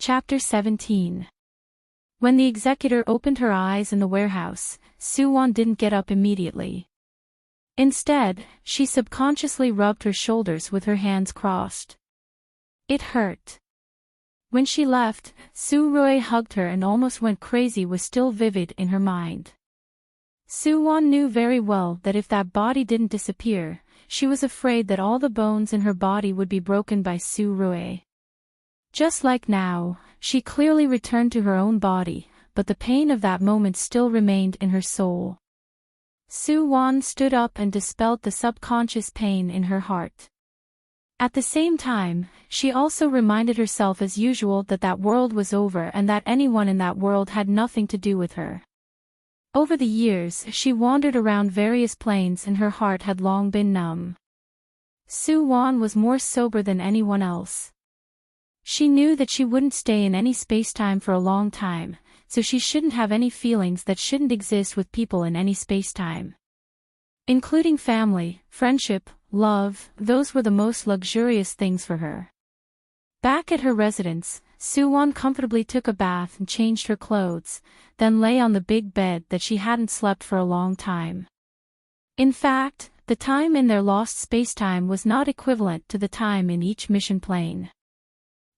Chapter 17. When the executor opened her eyes in the warehouse, Soo-won didn't get up immediately. Instead, she subconsciously rubbed her shoulders with her hands crossed. It hurt. When she left, Soo-roe hugged her and almost went crazy was still vivid in her mind. Soo-won knew very well that if that body didn't disappear, she was afraid that all the bones in her body would be broken by Soo-roe. Just like now, she clearly returned to her own body, but the pain of that moment still remained in her soul. Soo-won stood up and dispelled the subconscious pain in her heart. At the same time, she also reminded herself as usual that that world was over and that anyone in that world had nothing to do with her. Over the years she wandered around various planes and her heart had long been numb. Soo-won was more sober than anyone else. She knew that she wouldn't stay in any spacetime for a long time, so she shouldn't have any feelings that shouldn't exist with people in any spacetime. Including family, friendship, love, those were the most luxurious things for her. Back at her residence, Soo-won comfortably took a bath and changed her clothes, then lay on the big bed that she hadn't slept for a long time. In fact, the time in their lost spacetime was not equivalent to the time in each mission plane.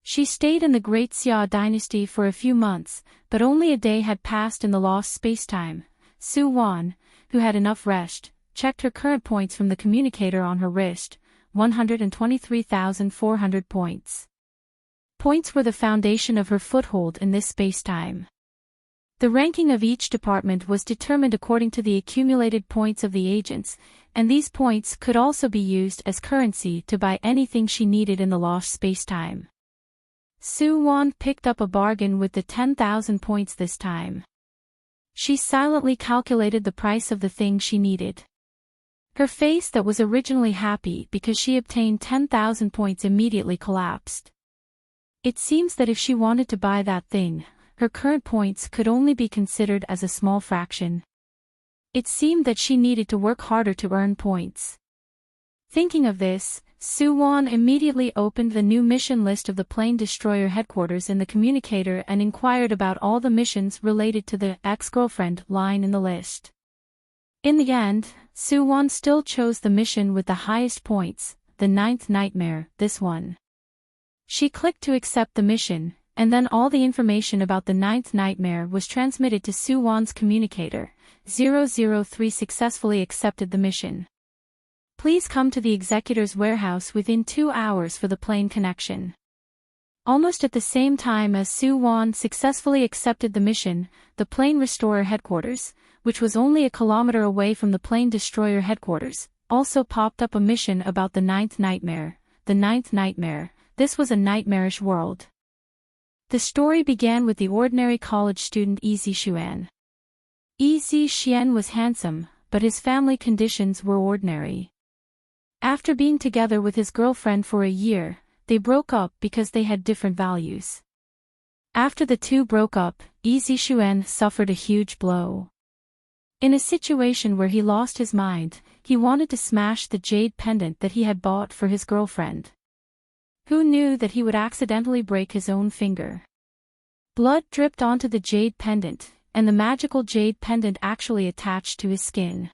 She stayed in the Great Xia dynasty for a few months, but only a day had passed in the lost spacetime. Soo-won, who had enough rest, checked her current points from the communicator on her wrist, 123,400 points. Points were the foundation of her foothold in this spacetime. The ranking of each department was determined according to the accumulated points of the agents, and these points could also be used as currency to buy anything she needed in the lost spacetime. Soo-won picked up a bargain with the 10,000 points this time. She silently calculated the price of the thing she needed. Her face that was originally happy because she obtained 10,000 points immediately collapsed. It seems that if she wanted to buy that thing, her current points could only be considered as a small fraction. It seemed that she needed to work harder to earn points. Thinking of this, Soo-won immediately opened the new mission list of the plane destroyer headquarters in the communicator and inquired about all the missions related to the ex-girlfriend line in the list. In the end, Soo-won still chose the mission with the highest points, the 9th nightmare, this one. She clicked to accept the mission, and then all the information about the 9th nightmare was transmitted to Soo-won's communicator. 003 successfully accepted the mission. Please come to the executor's warehouse within 2 hours for the plane connection. Almost at the same time as Soo-won successfully accepted the mission, the plane restorer headquarters, which was only a kilometer away from the plane destroyer headquarters, also popped up a mission about the 9th nightmare. The 9th nightmare, this was a nightmarish world. The story began with the ordinary college student Yi Xuan. Yi Xuan was handsome, but his family conditions were ordinary. After being together with his girlfriend for a year, they broke up because they had different values. After the two broke up, Yi Xuan suffered a huge blow. In a situation where he lost his mind, he wanted to smash the jade pendant that he had bought for his girlfriend. Who knew that he would accidentally break his own finger? Blood dripped onto the jade pendant, and the magical jade pendant actually attached to his skin.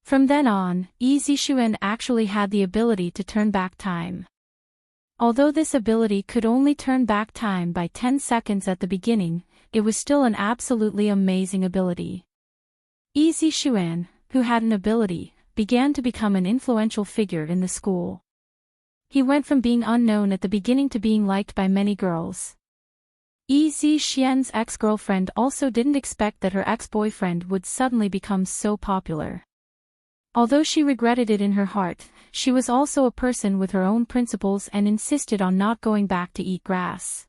From then on, Yi Xuan actually had the ability to turn back time. Although this ability could only turn back time by 10 seconds at the beginning, it was still an absolutely amazing ability. Yi Xuan, who had an ability, began to become an influential figure in the school. He went from being unknown at the beginning to being liked by many girls. Yi Xuan's ex-girlfriend also didn't expect that her ex-boyfriend would suddenly become so popular. Although she regretted it in her heart, she was also a person with her own principles and insisted on not going back to eat grass.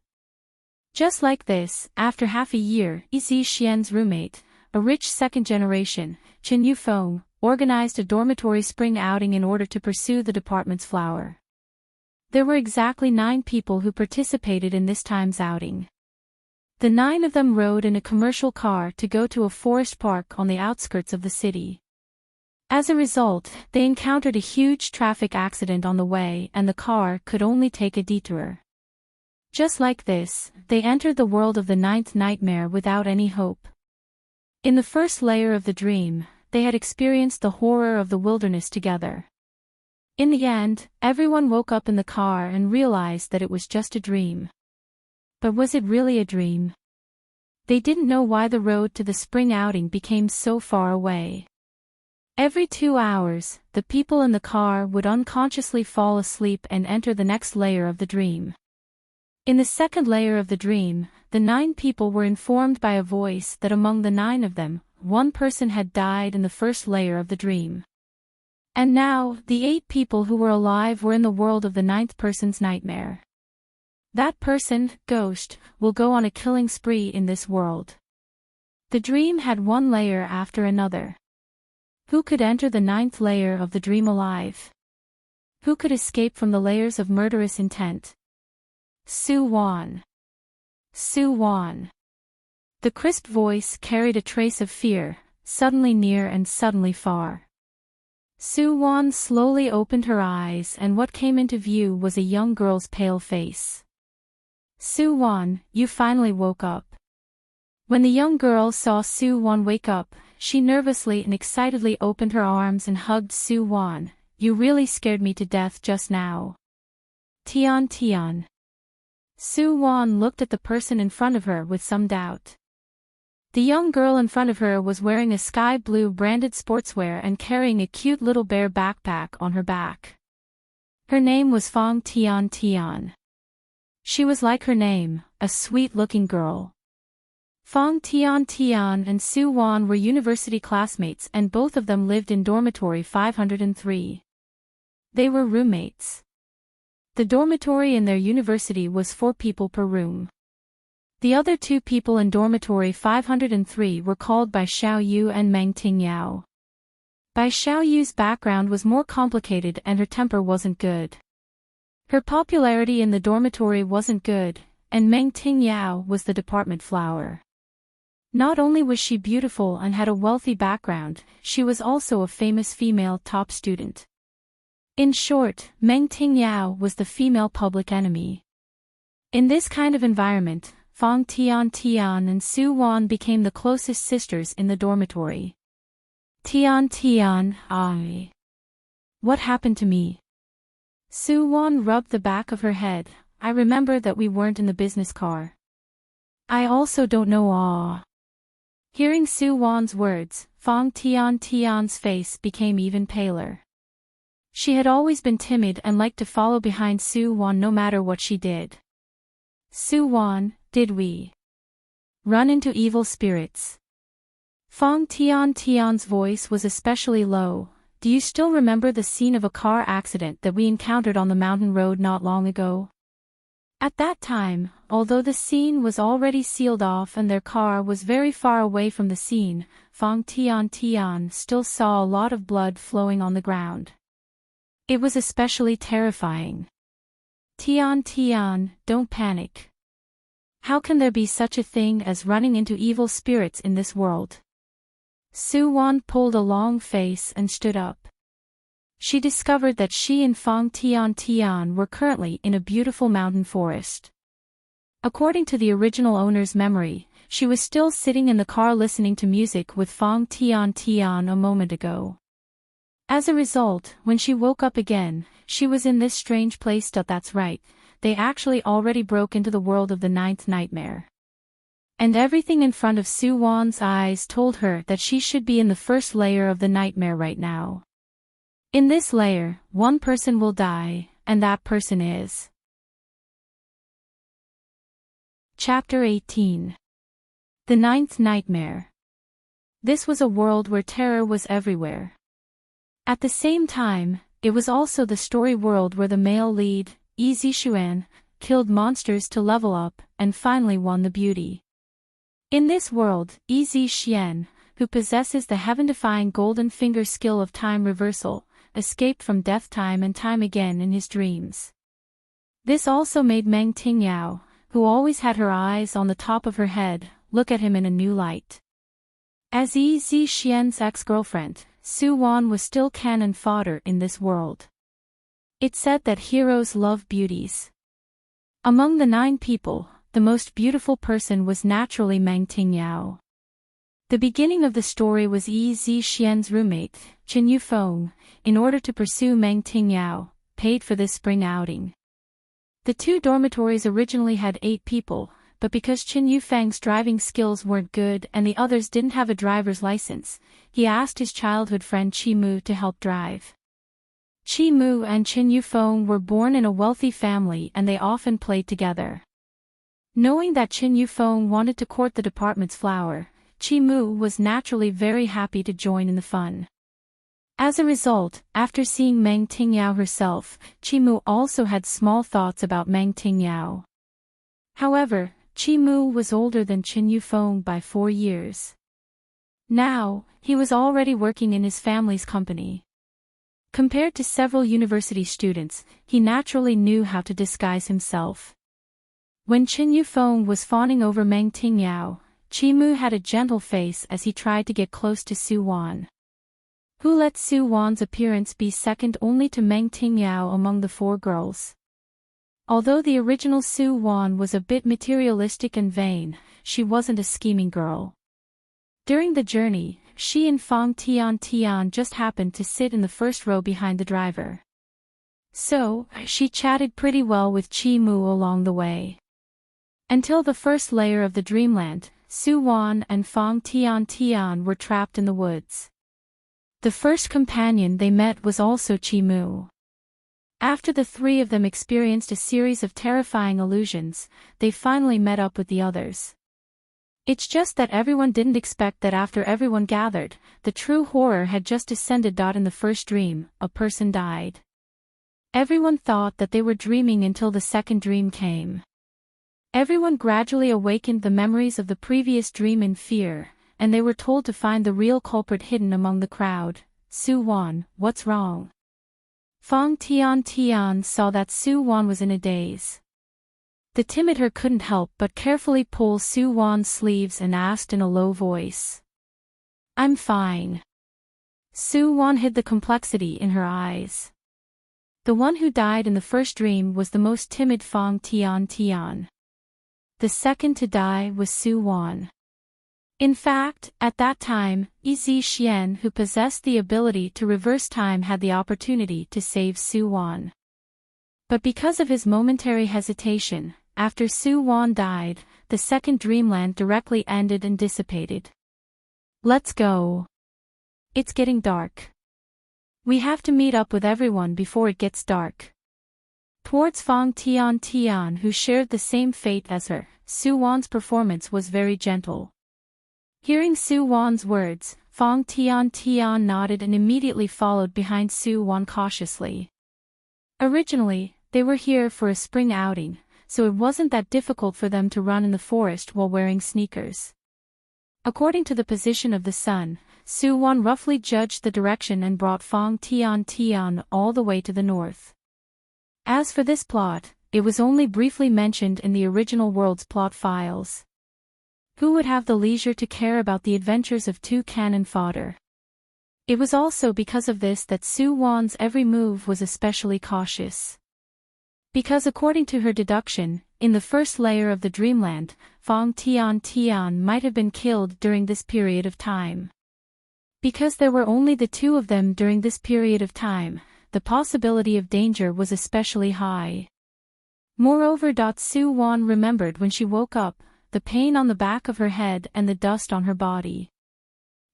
Just like this, after half a year, Yi Xuan's roommate, a rich second generation, Chen Yufeng, organized a dormitory spring outing in order to pursue the department's flower. There were exactly 9 people who participated in this time's outing. The 9 of them rode in a commercial car to go to a forest park on the outskirts of the city. As a result, they encountered a huge traffic accident on the way and the car could only take a detour. Just like this, they entered the world of the ninth nightmare without any hope. In the first layer of the dream, they had experienced the horror of the wilderness together. In the end, everyone woke up in the car and realized that it was just a dream. But was it really a dream? They didn't know why the road to the spring outing became so far away. Every 2 hours, the people in the car would unconsciously fall asleep and enter the next layer of the dream. In the second layer of the dream, the 9 people were informed by a voice that among the 9 of them, 1 person had died in the first layer of the dream. And now, the 8 people who were alive were in the world of the 9th person's nightmare. That person, Ghost, will go on a killing spree in this world. The dream had one layer after another. Who could enter the 9th layer of the dream alive? Who could escape from the layers of murderous intent? Su-won. Su-won. The crisp voice carried a trace of fear, suddenly near and suddenly far. Su-won slowly opened her eyes and what came into view was a young girl's pale face. Su-won, you finally woke up. When the young girl saw Su-won wake up, she nervously and excitedly opened her arms and hugged Su-won. You really scared me to death just now. Tian Tian. Su-won looked at the person in front of her with some doubt. The young girl in front of her was wearing a sky blue branded sportswear and carrying a cute little bear backpack on her back. Her name was Fong Tian Tian. She was like her name, a sweet-looking girl. Fong Tian Tian and Su-won were university classmates and both of them lived in dormitory 503. They were roommates. The dormitory in their university was 4 people per room. The other 2 people in dormitory 503 were called Bai Xiaoyu and Meng Tingyao. Bai Xiaoyu's background was more complicated and her temper wasn't good. Her popularity in the dormitory wasn't good, and Meng Tingyao was the department flower. Not only was she beautiful and had a wealthy background, she was also a famous female top student. In short, Meng Tingyao was the female public enemy. In this kind of environment, Fong Tian Tian and Su-won became the closest sisters in the dormitory. Tian Tian, what happened to me? Su-won rubbed the back of her head. I remember that we weren't in the business car. I also don't know. Hearing Su-won's words, Fong Tian Tian's face became even paler. She had always been timid and liked to follow behind Su-won no matter what she did. Su-won, did we run into evil spirits? Fong Tian Tian's voice was especially low. Do you still remember the scene of a car accident that we encountered on the mountain road not long ago? At that time, although the scene was already sealed off and their car was very far away from the scene, Fong Tian Tian still saw a lot of blood flowing on the ground. It was especially terrifying. Tian Tian, don't panic. How can there be such a thing as running into evil spirits in this world? Su-won pulled a long face and stood up. She discovered that she and Fong Tian Tian were currently in a beautiful mountain forest. According to the original owner's memory, she was still sitting in the car listening to music with Fong Tian Tian a moment ago. As a result, when she woke up again, she was in this strange place. That's right, they actually already broke into the world of the 9th nightmare. And everything in front of Su-won's eyes told her that she should be in the first layer of the nightmare right now. In this layer, 1 person will die, and that person is... Chapter 18. The 9th Nightmare. This was a world where terror was everywhere. At the same time, it was also the story world where the male lead, Yi Zixuan, killed monsters to level up, and finally won the beauty. In this world, Yi Zixuan, who possesses the heaven-defying golden finger skill of time reversal, escaped from death time and time again in his dreams. This also made Meng Tingyao, who always had her eyes on the top of her head, look at him in a new light. As Yi Zixuan's ex-girlfriend, Su-won was still cannon fodder in this world. It said that heroes love beauties. Among the 9 people, the most beautiful person was naturally Meng Tingyao. The beginning of the story was Yi Zixian's roommate, Qin Yufeng, in order to pursue Meng Tingyao, paid for this spring outing. The 2 dormitories originally had 8 people, but because Qin Yufeng's driving skills weren't good and the others didn't have a driver's license, he asked his childhood friend Qi Mu to help drive. Qi Mu and Qin Yufeng were born in a wealthy family and they often played together. Knowing that Qin Yufeng wanted to court the department's flower, Qi Mu was naturally very happy to join in the fun. As a result, after seeing Meng Tingyao herself, Qi Mu also had small thoughts about Meng Tingyao. However, Qi Mu was older than Qin Yufeng by 4 years. Now, he was already working in his family's company. Compared to several university students, he naturally knew how to disguise himself. When Qin Yufeng was fawning over Meng Tingyao, Qi Mu had a gentle face as he tried to get close to Su Wan, who let Su Wan's appearance be second only to Meng Tingyao among the 4 girls. Although the original Su Wan was a bit materialistic and vain, she wasn't a scheming girl. During the journey, she and Fang Tian just happened to sit in the first row behind the driver. So, she chatted pretty well with Qi Mu along the way. Until the first layer of the dreamland, Su Wan and Fang Tian were trapped in the woods. The first companion they met was also Qi Mu. After the 3 of them experienced a series of terrifying illusions, they finally met up with the others. It's just that everyone didn't expect that after everyone gathered, the true horror had just descended. In the first dream, a person died. Everyone thought that they were dreaming until the second dream came. Everyone gradually awakened the memories of the previous dream in fear, and they were told to find the real culprit hidden among the crowd. Su Wan, what's wrong? Fang Tian saw that Su Wan was in a daze. The timid her couldn't help but carefully pull Su Wan's sleeves and asked in a low voice. I'm fine. Su Wan hid the complexity in her eyes. The one who died in the first dream was the most timid Fang Tian. The second to die was Su Wan. In fact, at that time, Yi Zixian, who possessed the ability to reverse time, had the opportunity to save Su Wan. But because of his momentary hesitation, after Su Wan died, the second dreamland directly ended and dissipated. Let's go. It's getting dark. We have to meet up with everyone before it gets dark. Towards Fang Tian, who shared the same fate as her, Su Wan's performance was very gentle. Hearing Su Wan's words, Fang Tian nodded and immediately followed behind Su Wan cautiously. Originally, they were here for a spring outing, so it wasn't that difficult for them to run in the forest while wearing sneakers. According to the position of the sun, Su Wan roughly judged the direction and brought Fang Tian all the way to the north. As for this plot, it was only briefly mentioned in the original world's plot files. Who would have the leisure to care about the adventures of 2 cannon fodder? It was also because of this that Su Wan's every move was especially cautious. Because according to her deduction, in the first layer of the dreamland, Fang Tian might have been killed during this period of time. Because there were only the 2 of them during this period of time, the possibility of danger was especially high. Moreover, Su Wan remembered when she woke up, the pain on the back of her head and the dust on her body.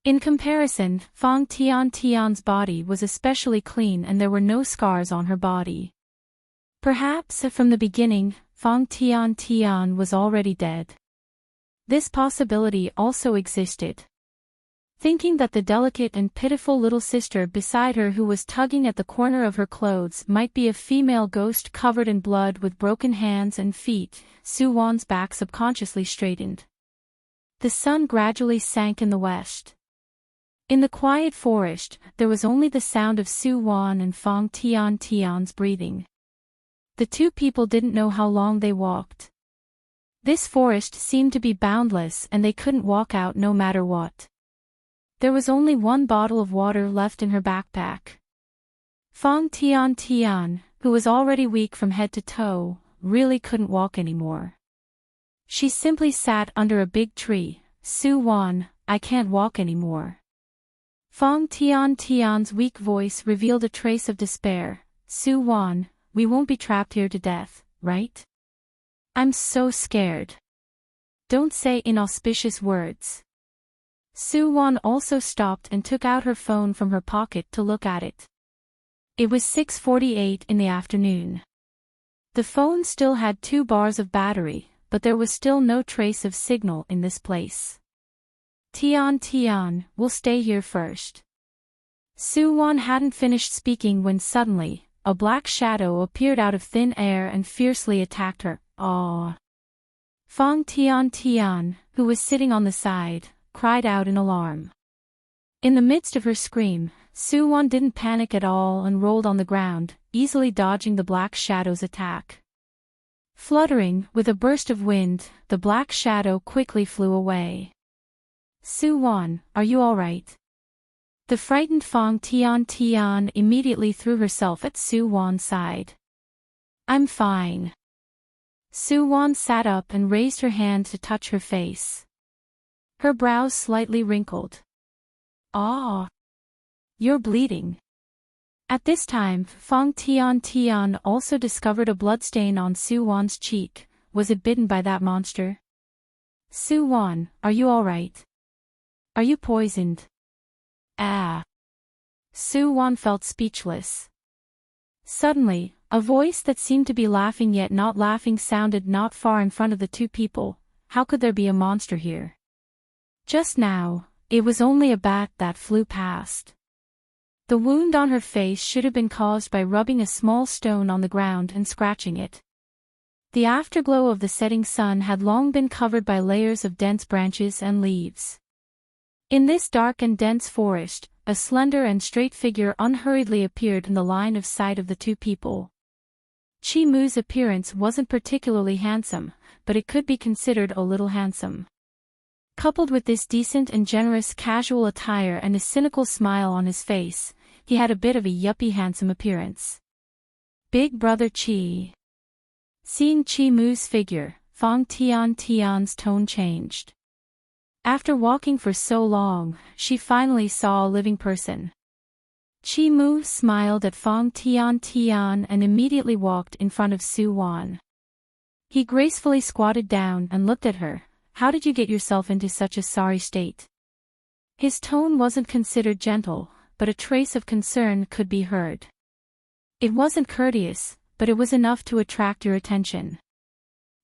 In comparison, Fang Tian's body was especially clean and there were no scars on her body. Perhaps, from the beginning, Fang Tian was already dead. This possibility also existed. Thinking that the delicate and pitiful little sister beside her who was tugging at the corner of her clothes might be a female ghost covered in blood with broken hands and feet, Su Wan's back subconsciously straightened. The sun gradually sank in the west. In the quiet forest, there was only the sound of Su Wan and Fang Tian's breathing. The 2 people didn't know how long they walked. This forest seemed to be boundless and they couldn't walk out no matter what. There was only 1 bottle of water left in her backpack. Fang Tian, who was already weak from head to toe, really couldn't walk anymore. She simply sat under a big tree. Su-won, I can't walk anymore. Fong Tian's weak voice revealed a trace of despair. Su-won, we won't be trapped here to death, right? I'm so scared. Don't say inauspicious words. Su-won also stopped and took out her phone from her pocket to look at it. It was 6:48 in the afternoon. The phone still had 2 bars of battery, but there was still no trace of signal in this place. Tian, we'll stay here first. Su-won hadn't finished speaking when suddenly, a black shadow appeared out of thin air and fiercely attacked her. Aww. Fong Tian, who was sitting on the side, cried out in alarm. In the midst of her scream, Su-won didn't panic at all and rolled on the ground, easily dodging the black shadow's attack. Fluttering, with a burst of wind, the black shadow quickly flew away. Su-won, are you alright? The frightened Fong Tian immediately threw herself at Su-won's side. I'm fine. Su-won sat up and raised her hand to touch her face. Her brows slightly wrinkled. Ah! You're bleeding. At this time, Fong Tian also discovered a bloodstain on Su-won's cheek. Was it bitten by that monster? Su-won, are you alright? Are you poisoned? Ah! Su-won felt speechless. Suddenly, a voice that seemed to be laughing yet not laughing sounded not far in front of the 2 people. How could there be a monster here? Just now, it was only a bat that flew past. The wound on her face should have been caused by rubbing a small stone on the ground and scratching it. The afterglow of the setting sun had long been covered by layers of dense branches and leaves. In this dark and dense forest, a slender and straight figure unhurriedly appeared in the line of sight of the 2 people. Chi-Mu's appearance wasn't particularly handsome, but it could be considered a little handsome. Coupled with this decent and generous casual attire and a cynical smile on his face, he had a bit of a yuppie handsome appearance. Big brother Chi. Seeing Chi-Mu's figure, Fong Tian's tone changed. After walking for so long, she finally saw a living person. Chi-Mu smiled at Fong Tian and immediately walked in front of Su-won. He gracefully squatted down and looked at her. How did you get yourself into such a sorry state? His tone wasn't considered gentle, but a trace of concern could be heard. It wasn't courteous, but it was enough to attract your attention.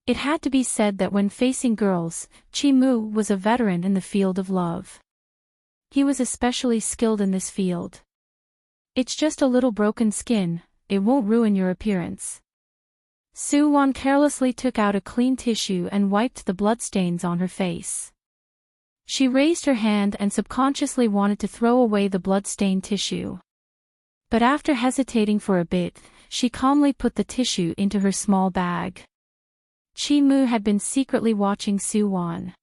It had to be said that when facing girls, Chi-Mu was a veteran in the field of love. He was especially skilled in this field. It's just a little broken skin, it won't ruin your appearance. Su-won carelessly took out a clean tissue and wiped the bloodstains on her face. She raised her hand and subconsciously wanted to throw away the blood-stained tissue. But after hesitating for a bit, she calmly put the tissue into her small bag. Chi-Mu had been secretly watching Su-won.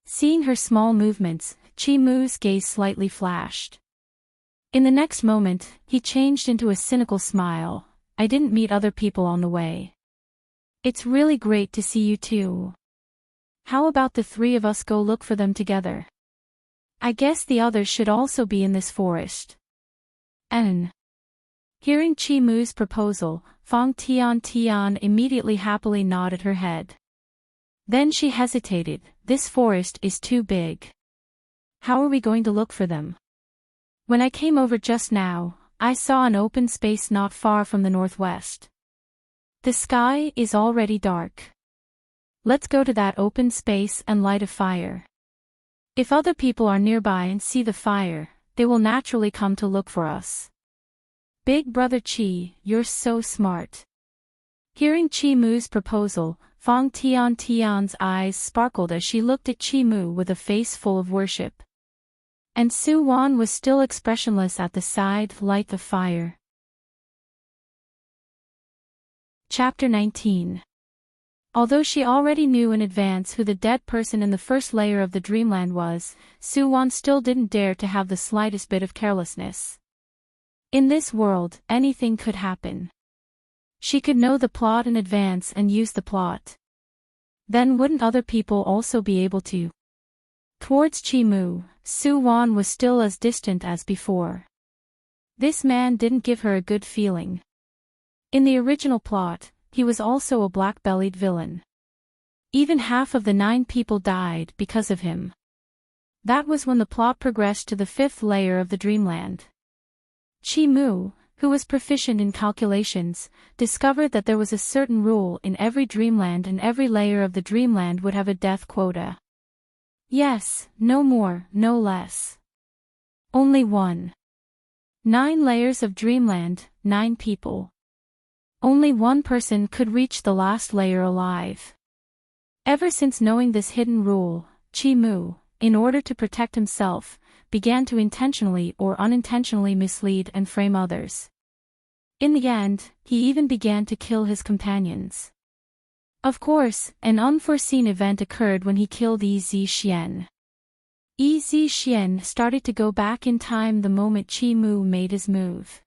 Seeing her small movements, Chi-Mu's gaze slightly flashed. In the next moment, he changed into a cynical smile. I didn't meet other people on the way. It's really great to see you too. How about the 3 of us go look for them together? I guess the others should also be in this forest. Hearing Chi-Mu's proposal, Fong Tian immediately happily nodded her head. Then she hesitated. This forest is too big. How are we going to look for them? When I came over just now, I saw an open space not far from the northwest. The sky is already dark. Let's go to that open space and light a fire. If other people are nearby and see the fire, they will naturally come to look for us. Big brother Chi, you're so smart. Hearing Chi-Mu's proposal, Fong Tian's eyes sparkled as she looked at Chi-Mu with a face full of worship. And Su-won was still expressionless at the side. Light the fire. Chapter 19. Although she already knew in advance who the dead person in the first layer of the dreamland was, Su-won still didn't dare to have the slightest bit of carelessness. In this world, anything could happen. She could know the plot in advance and use the plot. Then wouldn't other people also be able to? Towards Chi-Mu, Su-won was still as distant as before. This man didn't give her a good feeling. In the original plot, he was also a black-bellied villain. Even half of the 9 people died because of him. That was when the plot progressed to the 5th layer of the dreamland. Chi-Mu, who was proficient in calculations, discovered that there was a certain rule in every dreamland and every layer of the dreamland would have a death quota. Yes, no more, no less. Only one. 9 layers of dreamland, 9 people. Only one person could reach the last layer alive. Ever since knowing this hidden rule, Chi-Mu, in order to protect himself, began to intentionally or unintentionally mislead and frame others. In the end, he even began to kill his companions. Of course, an unforeseen event occurred when he killed Yi Zi-xian. Yi Zi-xian started to go back in time the moment Chi-Mu made his move.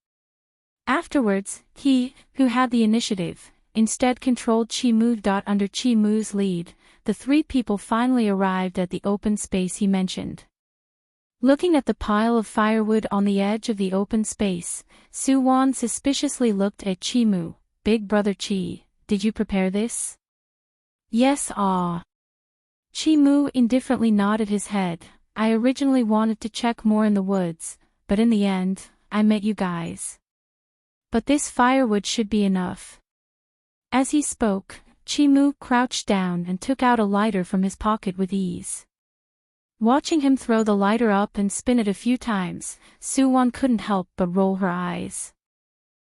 Afterwards, he, who had the initiative, instead controlled Chi-Mu. Under Chi-Mu's lead, the 3 people finally arrived at the open space he mentioned. Looking at the pile of firewood on the edge of the open space, Su-won suspiciously looked at Chi-Mu. Big brother Chi, did you prepare this? Yes, ah. Chi-Mu indifferently nodded his head. I originally wanted to check more in the woods, but in the end, I met you guys. But this firewood should be enough. As he spoke, Chi-Mu crouched down and took out a lighter from his pocket with ease. Watching him throw the lighter up and spin it a few times, Su-won couldn't help but roll her eyes.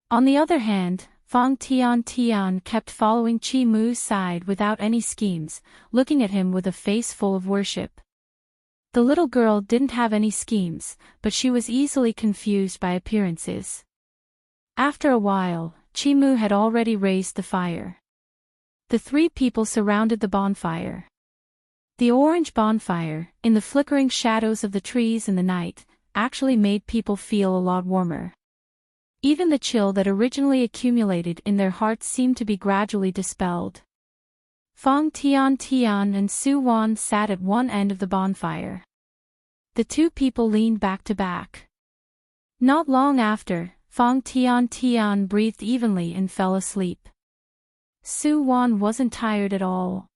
On the other hand, Fang Tian kept following Chi-Mu's side without any schemes, looking at him with a face full of worship. The little girl didn't have any schemes, but she was easily confused by appearances. After a while, Chi-Mu had already raised the fire. The 3 people surrounded the bonfire. The orange bonfire, in the flickering shadows of the trees in the night, actually made people feel a lot warmer. Even the chill that originally accumulated in their hearts seemed to be gradually dispelled. Fang Tian and Su-won sat at one end of the bonfire. The 2 people leaned back to back. Not long after, Fang Tian breathed evenly and fell asleep. Su-won wasn't tired at all.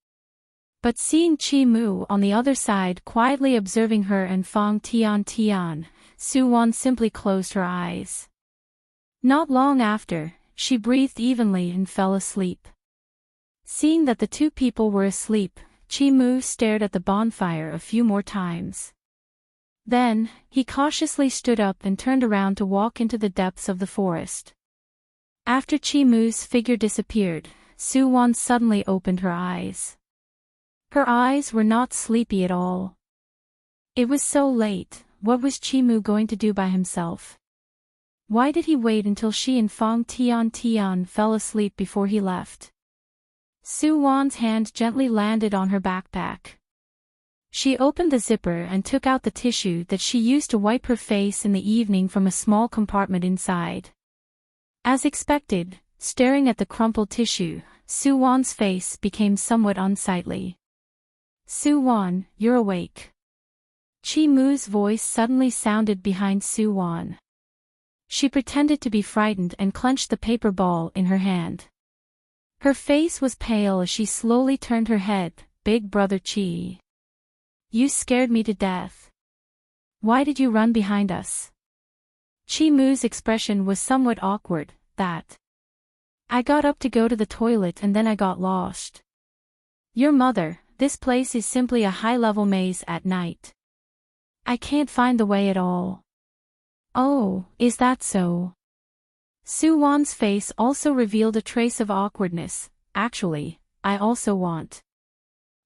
But seeing Chi-Mu on the other side quietly observing her and Fang Tian, Su-won simply closed her eyes. Not long after, she breathed evenly and fell asleep. Seeing that the 2 people were asleep, Chi-Mu stared at the bonfire a few more times. Then, he cautiously stood up and turned around to walk into the depths of the forest. After Chi-Mu's figure disappeared, Su-won suddenly opened her eyes. Her eyes were not sleepy at all. It was so late, what was Chi-Mu going to do by himself? Why did he wait until she and Fang Tian fell asleep before he left? Su-won's hand gently landed on her backpack. She opened the zipper and took out the tissue that she used to wipe her face in the evening from a small compartment inside. As expected, staring at the crumpled tissue, Su-won's face became somewhat unsightly. Su-won, you're awake. Chi-Mu's voice suddenly sounded behind Su-won. She pretended to be frightened and clenched the paper ball in her hand. Her face was pale as she slowly turned her head. Big brother Chi. You scared me to death. Why did you run behind us? Chi-Mu's expression was somewhat awkward. I got up to go to the toilet and then I got lost. Your mother, this place is simply a high-level maze at night. I can't find the way at all. Oh, is that so? Su-won's face also revealed a trace of awkwardness. Actually, I also want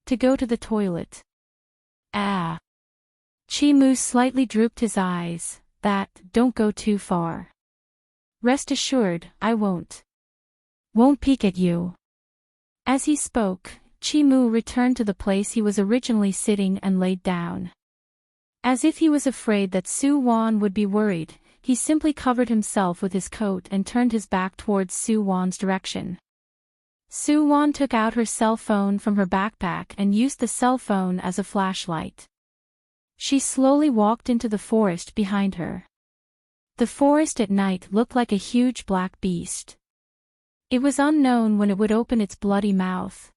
to go to the toilet. Ah. Chi-Mu slightly drooped his eyes. Don't go too far. Rest assured, I won't peek at you. As he spoke, Chi-Mu returned to the place he was originally sitting and laid down. As if he was afraid that Su-won would be worried, he simply covered himself with his coat and turned his back towards Su Wan's direction. Su Wan took out her cell phone from her backpack and used the cell phone as a flashlight. She slowly walked into the forest behind her. The forest at night looked like a huge black beast. It was unknown when it would open its bloody mouth.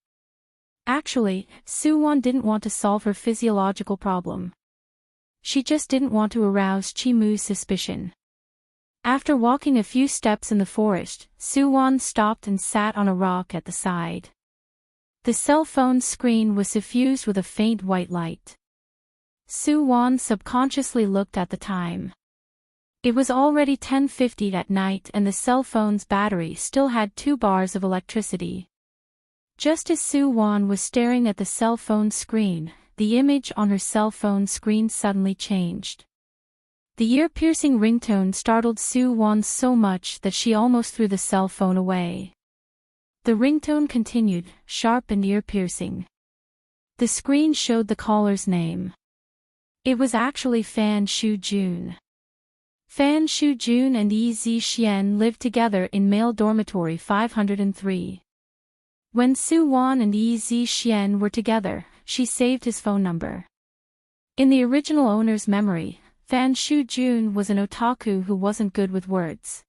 Actually, Su Wan didn't want to solve her physiological problem. She just didn't want to arouse Chimu's suspicion. After walking a few steps in the forest, Su Wan stopped and sat on a rock at the side. The cell phone's screen was suffused with a faint white light. Su Wan subconsciously looked at the time. It was already 10:50 at night and the cell phone's battery still had 2 bars of electricity. Just as Su Wan was staring at the cell phone screen, the image on her cell phone screen suddenly changed. The ear-piercing ringtone startled Su Wan so much that she almost threw the cell phone away. The ringtone continued, sharp and ear-piercing. The screen showed the caller's name. It was actually Fan Shu-jun. Fan Shu-jun and Yi Zi-xian lived together in male dormitory 503. When Su Wan and Yi Zi-xian were together, she saved his phone number. In the original owner's memory, Fan Shu-jun was an otaku who wasn't good with words.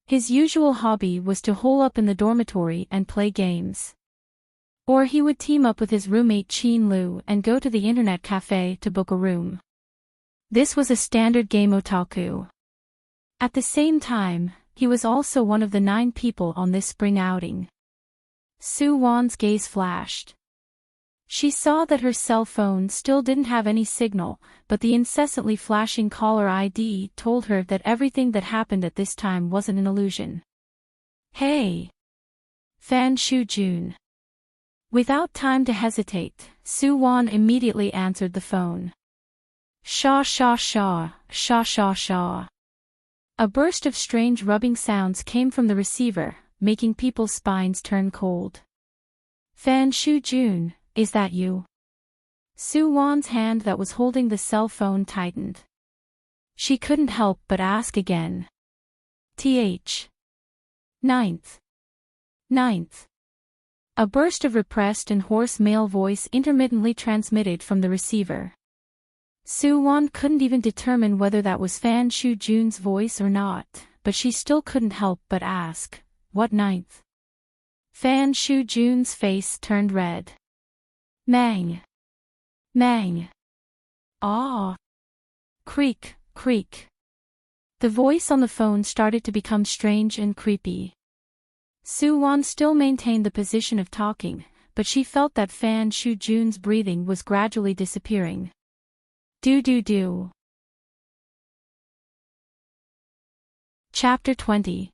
His usual hobby was to hole up in the dormitory and play games. Or he would team up with his roommate Chin Lu and go to the internet cafe to book a room. This was a standard game otaku. At the same time, he was also one of the 9 people on this spring outing. Su Wan's gaze flashed. She saw that her cell phone still didn't have any signal, but the incessantly flashing caller ID told her that everything that happened at this time wasn't an illusion. Hey! Fan Shu-jun. Without time to hesitate, Su Wan immediately answered the phone. Shaw shaw shaw, shaw shaw shaw. A burst of strange rubbing sounds came from the receiver, making people's spines turn cold. Fan Shu-jun, is that you? Su Wan's hand that was holding the cell phone tightened. She couldn't help but ask again. Th. Ninth. A burst of repressed and hoarse male voice intermittently transmitted from the receiver. Su Wan couldn't even determine whether that was Fan Shu-jun's voice or not, but she still couldn't help but ask, what 9th? Fan Shu-jun's face turned red. Mang. Ah. Creak, creak. The voice on the phone started to become strange and creepy. Su Wan still maintained the position of talking, but she felt that Fan Shu-jun's breathing was gradually disappearing. Do. Chapter 20.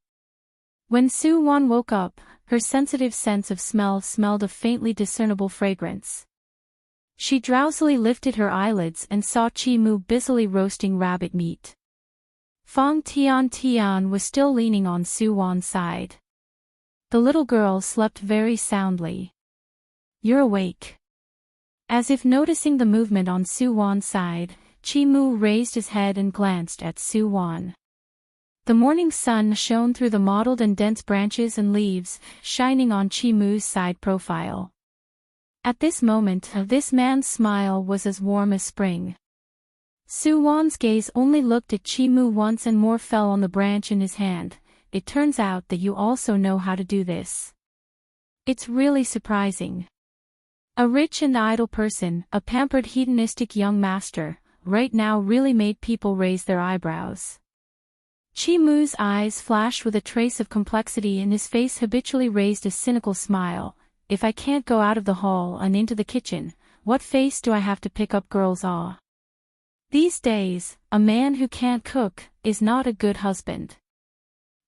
When Su Wan woke up, her sensitive sense of smell smelled a faintly discernible fragrance. She drowsily lifted her eyelids and saw Chi-mu busily roasting rabbit meat. Fong Tian was still leaning on Su Wan's side. The little girl slept very soundly. You're awake. As if noticing the movement on Su Wan's side, Chi-mu raised his head and glanced at Su Wan. The morning sun shone through the mottled and dense branches and leaves, shining on Chi-mu's side profile. At this moment, this man's smile was as warm as spring. Su Wan's gaze only looked at Chi-mu once and more fell on the branch in his hand. It turns out that you also know how to do this. It's really surprising. A rich and idle person, a pampered hedonistic young master, right now really made people raise their eyebrows. Chi-mu's eyes flashed with a trace of complexity and his face habitually raised a cynical smile. If I can't go out of the hall and into the kitchen, what face do I have to pick up girls' awe? These days, a man who can't cook is not a good husband.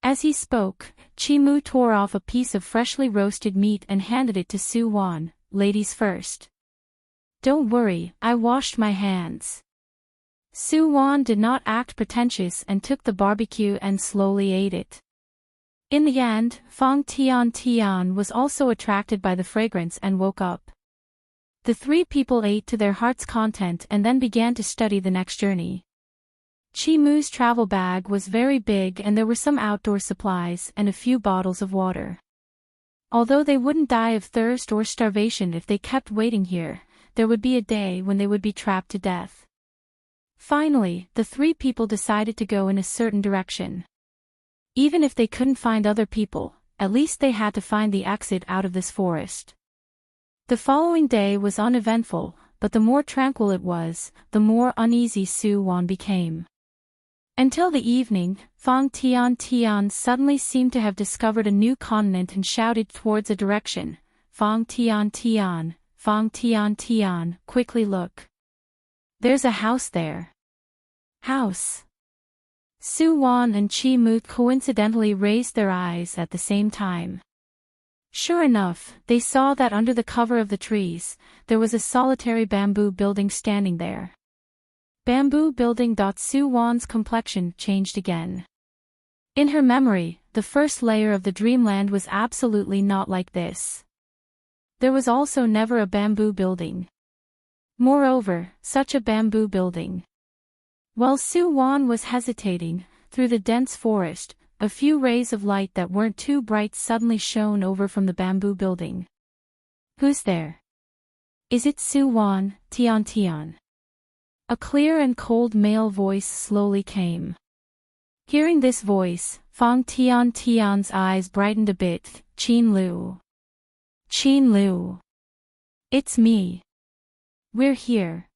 As he spoke, Chi-mu tore off a piece of freshly roasted meat and handed it to Su Wan. Ladies first. Don't worry, I washed my hands. Su Wan did not act pretentious and took the barbecue and slowly ate it. In the end, Fong Tian was also attracted by the fragrance and woke up. The 3 people ate to their heart's content and then began to study the next journey. Chi Mu's travel bag was very big and there were some outdoor supplies and a few bottles of water. Although they wouldn't die of thirst or starvation if they kept waiting here, there would be a day when they would be trapped to death. Finally, the three people decided to go in a certain direction. Even if they couldn't find other people, at least they had to find the exit out of this forest. The following day was uneventful, but the more tranquil it was, the more uneasy Su Wan became. Until the evening, Fang Tian suddenly seemed to have discovered a new continent and shouted towards a direction. Fang Tian, quickly look. There's a house there. House. Su Wan and Chi Mu coincidentally raised their eyes at the same time. Sure enough, they saw that under the cover of the trees, there was a solitary bamboo building standing there. Bamboo building. Su Wan's complexion changed again. In her memory, the first layer of the dreamland was absolutely not like this. There was also never a bamboo building. Moreover, such a bamboo building. While Su Wan was hesitating, through the dense forest, a few rays of light that weren't too bright suddenly shone over from the bamboo building. Who's there? Is it Su Wan, Tian? A clear and cold male voice slowly came. Hearing this voice, Fang Tian's eyes brightened a bit. Qin Lu. It's me. We're here.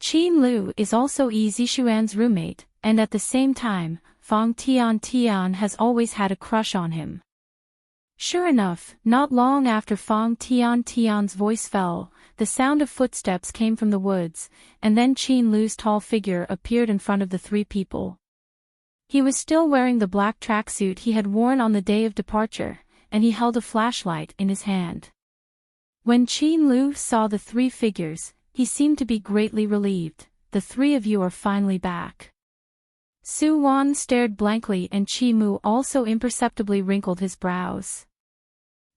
Qin Lu is also Yi Zixuan's roommate, and at the same time, Fang Tian has always had a crush on him. Sure enough, not long after Fang Tian's voice fell, the sound of footsteps came from the woods, and then Qin Lu's tall figure appeared in front of the three people. He was still wearing the black tracksuit he had worn on the day of departure, and he held a flashlight in his hand. When Qin Lu saw the three figures, he seemed to be greatly relieved. The three of you are finally back. Su Wan stared blankly and Chi Mu also imperceptibly wrinkled his brows.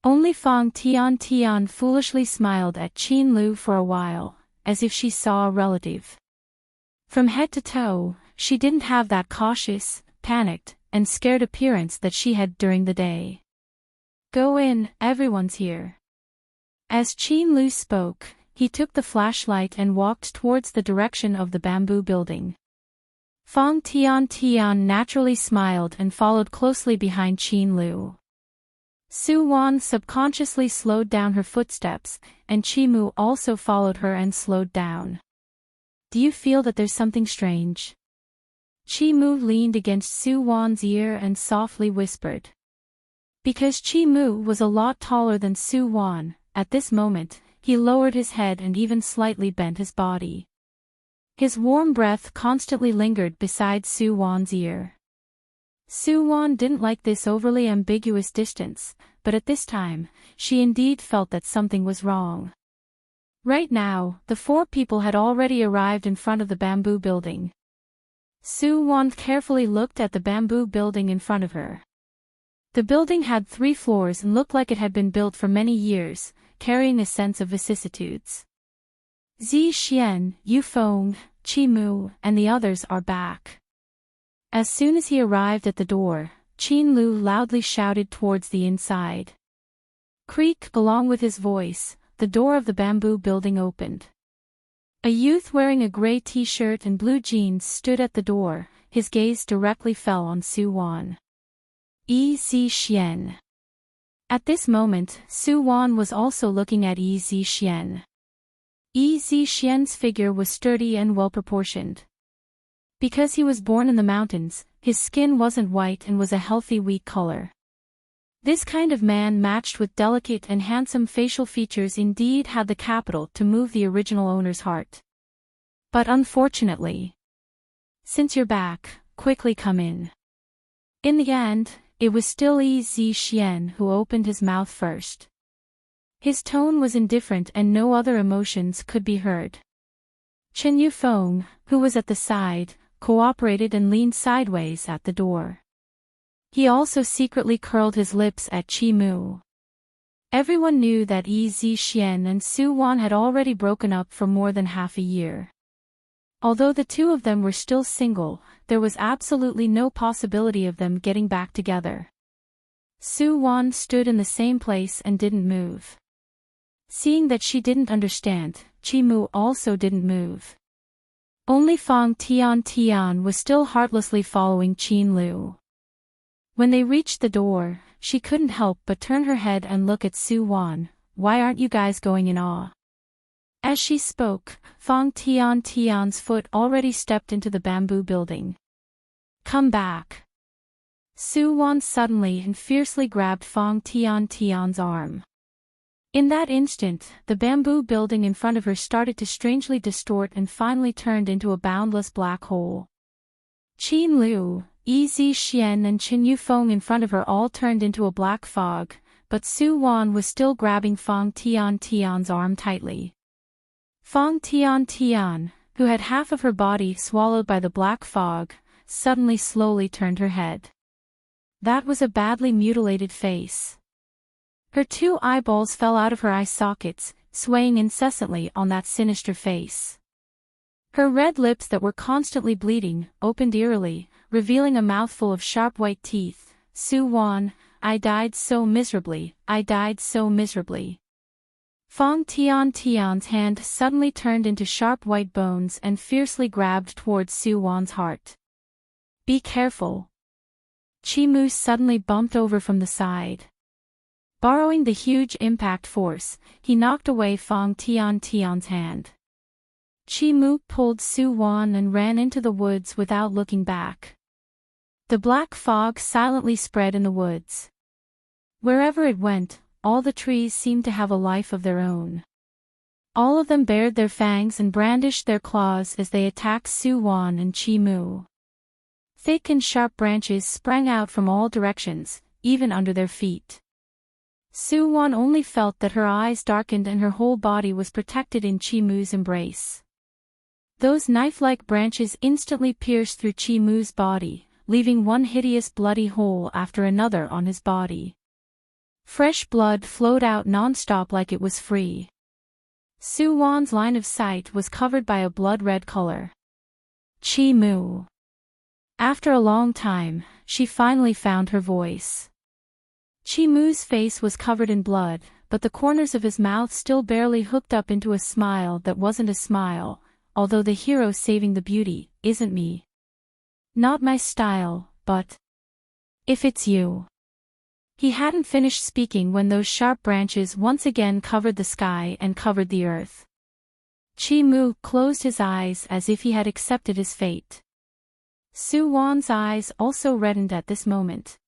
Only Fang Tian foolishly smiled at Qin Lu for a while, as if she saw a relative. From head to toe, she didn't have that cautious, panicked, and scared appearance that she had during the day. Go in, everyone's here. As Qin Lu spoke, he took the flashlight and walked towards the direction of the bamboo building. Fang Tian naturally smiled and followed closely behind Qin Lu. Su Wan subconsciously slowed down her footsteps, and Chi Mu also followed her and slowed down. Do you feel that there's something strange? Chi Mu leaned against Su Wan's ear and softly whispered. Because Chi Mu was a lot taller than Su Wan, at this moment, he lowered his head and even slightly bent his body. His warm breath constantly lingered beside Su Wan's ear. Su Wan didn't like this overly ambiguous distance, but at this time, she indeed felt that something was wrong. Right now, the four people had already arrived in front of the bamboo building. Su Wan carefully looked at the bamboo building in front of her. The building had 3 floors and looked like it had been built for many years, carrying a sense of vicissitudes. Zi Xian, Yu Feng, Chi Mu, and the others are back. As soon as he arrived at the door, Qin Lu loudly shouted towards the inside. Creak, along with his voice, the door of the bamboo building opened. A youth wearing a gray t-shirt and blue jeans stood at the door, his gaze directly fell on Su Wan. Yi Xian. At this moment, Su Wan was also looking at Yi Xian. Yi Xian's figure was sturdy and well-proportioned. Because he was born in the mountains, his skin wasn't white and was a healthy wheat color. This kind of man matched with delicate and handsome facial features indeed had the capital to move the original owner's heart. But unfortunately, since you're back, quickly come in. In the end, it was still Yi Xian who opened his mouth first. His tone was indifferent and no other emotions could be heard. Chen Yufeng, who was at the side, cooperated and leaned sideways at the door. He also secretly curled his lips at Chi Mu. Everyone knew that Yi Xian and Su Wan had already broken up for more than half a year. Although the two of them were still single, there was absolutely no possibility of them getting back together. Su-won stood in the same place and didn't move. Seeing that she didn't understand, Chi-moo also didn't move. Only Fong Tian was still heartlessly following Qin-lu. When they reached the door, she couldn't help but turn her head and look at Su-won. "Why aren't you guys going in awe?" As she spoke, Fong Tian's foot already stepped into the bamboo building. "Come back." Su-won suddenly and fiercely grabbed Fong Tian's arm. In that instant, the bamboo building in front of her started to strangely distort and finally turned into a boundless black hole. Qin Lu, Yi Xian and Qin Yufeng in front of her all turned into a black fog, but Su-won was still grabbing Fong Tian's arm tightly. Fong Tian, who had half of her body swallowed by the black fog, suddenly slowly turned her head. That was a badly mutilated face. Her 2 eyeballs fell out of her eye sockets, swaying incessantly on that sinister face. Her red lips that were constantly bleeding, opened eerily, revealing a mouthful of sharp white teeth. "Su-won, I died so miserably, I died so miserably." Fong Tian's hand suddenly turned into sharp white bones and fiercely grabbed towards Su-won's heart. "Be careful." Chi-moo suddenly bumped over from the side. Borrowing the huge impact force, he knocked away Fong Tian's hand. Chi-moo pulled Su-won and ran into the woods without looking back. The black fog silently spread in the woods. Wherever it went, all the trees seemed to have a life of their own. All of them bared their fangs and brandished their claws as they attacked Su-won and Chi-moo. Thick and sharp branches sprang out from all directions, even under their feet. Su-won only felt that her eyes darkened and her whole body was protected in Chi-moo's embrace. Those knife-like branches instantly pierced through Chi-moo's body, leaving one hideous bloody hole after another on his body. Fresh blood flowed out non-stop like it was free. Su-won's line of sight was covered by a blood-red color. Chi-moo. After a long time, she finally found her voice. Chi-moo's face was covered in blood, but the corners of his mouth still barely hooked up into a smile that wasn't a smile, although the hero saving the beauty isn't me. Not my style, but if it's you. He hadn't finished speaking when those sharp branches once again covered the sky and covered the earth. Chi-moo closed his eyes as if he had accepted his fate. Su-won's eyes also reddened at this moment.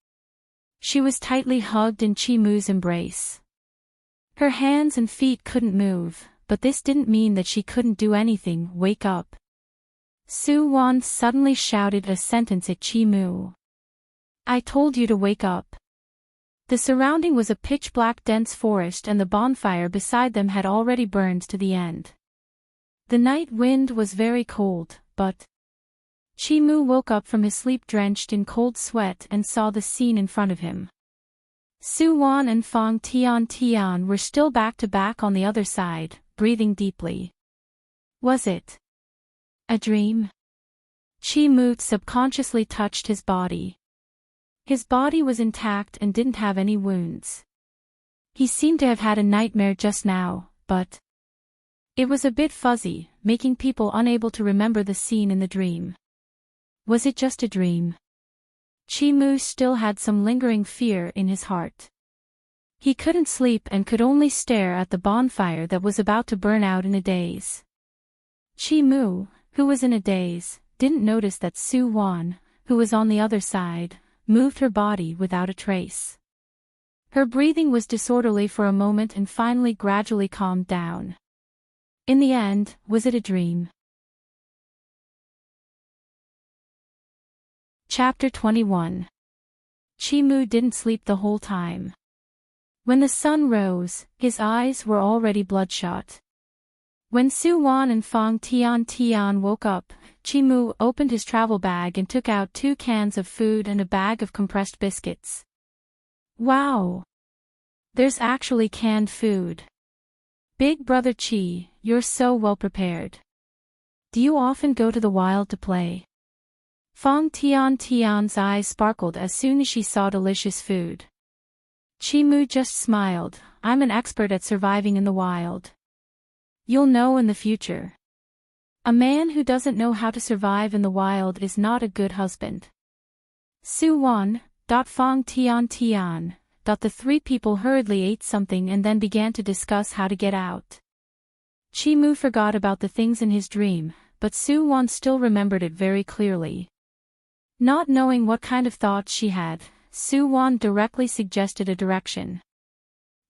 She was tightly hugged in Chi-moo's embrace. Her hands and feet couldn't move, but this didn't mean that she couldn't do anything. "Wake up." Su-won suddenly shouted a sentence at Chi-moo. "I told you to wake up." The surrounding was a pitch-black dense forest and the bonfire beside them had already burned to the end. The night wind was very cold, but Chi-moo woke up from his sleep drenched in cold sweat and saw the scene in front of him. Su-won and Fong Tian were still back to back on the other side, breathing deeply. Was it a dream? Chi-moo subconsciously touched his body. His body was intact and didn't have any wounds. He seemed to have had a nightmare just now, but it was a bit fuzzy, making people unable to remember the scene in the dream. Was it just a dream? Chi-moo still had some lingering fear in his heart. He couldn't sleep and could only stare at the bonfire that was about to burn out in a daze. Chi-moo, who was in a daze, didn't notice that Su-won, who was on the other side, moved her body without a trace. Her breathing was disorderly for a moment and finally gradually calmed down. In the end, was it a dream? Chapter 21. Chi-moo didn't sleep the whole time. When the sun rose, his eyes were already bloodshot. When Su-won and Fong Tian woke up, Chi-moo opened his travel bag and took out 2 cans of food and a bag of compressed biscuits. Wow! There's actually canned food. Big brother Chi, you're so well prepared. Do you often go to the wild to play? Fong Tian's eyes sparkled as soon as she saw delicious food. Chi-Mu just smiled. I'm an expert at surviving in the wild. You'll know in the future. A man who doesn't know how to survive in the wild is not a good husband. Su-Wan, Fong Tian. The three people hurriedly ate something and then began to discuss how to get out. Chi-Mu forgot about the things in his dream, but Su-Wan still remembered it very clearly. Not knowing what kind of thoughts she had, Su-Wan directly suggested a direction.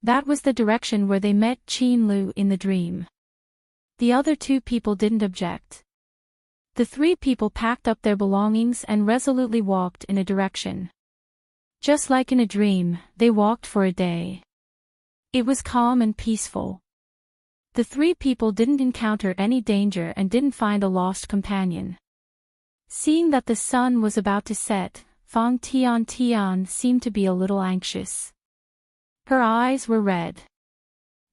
That was the direction where they met Qin-Lu in the dream. The other two people didn't object. The three people packed up their belongings and resolutely walked in a direction. Just like in a dream, they walked for a day. It was calm and peaceful. The three people didn't encounter any danger and didn't find a lost companion. Seeing that the sun was about to set, Fong Tian seemed to be a little anxious. Her eyes were red.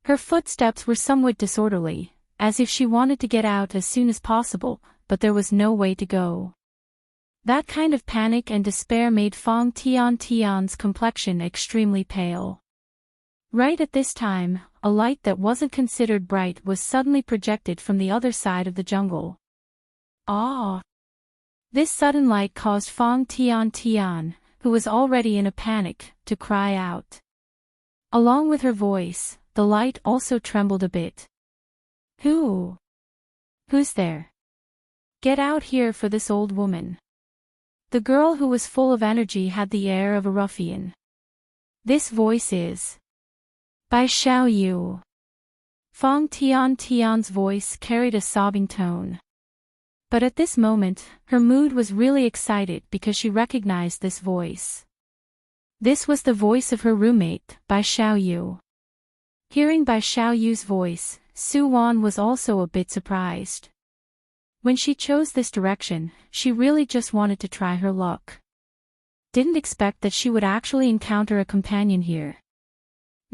Her footsteps were somewhat disorderly, as if she wanted to get out as soon as possible, but there was no way to go. That kind of panic and despair made Fong Tian's complexion extremely pale. Right at this time, a light that wasn't considered bright was suddenly projected from the other side of the jungle. Ah! This sudden light caused Fong Tian, who was already in a panic, to cry out. Along with her voice, the light also trembled a bit. Who's there? Get out here for this old woman. The girl who was full of energy had the air of a ruffian. This voice is Bai Xiaoyu. Fong Tian's voice carried a sobbing tone. But at this moment, her mood was really excited because she recognized this voice. This was the voice of her roommate, Bai Xiaoyu. Hearing Bai Xiaoyu's voice, Su-Wan was also a bit surprised. When she chose this direction, she really just wanted to try her luck. Didn't expect that she would actually encounter a companion here.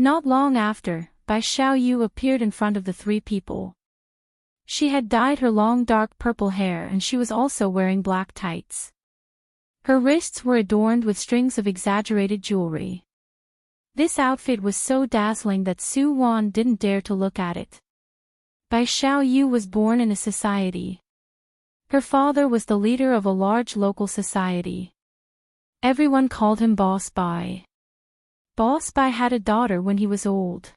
Not long after, Bai Xiaoyu appeared in front of the three people. She had dyed her long dark purple hair and she was also wearing black tights. Her wrists were adorned with strings of exaggerated jewelry. This outfit was so dazzling that Su-Wan didn't dare to look at it. Bai Xiaoyu was born in a society. Her father was the leader of a large local society. Everyone called him Boss Bai. Boss Bai had a daughter when he was old.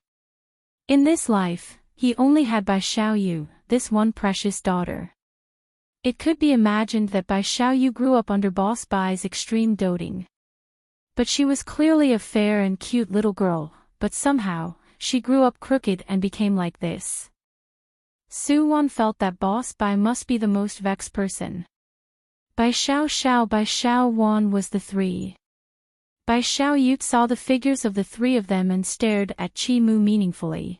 In this life, he only had Bai Xiaoyu, this one precious daughter. It could be imagined that Bai Xiaoyu grew up under Boss Bai's extreme doting. But she was clearly a fair and cute little girl, but somehow, she grew up crooked and became like this. Su-Wan felt that Boss Bai must be the most vexed person. Bai Xiaowan was the three. Bai Xiaoyu saw the figures of the three of them and stared at Chi-Mu meaningfully.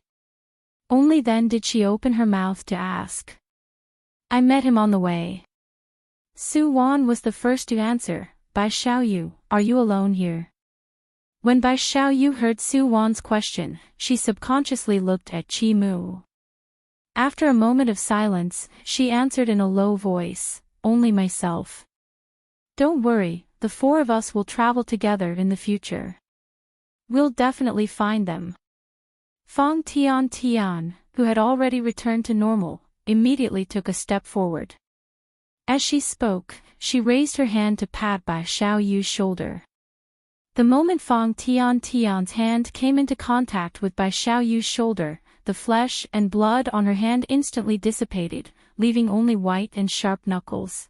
Only then did she open her mouth to ask. I met him on the way. Su-Wan was the first to answer. Bai Xiaoyu, are you alone here? When Bai Xiaoyu heard Su-Wan's question, she subconsciously looked at Chi-Mu. After a moment of silence, she answered in a low voice, only myself. Don't worry, the four of us will travel together in the future. We'll definitely find them. Fong Tian, who had already returned to normal, immediately took a step forward. As she spoke, she raised her hand to pat Bai Xiaoyu's shoulder. The moment Fong Tian's hand came into contact with Bai Xiaoyu's shoulder, the flesh and blood on her hand instantly dissipated, leaving only white and sharp knuckles.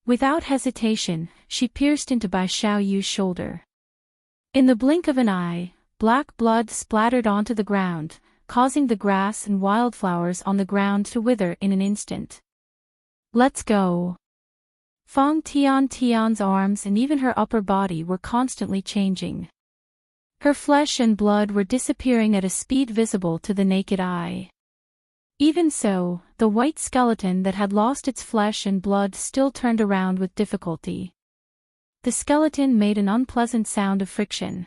Without hesitation, she pierced into Bai Xiaoyu's shoulder. In the blink of an eye, black blood splattered onto the ground, causing the grass and wildflowers on the ground to wither in an instant. Let's go. Fong Tian's arms and even her upper body were constantly changing. Her flesh and blood were disappearing at a speed visible to the naked eye. Even so, the white skeleton that had lost its flesh and blood still turned around with difficulty. The skeleton made an unpleasant sound of friction.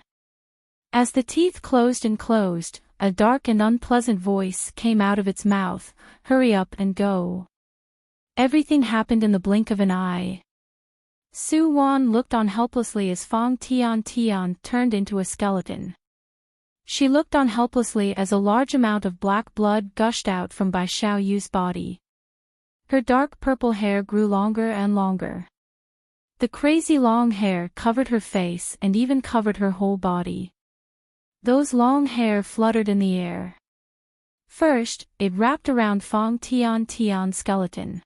As the teeth closed and closed, a dark and unpleasant voice came out of its mouth, hurry up and go. Everything happened in the blink of an eye. Su Wan looked on helplessly as Fong Tian Tian turned into a skeleton. She looked on helplessly as a large amount of black blood gushed out from Bai Xiaoyu's body. Her dark purple hair grew longer and longer. The crazy long hair covered her face and even covered her whole body. Those long hair fluttered in the air. First, it wrapped around Fong Tian Tian's skeleton.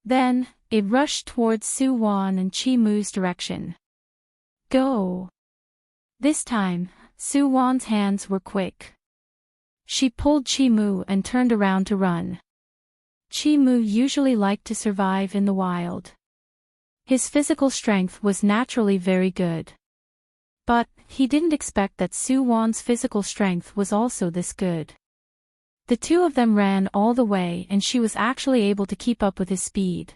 Then, it rushed towards Su Wan and Qi Mu's direction. Go! This time, Su Wan's hands were quick. She pulled Qi Mu and turned around to run. Qi Mu usually liked to survive in the wild. His physical strength was naturally very good. But, he didn't expect that Su Wan's physical strength was also this good. The two of them ran all the way and she was actually able to keep up with his speed.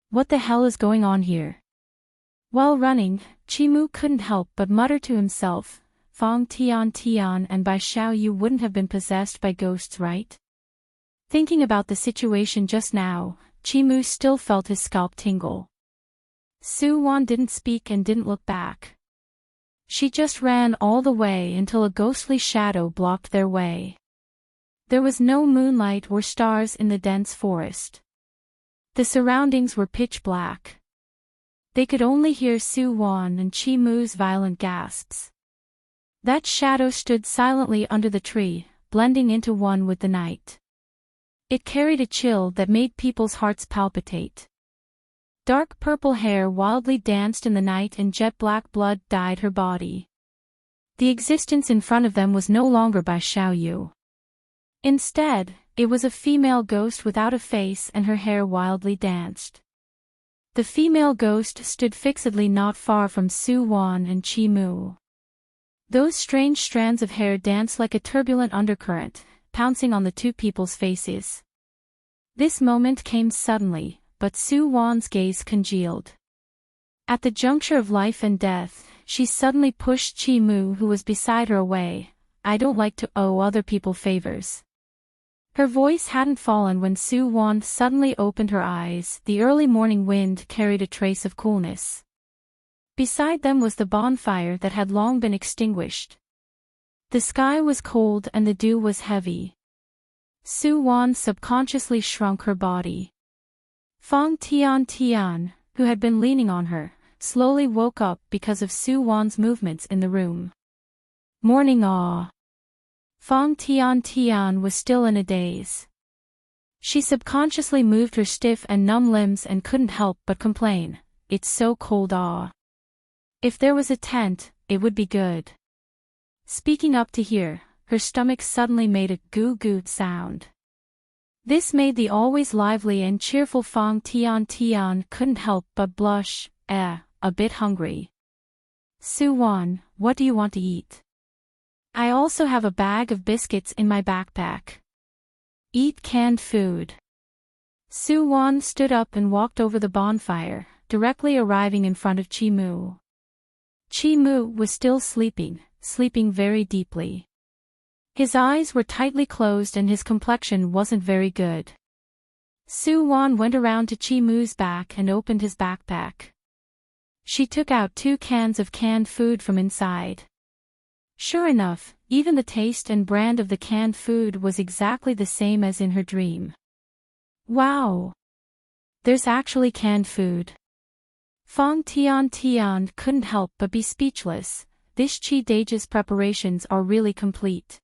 What the hell is going on here? While running, Qi Mu couldn't help but mutter to himself, Fong Tian Tian and Bai Xiaoyu wouldn't have been possessed by ghosts, right? Thinking about the situation just now, Qi Mu still felt his scalp tingle. Su Wan didn't speak and didn't look back. She just ran all the way until a ghostly shadow blocked their way. There was no moonlight or stars in the dense forest. The surroundings were pitch black. They could only hear Su Wan and Qi Mu's violent gasps. That shadow stood silently under the tree, blending into one with the night. It carried a chill that made people's hearts palpitate. Dark purple hair wildly danced in the night and jet black blood dyed her body. The existence in front of them was no longer Bai Xiaoyu. Instead, it was a female ghost without a face and her hair wildly danced. The female ghost stood fixedly not far from Su Wan and Qi Mu. Those strange strands of hair danced like a turbulent undercurrent, pouncing on the two people's faces. This moment came suddenly, but Su Wan's gaze congealed. At the juncture of life and death, she suddenly pushed Qi Mu who was beside her away. I don't like to owe other people favors. Her voice hadn't fallen when Su Wan suddenly opened her eyes. The early morning wind carried a trace of coolness. Beside them was the bonfire that had long been extinguished. The sky was cold and the dew was heavy. Su Wan subconsciously shrunk her body. Fong Tian Tian, who had been leaning on her, slowly woke up because of Su Wan's movements in the room. Morning awe. Fong Tian Tian was still in a daze. She subconsciously moved her stiff and numb limbs and couldn't help but complain, it's so cold awe. If there was a tent, it would be good. Speaking up to hear, her stomach suddenly made a goo-goo sound. This made the always lively and cheerful Fong Tian Tian couldn't help but blush, a bit hungry. Su Wan, what do you want to eat? I also have a bag of biscuits in my backpack. Eat canned food. Su Wan stood up and walked over the bonfire, directly arriving in front of Qi Mu. Qi Mu was still sleeping very deeply. His eyes were tightly closed and his complexion wasn't very good. Su Wan went around to Qi Mu's back and opened his backpack. She took out 2 cans of canned food from inside. Sure enough, even the taste and brand of the canned food was exactly the same as in her dream. Wow! There's actually canned food. Fong Tian Tian couldn't help but be speechless. This Qi Dage's preparations are really complete.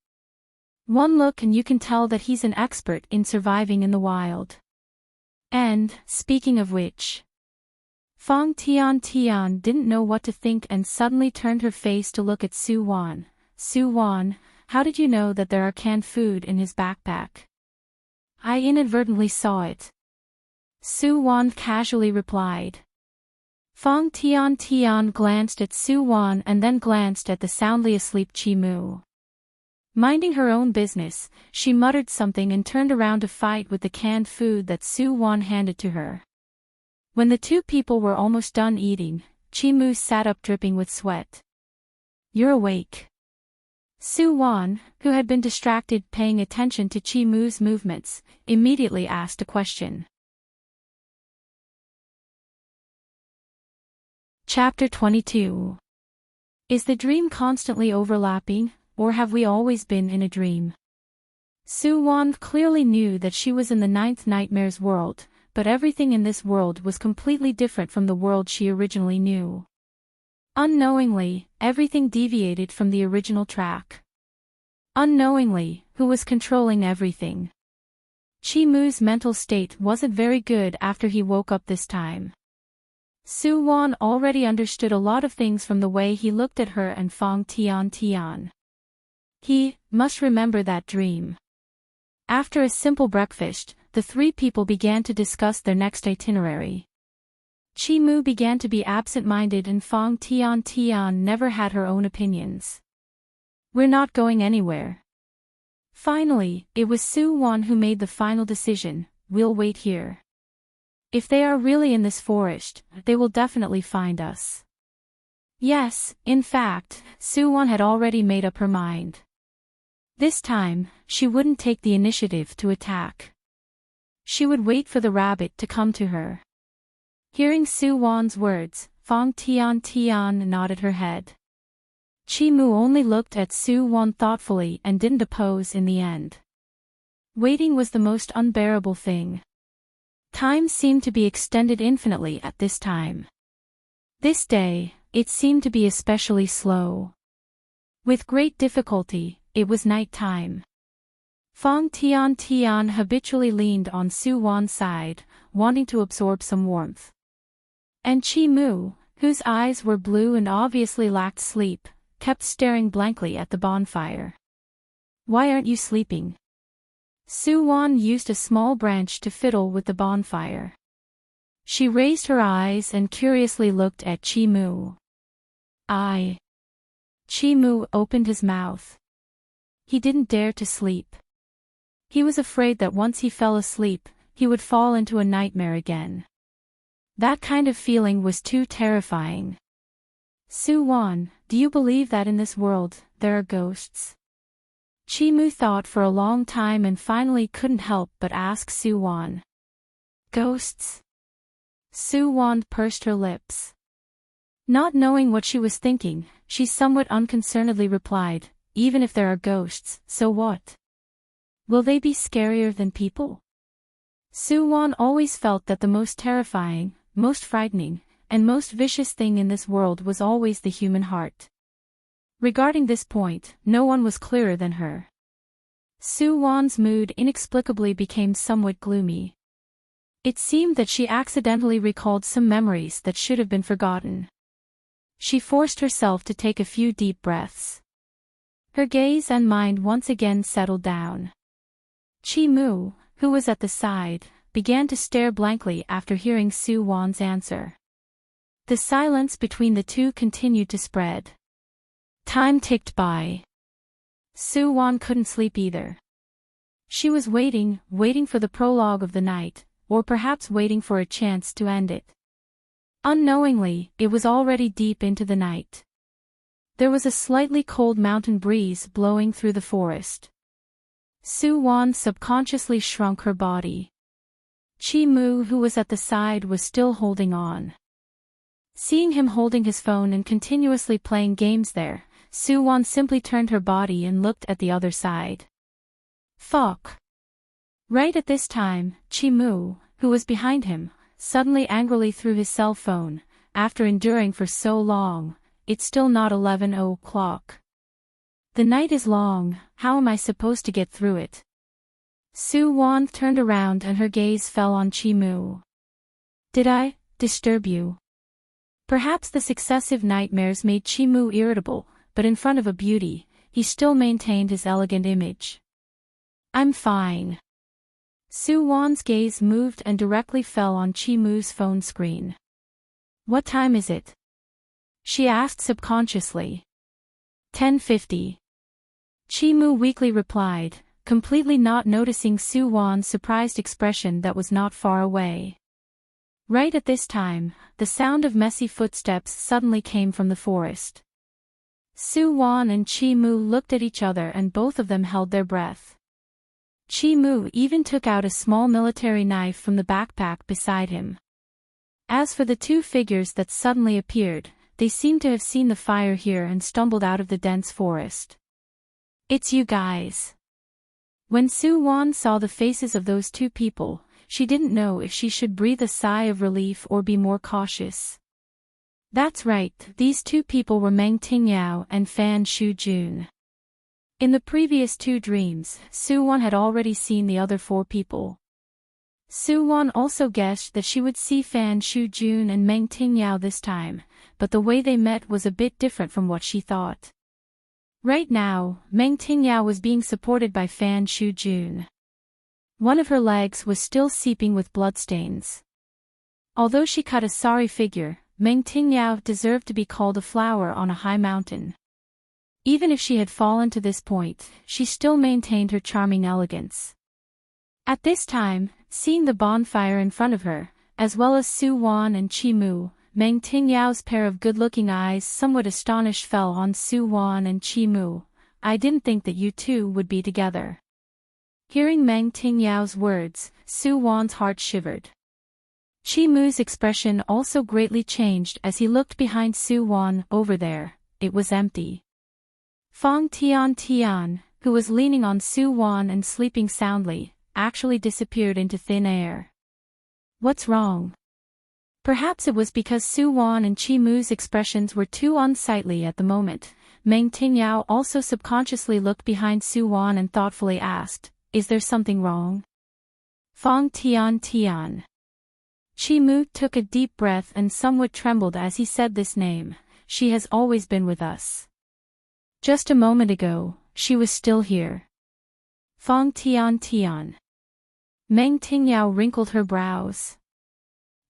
One look and you can tell that he's an expert in surviving in the wild. And, speaking of which, Fong Tian Tian didn't know what to think and suddenly turned her face to look at Su Wan. Su Wan, how did you know that there are canned food in his backpack? I inadvertently saw it. Su Wan casually replied. Fong Tian Tian glanced at Su Wan and then glanced at the soundly asleep Qi Mu. Minding her own business, she muttered something and turned around to fight with the canned food that Su Wan handed to her. When the two people were almost done eating, Qi Mu sat up dripping with sweat. You're awake. Su Wan, who had been distracted paying attention to Qi Mu's movements, immediately asked a question. Chapter 22. Is the dream constantly overlapping, or have we always been in a dream? Soo-won clearly knew that she was in the ninth nightmare's world, but everything in this world was completely different from the world she originally knew. Unknowingly, everything deviated from the original track. Unknowingly, who was controlling everything? Chi-Moo's mental state wasn't very good after he woke up this time. Soo-won already understood a lot of things from the way he looked at her and Fong Tian. He must remember that dream. After a simple breakfast, the three people began to discuss their next itinerary. Chi-Moo began to be absent-minded and Fong Tian never had her own opinions. We're not going anywhere. Finally, it was Soo-won who made the final decision. We'll wait here. If they are really in this forest, they will definitely find us. Yes, in fact, Soo-won had already made up her mind. This time, she wouldn't take the initiative to attack. She would wait for the rabbit to come to her. Hearing Soo-won's words, Fong Tian nodded her head. Chi-Moo only looked at Soo-won thoughtfully and didn't oppose in the end. Waiting was the most unbearable thing. Time seemed to be extended infinitely at this time. This day, it seemed to be especially slow. With great difficulty, it was night time. Fong Tian habitually leaned on Soo-won's side, wanting to absorb some warmth. And Chi-Moo, whose eyes were blue and obviously lacked sleep, kept staring blankly at the bonfire. Why aren't you sleeping? Soo-won used a small branch to fiddle with the bonfire. She raised her eyes and curiously looked at Chi-Moo. Chi-Moo opened his mouth. He didn't dare to sleep. He was afraid that once he fell asleep, he would fall into a nightmare again. That kind of feeling was too terrifying. Soo-won, do you believe that in this world, there are ghosts? Chi-Moo thought for a long time and finally couldn't help but ask Soo-won. Ghosts? Soo-won pursed her lips. Not knowing what she was thinking, she somewhat unconcernedly replied, even if there are ghosts, so what? Will they be scarier than people? Soo-won always felt that the most terrifying, most frightening, and most vicious thing in this world was always the human heart. Regarding this point, no one was clearer than her. Soo-won's mood inexplicably became somewhat gloomy. It seemed that she accidentally recalled some memories that should have been forgotten. She forced herself to take a few deep breaths. Her gaze and mind once again settled down. Chi-Moo, who was at the side, began to stare blankly after hearing Soo-won's answer. The silence between the two continued to spread. Time ticked by. Soo-won couldn't sleep either. She was waiting for the prologue of the night, or perhaps waiting for a chance to end it. Unknowingly, it was already deep into the night. There was a slightly cold mountain breeze blowing through the forest. Soo-won subconsciously shrunk her body. Chi-Moo, who was at the side, was still holding on. Seeing him holding his phone and continuously playing games there, Soo-won simply turned her body and looked at the other side. Fuck. Right at this time, Chi-Moo, who was behind him, suddenly angrily threw his cell phone. After enduring for so long, it's still not 11 o'clock. The night is long, how am I supposed to get through it? Soo-won turned around and her gaze fell on Chi-Moo. Did I disturb you? Perhaps the successive nightmares made Chi-Moo irritable, but in front of a beauty, he still maintained his elegant image. I'm fine. Soo-won's gaze moved and directly fell on Chi-Moo's phone screen. What time is it? She asked subconsciously. 10:50. Chi-Moo weakly replied, completely not noticing Soo-won's surprised expression that was not far away. Right at this time, the sound of messy footsteps suddenly came from the forest. Soo-won and Chi-Moo looked at each other and both of them held their breath. Chi-Moo even took out a small military knife from the backpack beside him. As for the two figures that suddenly appeared, they seemed to have seen the fire here and stumbled out of the dense forest. "It's you guys." When Su-won saw the faces of those two people, she didn't know if she should breathe a sigh of relief or be more cautious. That's right, these two people were Meng Tingyao and Fan Shu-jun. In the previous two dreams, Su-won had already seen the other four people. Su-won also guessed that she would see Fan Shu-jun and Meng Tingyao this time, but the way they met was a bit different from what she thought. Right now, Meng Tingyao was being supported by Fan Shu-jun. One of her legs was still seeping with bloodstains. Although she cut a sorry figure, Meng Tingyao deserved to be called a flower on a high mountain. Even if she had fallen to this point, she still maintained her charming elegance. At this time, seeing the bonfire in front of her, as well as Su-won and Chi-mu, Meng Tingyao's pair of good-looking eyes somewhat astonished fell on Su-won and Chi-mu. "I didn't think that you two would be together." Hearing Meng Tingyao's words, Su-won's heart shivered. Chi-mu's expression also greatly changed as he looked behind Su-won. Over there, it was empty. Fong Tian, who was leaning on Su-won and sleeping soundly, actually disappeared into thin air. What's wrong? Perhaps it was because Su-won and Chi-mu's expressions were too unsightly at the moment. Meng Tingyao also subconsciously looked behind Su-won and thoughtfully asked, "Is there something wrong?" Fong Tian. Chi-mu took a deep breath and somewhat trembled as he said this name. "She has always been with us. Just a moment ago, she was still here." Fong Tian. Meng Tingyao wrinkled her brows.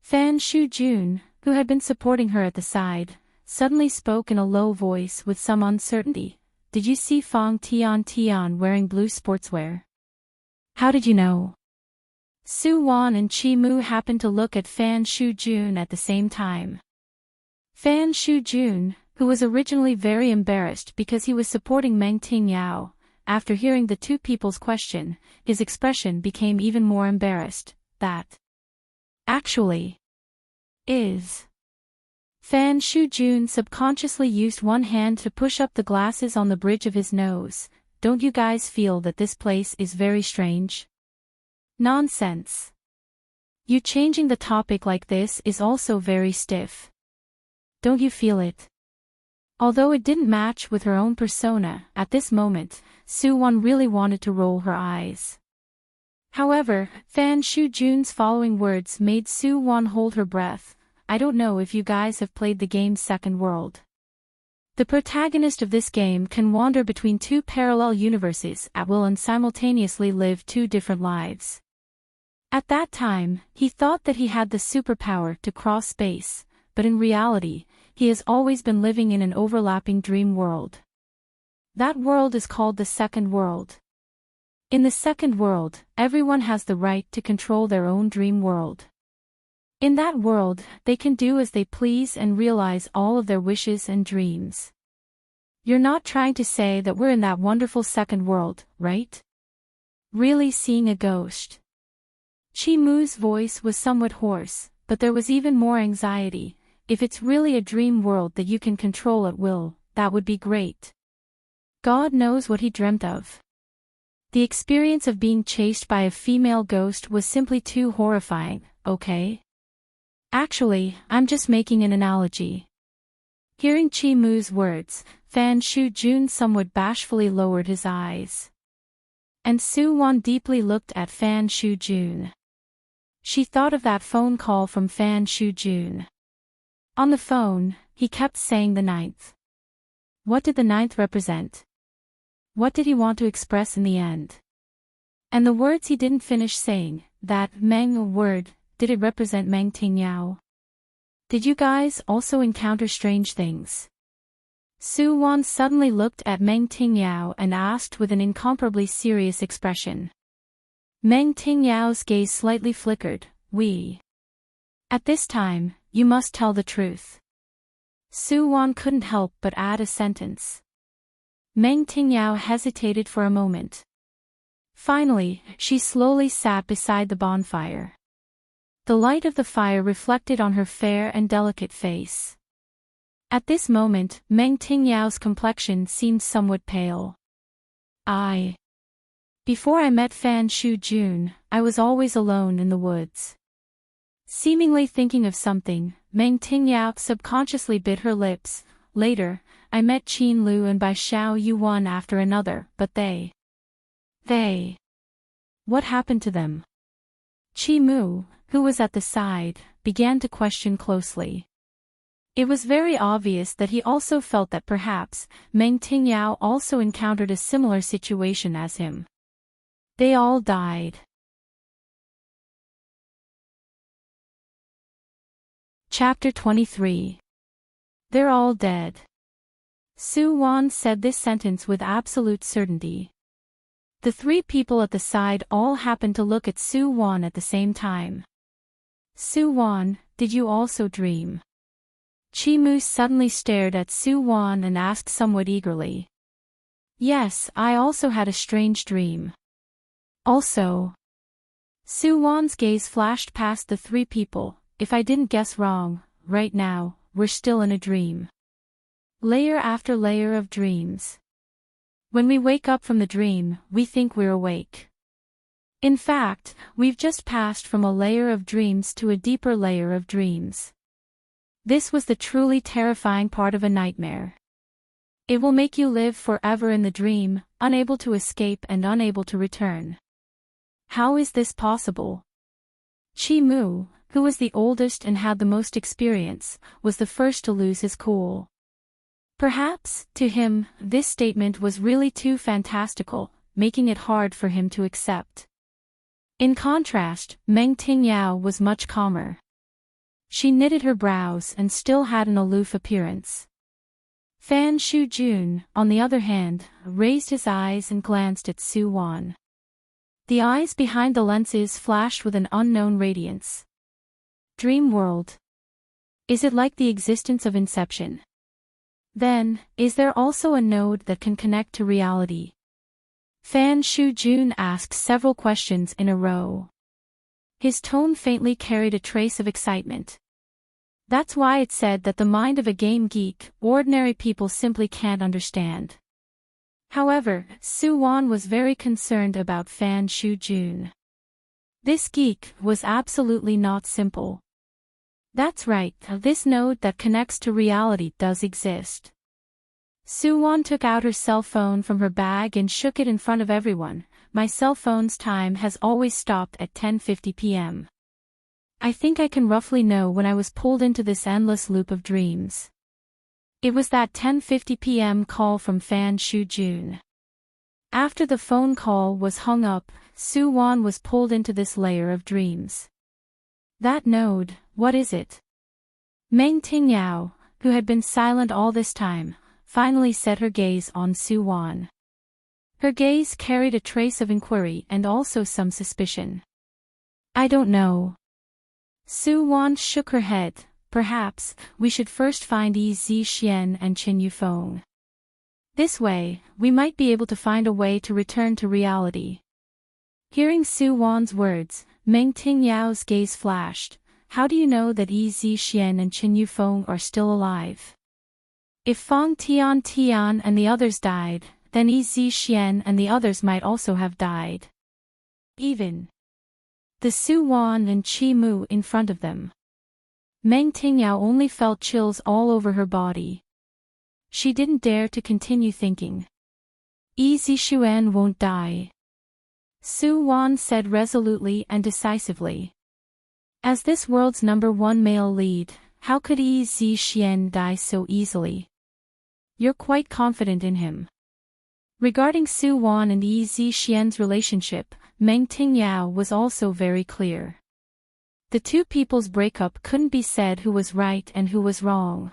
Fan Shu-jun, who had been supporting her at the side, suddenly spoke in a low voice with some uncertainty. "Did you see Fong Tian wearing blue sportswear?" "How did you know?" Su-won and Chi-mu happened to look at Fan Shu-jun at the same time. Fan Shu-jun, who was originally very embarrassed because he was supporting Meng Tingyao, after hearing the two people's question, his expression became even more embarrassed. "That actually is." Fan Shu-jun subconsciously used one hand to push up the glasses on the bridge of his nose. "Don't you guys feel that this place is very strange?" "Nonsense. You changing the topic like this is also very stiff. Don't you feel it?" Although it didn't match with her own persona, at this moment, Su-won really wanted to roll her eyes. However, Fan Shu-jun's following words made Su-won hold her breath. "I don't know if you guys have played the game Second World. The protagonist of this game can wander between two parallel universes at will and simultaneously live two different lives. At that time, he thought that he had the superpower to cross space, but in reality, he has always been living in an overlapping dream world. That world is called the Second World. In the Second World, everyone has the right to control their own dream world. In that world, they can do as they please and realize all of their wishes and dreams. You're not trying to say that we're in that wonderful Second World, right? Really seeing a ghost?" Chi-mu's voice was somewhat hoarse, but there was even more anxiety. "If it's really a dream world that you can control at will, that would be great." God knows what he dreamt of. The experience of being chased by a female ghost was simply too horrifying, okay? Actually, I'm just making an analogy. Hearing Chi-mu's words, Fan Shu-jun somewhat bashfully lowered his eyes. And Su-won deeply looked at Fan Shu-jun. She thought of that phone call from Fan Shu-jun. On the phone, he kept saying the ninth. What did the ninth represent? What did he want to express in the end? And the words he didn't finish saying, that Meng word, did it represent Meng Tingyao? Did you guys also encounter strange things? Su-won suddenly looked at Meng Tingyao and asked with an incomparably serious expression. Meng Tingyao's gaze slightly flickered. At this time, you must tell the truth. Su-won couldn't help but add a sentence. Meng Tingyao hesitated for a moment. Finally, she slowly sat beside the bonfire. The light of the fire reflected on her fair and delicate face. At this moment, Meng Tingyao's complexion seemed somewhat pale. Before I met Fan Shu-jun, I was always alone in the woods. Seemingly thinking of something, Meng Tingyao subconsciously bit her lips. Later, I met Qin Lu and Bai Xiao Yu one after another, but they... What happened to them? Qi Mu, who was at the side, began to question closely. It was very obvious that he also felt that perhaps Meng Tingyao also encountered a similar situation as him. They all died. Chapter 23. They're all dead. Su Wan said this sentence with absolute certainty. The three people at the side all happened to look at Su Wan at the same time. Su Wan, did you also dream? Qi Mu suddenly stared at Su Wan and asked somewhat eagerly. Yes, I also had a strange dream. Also. Su Wan's gaze flashed past the three people. If I didn't guess wrong, right now, we're still in a dream. Layer after layer of dreams. When we wake up from the dream, we think we're awake. In fact, we've just passed from a layer of dreams to a deeper layer of dreams. This was the truly terrifying part of a nightmare. It will make you live forever in the dream, unable to escape and unable to return. How is this possible? Qi Mu, who was the oldest and had the most experience, was the first to lose his cool. Perhaps, to him, this statement was really too fantastical, making it hard for him to accept. In contrast, Meng Tingyao was much calmer. She knitted her brows and still had an aloof appearance. Fan Shu-jun, on the other hand, raised his eyes and glanced at Su Wan. The eyes behind the lenses flashed with an unknown radiance. Dream world. Is it like the existence of Inception? Then, is there also a node that can connect to reality? Fan Shu-jun asked several questions in a row. His tone faintly carried a trace of excitement. That's why it's said that the mind of a game geek, ordinary people simply can't understand. However, Su Wan was very concerned about Fan Shu-jun. This geek was absolutely not simple. That's right, this node that connects to reality does exist. Su Wan took out her cell phone from her bag and shook it in front of everyone. My cell phone's time has always stopped at 10:50 p.m. I think I can roughly know when I was pulled into this endless loop of dreams. It was that 10:50 p.m. call from Fan Shu-jun. After the phone call was hung up, Su Wan was pulled into this layer of dreams. That node, what is it? Meng Tingyao, who had been silent all this time, finally set her gaze on Su Wan. Her gaze carried a trace of inquiry and also some suspicion. I don't know. Su Wan shook her head. Perhaps, we should first find Yi Zixian and Qin Yufeng. This way, we might be able to find a way to return to reality. Hearing Su Wan's words, Meng Tingyao's gaze flashed. How do you know that Yi Zixian and Qin Yufeng are still alive? If Fang Tian and the others died, then Yi Zixian and the others might also have died. Even the Su Wan and Qi Mu in front of them. Meng Tingyao only felt chills all over her body. She didn't dare to continue thinking. Yi Zixian won't die. Su Wan said resolutely and decisively. As this world's #1 male lead, how could Yi Zixian die so easily? You're quite confident in him. Regarding Su Wan and Yi Zixian's relationship, Meng Tingyao was also very clear. The two people's breakup couldn't be said who was right and who was wrong.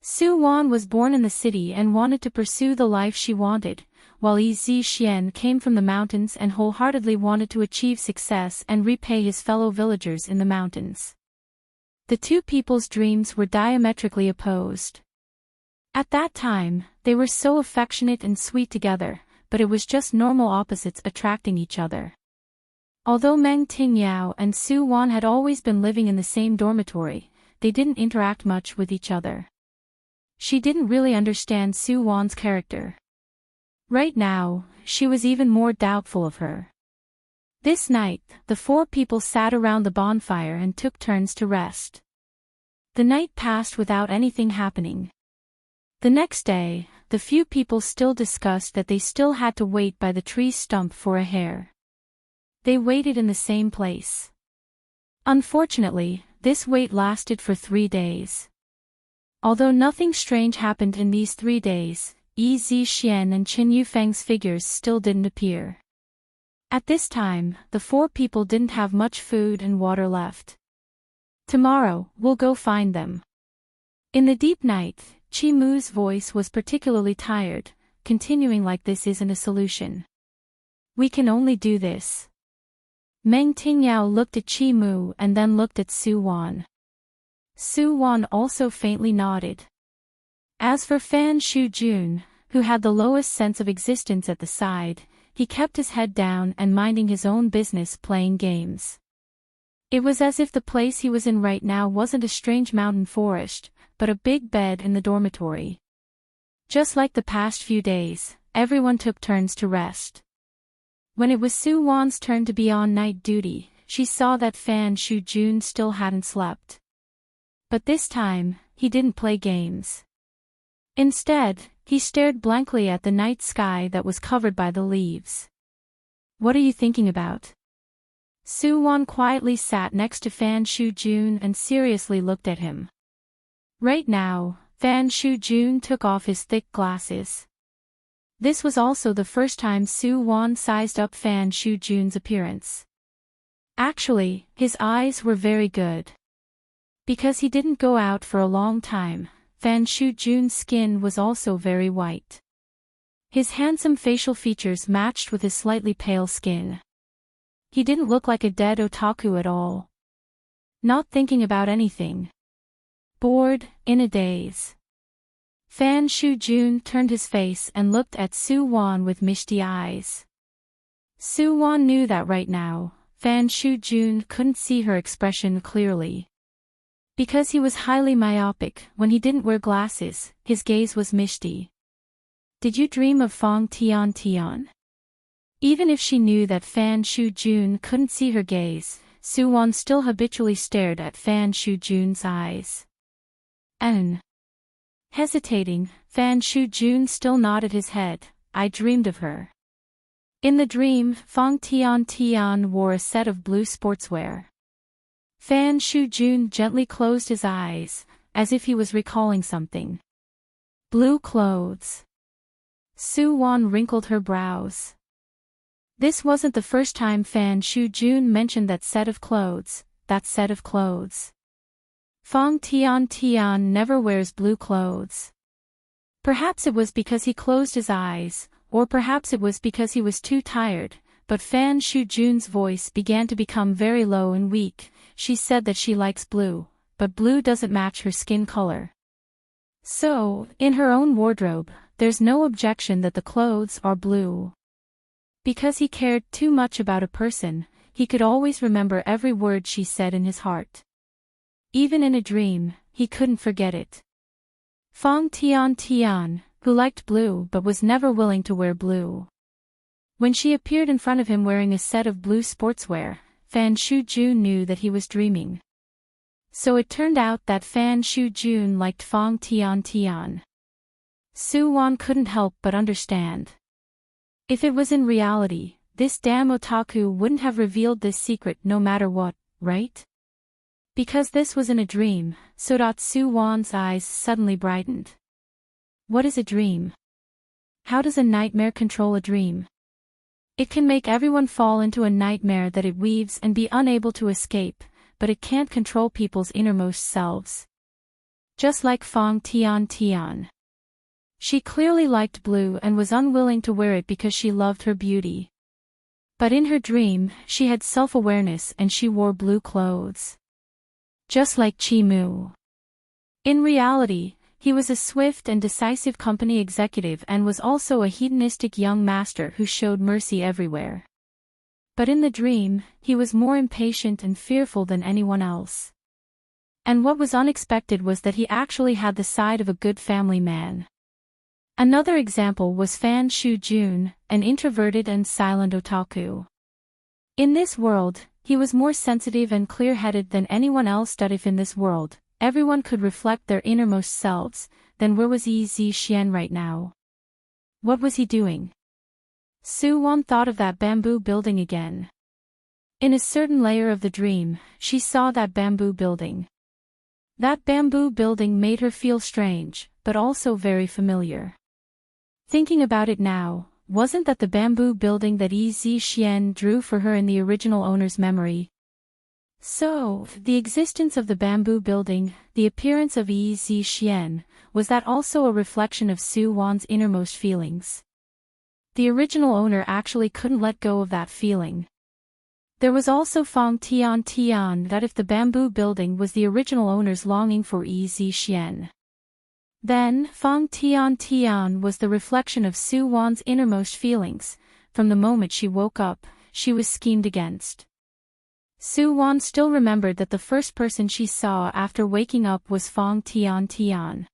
Su Wan was born in the city and wanted to pursue the life she wanted, while Yi Zixian came from the mountains and wholeheartedly wanted to achieve success and repay his fellow villagers in the mountains. The two people's dreams were diametrically opposed. At that time, they were so affectionate and sweet together, but it was just normal opposites attracting each other. Although Meng Tingyao and Su Wan had always been living in the same dormitory, they didn't interact much with each other. She didn't really understand Su Wan's character. Right now, she was even more doubtful of her. This night, the four people sat around the bonfire and took turns to rest. The night passed without anything happening. The next day, the few people still discussed that they still had to wait by the tree's stump for a hare. They waited in the same place. Unfortunately, this wait lasted for 3 days. Although nothing strange happened in these 3 days, Yi Zixian and Qin Yufeng's figures still didn't appear. At this time, the four people didn't have much food and water left. Tomorrow, we'll go find them. In the deep night, Chi Mu's voice was particularly tired. Continuing like this isn't a solution. We can only do this. Meng Tingyao looked at Chi Mu and then looked at Su Wan. Su Wan also faintly nodded. As for Fan Shujun, who had the lowest sense of existence at the side, he kept his head down and minding his own business playing games. It was as if the place he was in right now wasn't a strange mountain forest, but a big bed in the dormitory. Just like the past few days, everyone took turns to rest. When it was Su Wan's turn to be on night duty, she saw that Fan Shujun still hadn't slept. But this time, he didn't play games. Instead, he stared blankly at the night sky that was covered by the leaves. What are you thinking about? Su Wan quietly sat next to Fan Shujun and seriously looked at him. Right now, Fan Shujun took off his thick glasses. This was also the first time Su Wan sized up Fan Shujun's appearance. Actually, his eyes were very good. Because he didn't go out for a long time, Fan Shujun's skin was also very white. His handsome facial features matched with his slightly pale skin. He didn't look like a dead otaku at all. Not thinking about anything. Bored, in a daze. Fan Shujun turned his face and looked at Su Wan with misty eyes. Su Wan knew that right now, Fan Shujun couldn't see her expression clearly. Because he was highly myopic, when he didn't wear glasses, his gaze was misty. Did you dream of Fong Tian Tian? Even if she knew that Fan Shujun couldn't see her gaze, Su Wan still habitually stared at Fan Shujun's eyes. Hesitating, Fan Shujun still nodded his head. I dreamed of her. In the dream, Fong Tian Tian wore a set of blue sportswear. Fan Shujun gently closed his eyes, as if he was recalling something. Blue clothes. Su Wan wrinkled her brows. This wasn't the first time Fan Shujun mentioned that set of clothes. Fong Tian Tian never wears blue clothes. Perhaps it was because he closed his eyes, or perhaps it was because he was too tired, but Fan Shujun's voice began to become very low and weak. She said that she likes blue, but blue doesn't match her skin color. So, in her own wardrobe, there's no objection that the clothes are blue. Because he cared too much about a person, he could always remember every word she said in his heart. Even in a dream, he couldn't forget it. Fong Tian Tian, who liked blue but was never willing to wear blue. When she appeared in front of him wearing a set of blue sportswear, Fan Shujun knew that he was dreaming. So it turned out that Fan Shujun liked Fong Tian Tian. Su Wan couldn't help but understand. If it was in reality, this damn otaku wouldn't have revealed this secret no matter what, right? Because this was in a dream, Su Wan's eyes suddenly brightened. What is a dream? How does a nightmare control a dream? It can make everyone fall into a nightmare that it weaves and be unable to escape, but it can't control people's innermost selves. Just like Fong Tian Tian. She clearly liked blue and was unwilling to wear it because she loved her beauty. But in her dream, she had self-awareness and she wore blue clothes. Just like Chi Mu. In reality, he was a swift and decisive company executive and was also a hedonistic young master who showed mercy everywhere. But in the dream, he was more impatient and fearful than anyone else. And what was unexpected was that he actually had the side of a good family man. Another example was Fan Shu-jun, an introverted and silent otaku. In this world, he was more sensitive and clear-headed than anyone else. If in this world, everyone could reflect their innermost selves, then where was Yi Zi-xian right now? What was he doing? Su-won thought of that bamboo building again. In a certain layer of the dream, she saw that bamboo building. That bamboo building made her feel strange, but also very familiar. Thinking about it now, wasn't that the bamboo building that Yi Zi-xian drew for her in the original owner's memory? So, the existence of the bamboo building, the appearance of Yi Zi-xian, was that also a reflection of Su-won's innermost feelings? The original owner actually couldn't let go of that feeling. There was also Fang Tian, that if the bamboo building was the original owner's longing for Yi Zi-xian, then Fang Tian was the reflection of Su-won's innermost feelings. From the moment she woke up, she was schemed against. Su-won still remembered that the first person she saw after waking up was Fang Tian.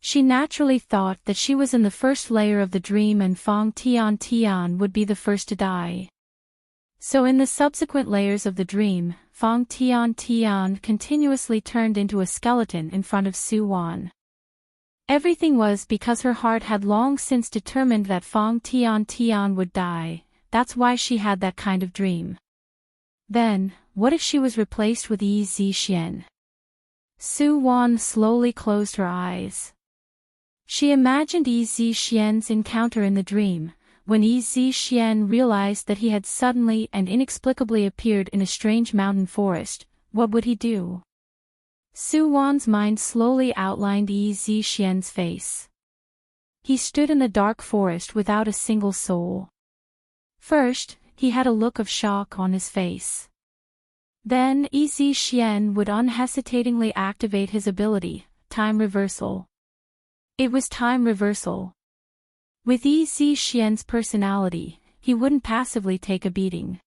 She naturally thought that she was in the first layer of the dream and Fang Tian would be the first to die. So in the subsequent layers of the dream, Fang Tian continuously turned into a skeleton in front of Su-won. Everything was because her heart had long since determined that Fang Tian would die. That's why she had that kind of dream. Then, what if she was replaced with Yi Zi-xian? Su-won slowly closed her eyes. She imagined Yi Zi-xian's encounter in the dream, when Yi Zi-xian realized that he had suddenly and inexplicably appeared in a strange mountain forest. What would he do? Su-won's mind slowly outlined Yi Zi-xian's face. He stood in the dark forest without a single soul. First, he had a look of shock on his face. Then Yi Zi-xian would unhesitatingly activate his ability, time reversal. It was time reversal. With Yi Zi-xian's personality, he wouldn't passively take a beating.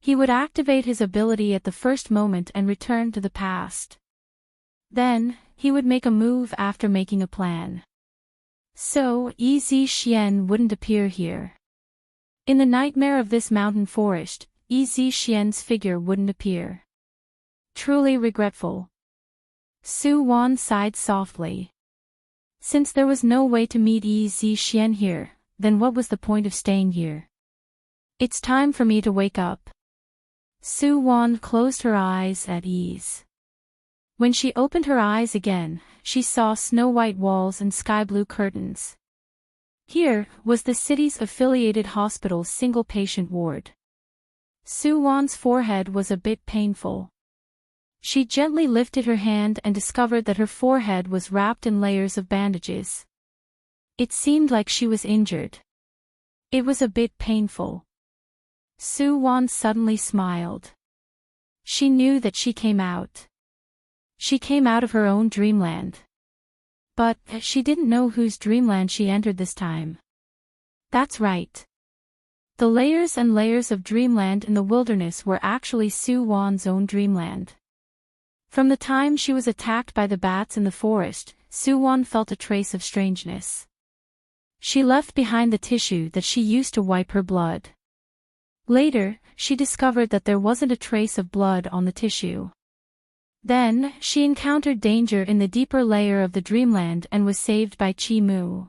He would activate his ability at the first moment and return to the past. Then, he would make a move after making a plan. So, Yi Zi-xian wouldn't appear here. In the nightmare of this mountain forest, Yi Zi-xian's figure wouldn't appear. Truly regretful. Su-won sighed softly. Since there was no way to meet Yi Zi-xian here, then what was the point of staying here? It's time for me to wake up. Su-won closed her eyes at ease. When she opened her eyes again, she saw snow-white walls and sky-blue curtains. Here was the city's affiliated hospital's single-patient ward. Su-won's forehead was a bit painful. She gently lifted her hand and discovered that her forehead was wrapped in layers of bandages. It seemed like she was injured. It was a bit painful. Su-won suddenly smiled. She knew that she came out. She came out of her own dreamland. But she didn't know whose dreamland she entered this time. That's right. The layers and layers of dreamland in the wilderness were actually Su-won's own dreamland. From the time she was attacked by the bats in the forest, Su-won felt a trace of strangeness. She left behind the tissue that she used to wipe her blood. Later, she discovered that there wasn't a trace of blood on the tissue. Then, she encountered danger in the deeper layer of the dreamland and was saved by Chi-mu.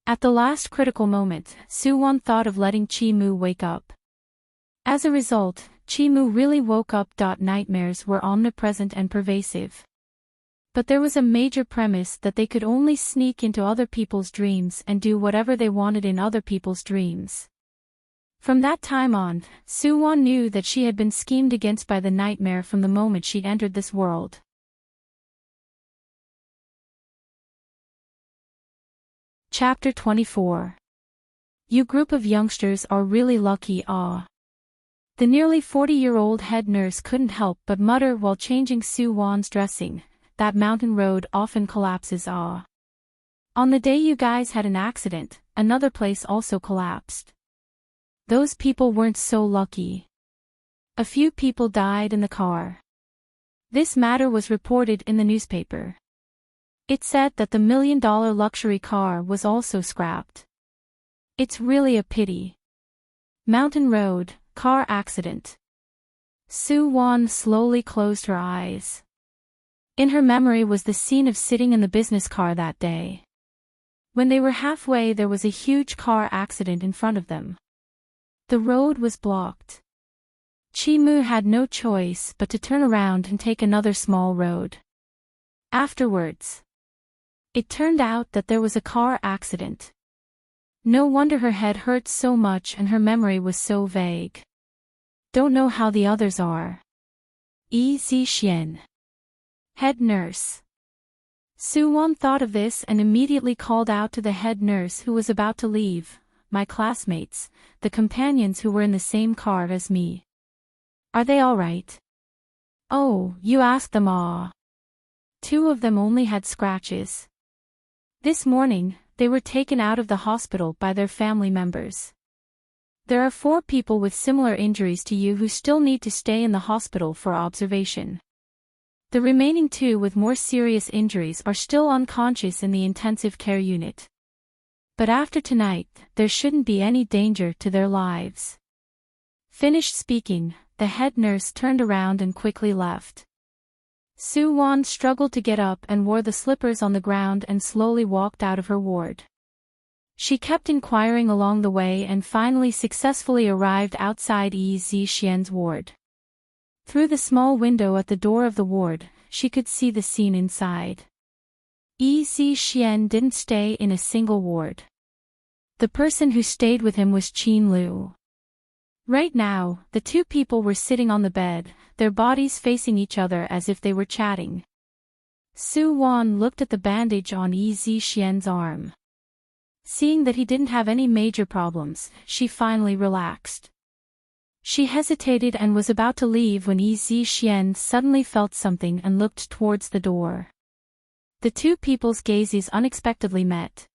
At the last critical moment, Su-won thought of letting Chi-mu wake up. As a result, Chi-mu really woke up. Nightmares were omnipresent and pervasive. But there was a major premise that they could only sneak into other people's dreams and do whatever they wanted in other people's dreams. From that time on, Su-won knew that she had been schemed against by the nightmare from the moment she entered this world. Chapter 24. You group of youngsters are really lucky. The nearly 40-year-old head nurse couldn't help but mutter while changing Su-won's dressing, that mountain road often collapses. On the day you guys had an accident, another place also collapsed. Those people weren't so lucky. A few people died in the car. This matter was reported in the newspaper. It said that the $1 million luxury car was also scrapped. It's really a pity. Mountain Road, car accident. Soo-won slowly closed her eyes. In her memory was the scene of sitting in the business car that day. When they were halfway, there was a huge car accident in front of them. The road was blocked. Chi-moo had no choice but to turn around and take another small road. Afterwards, it turned out that there was a car accident. No wonder her head hurt so much and her memory was so vague. Don't know how the others are. Yi Zi-xian, head nurse. Soo-won thought of this and immediately called out to the head nurse who was about to leave, "My classmates, the companions who were in the same car as me. Are they all right?" "Oh, you asked them all. 2 of them only had scratches. This morning, they were taken out of the hospital by their family members. There are 4 people with similar injuries to you who still need to stay in the hospital for observation. The remaining 2 with more serious injuries are still unconscious in the intensive care unit. But after tonight, there shouldn't be any danger to their lives." Finished speaking, the head nurse turned around and quickly left. Soo-won struggled to get up and wore the slippers on the ground and slowly walked out of her ward. She kept inquiring along the way and finally successfully arrived outside Yi Zi-xian's ward. Through the small window at the door of the ward, she could see the scene inside. Yi Zi-xian didn't stay in a single ward. The person who stayed with him was Qin Lu. Right now, the 2 people were sitting on the bed, their bodies facing each other as if they were chatting. Soo-won looked at the bandage on Yi Zi-xian's arm. Seeing that he didn't have any major problems, she finally relaxed. She hesitated and was about to leave when Yi Zi-xian suddenly felt something and looked towards the door. The 2 people's gazes unexpectedly met.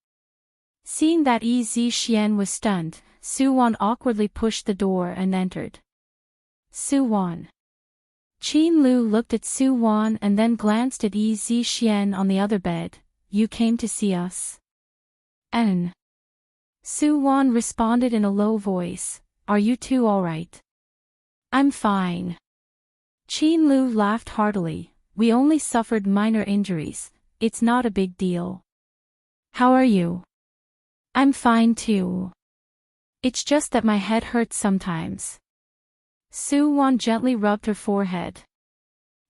Seeing that Yi Zi-xian was stunned, Soo-won awkwardly pushed the door and entered. Soo-won. Qin Lu looked at Soo-won and then glanced at Yi Zi-xian on the other bed. "You came to see us?" "N." Soo-won responded in a low voice. "Are you 2 all right?" "I'm fine." Qin Lu laughed heartily. "We only suffered minor injuries. It's not a big deal." "How are you?" "I'm fine too. It's just that my head hurts sometimes." Soo-won gently rubbed her forehead.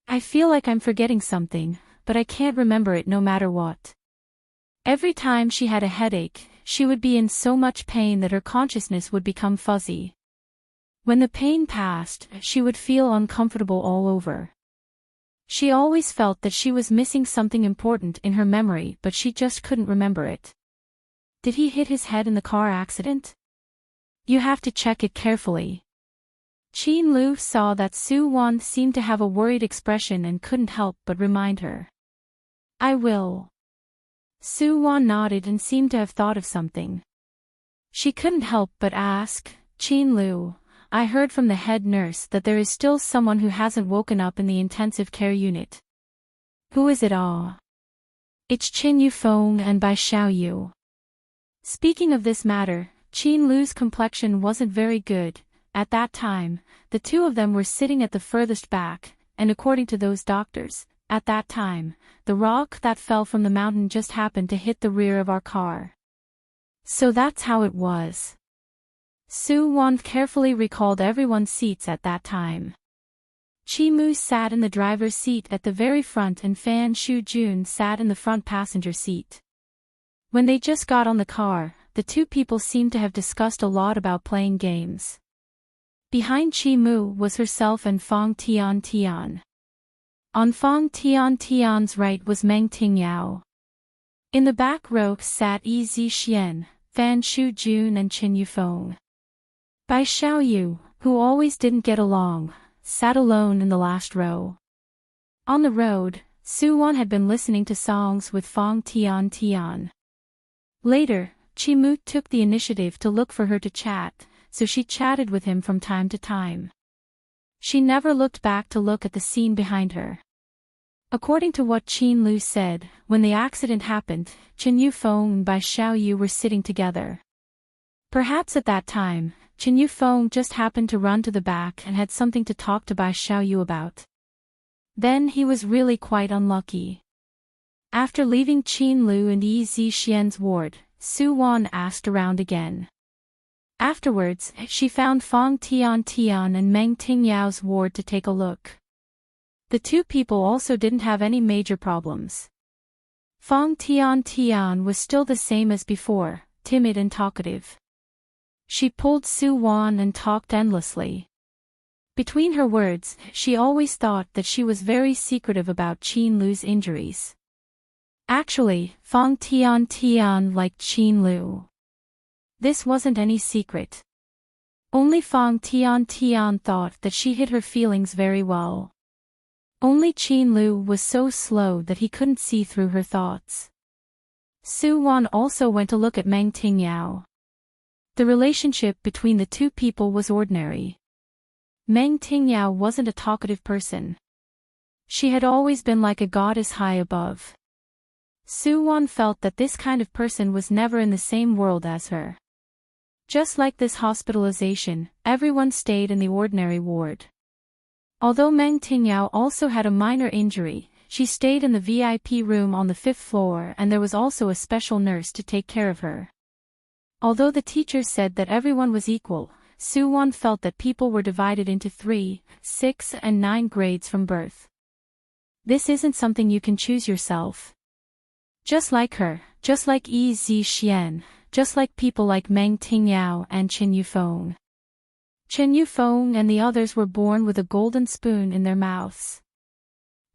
"I feel like I'm forgetting something, but I can't remember it no matter what." Every time she had a headache, she would be in so much pain that her consciousness would become fuzzy. When the pain passed, she would feel uncomfortable all over. She always felt that she was missing something important in her memory, but she just couldn't remember it. Did he hit his head in the car accident? You have to check it carefully. Qin Lu saw that Soo-won seemed to have a worried expression and couldn't help but remind her. "I will." Soo-won nodded and seemed to have thought of something. She couldn't help but ask, "Qin Lu, I heard from the head nurse that there is still someone who hasn't woken up in the intensive care unit. Who is it all?" "It's Qin Yufeng and Bai Xiaoyu." Speaking of this matter, Qin Lu's complexion wasn't very good. At that time, the 2 of them were sitting at the furthest back, and according to those doctors, at that time, the rock that fell from the mountain just happened to hit the rear of our car. So that's how it was. Soo-won carefully recalled everyone's seats at that time. Chi-moo sat in the driver's seat at the very front and Fan Shu-jun sat in the front passenger seat. When they just got on the car, the 2 people seemed to have discussed a lot about playing games. Behind Chi-moo was herself and Fong Tian. On Fong Tian's right was Meng Tingyao. In the back row sat Yi Zi-xian, Fan Shu-jun and Qin Yufeng. Bai Xiaoyu, who always didn't get along, sat alone in the last row. On the road, Soo-won had been listening to songs with Fong Tian. Later, Chi-moo took the initiative to look for her to chat, so she chatted with him from time to time. She never looked back to look at the scene behind her. According to what Qin Lu said, when the accident happened, Chen Yufeng and Bai Xiaoyu were sitting together. Perhaps at that time, Chen Yufeng just happened to run to the back and had something to talk to Bai Xiaoyu about. Then he was really quite unlucky. After leaving Qin Lu and Yi Zixian's ward, Su Wan asked around again. Afterwards, she found Fang Tian and Meng Tingyao's ward to take a look. The two people also didn't have any major problems. Fang Tian was still the same as before, timid and talkative. She pulled Su Wan and talked endlessly. Between her words, she always thought that she was very secretive about Qin Lu's injuries. Actually, Fang Tian liked Qin Lu. This wasn't any secret. Only Fang Tian thought that she hid her feelings very well. Only Qin Lu was so slow that he couldn't see through her thoughts. Su Wan also went to look at Meng Tingyao. The relationship between the two people was ordinary. Meng Tingyao wasn't a talkative person. She had always been like a goddess high above. Su Wan felt that this kind of person was never in the same world as her. Just like this hospitalization, everyone stayed in the ordinary ward. Although Meng Tingyao also had a minor injury, she stayed in the VIP room on the 5th floor and there was also a special nurse to take care of her. Although the teachers said that everyone was equal, Su Wan felt that people were divided into 3, 6 and 9 grades from birth. This isn't something you can choose yourself. Just like her, just like Yi Zixian, just like people like Meng Tingyao and Chen Yufeng. Chen Yufeng and the others were born with a golden spoon in their mouths.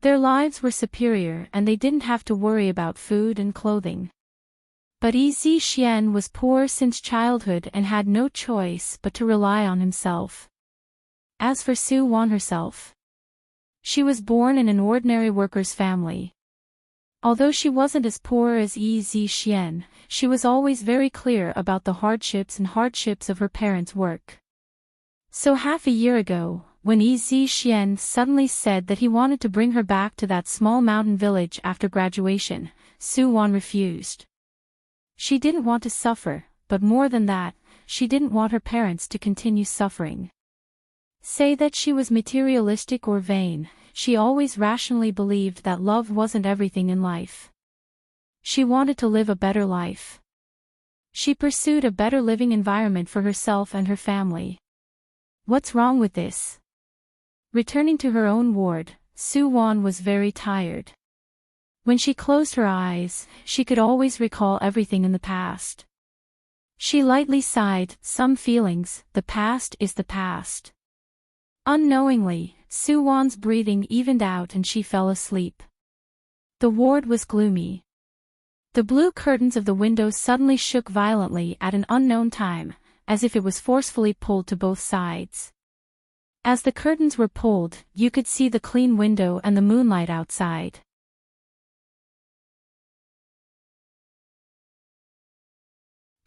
Their lives were superior and they didn't have to worry about food and clothing. But Yi Zixian was poor since childhood and had no choice but to rely on himself. As for Su Wan herself, she was born in an ordinary worker's family. Although she wasn't as poor as Yi Zixian, she was always very clear about the hardships of her parents' work. So half a year ago, when Yi Zixian suddenly said that he wanted to bring her back to that small mountain village after graduation, Su Wan refused. She didn't want to suffer, but more than that, she didn't want her parents to continue suffering. Say that she was materialistic or vain, she always rationally believed that love wasn't everything in life. She wanted to live a better life. She pursued a better living environment for herself and her family. What's wrong with this? Returning to her own ward, Su Wan was very tired. When she closed her eyes, she could always recall everything in the past. She lightly sighed, some feelings, the past is the past. Unknowingly, Su Wan's breathing evened out and she fell asleep. The ward was gloomy. The blue curtains of the windows suddenly shook violently at an unknown time, as if it was forcefully pulled to both sides. As the curtains were pulled, you could see the clean window and the moonlight outside.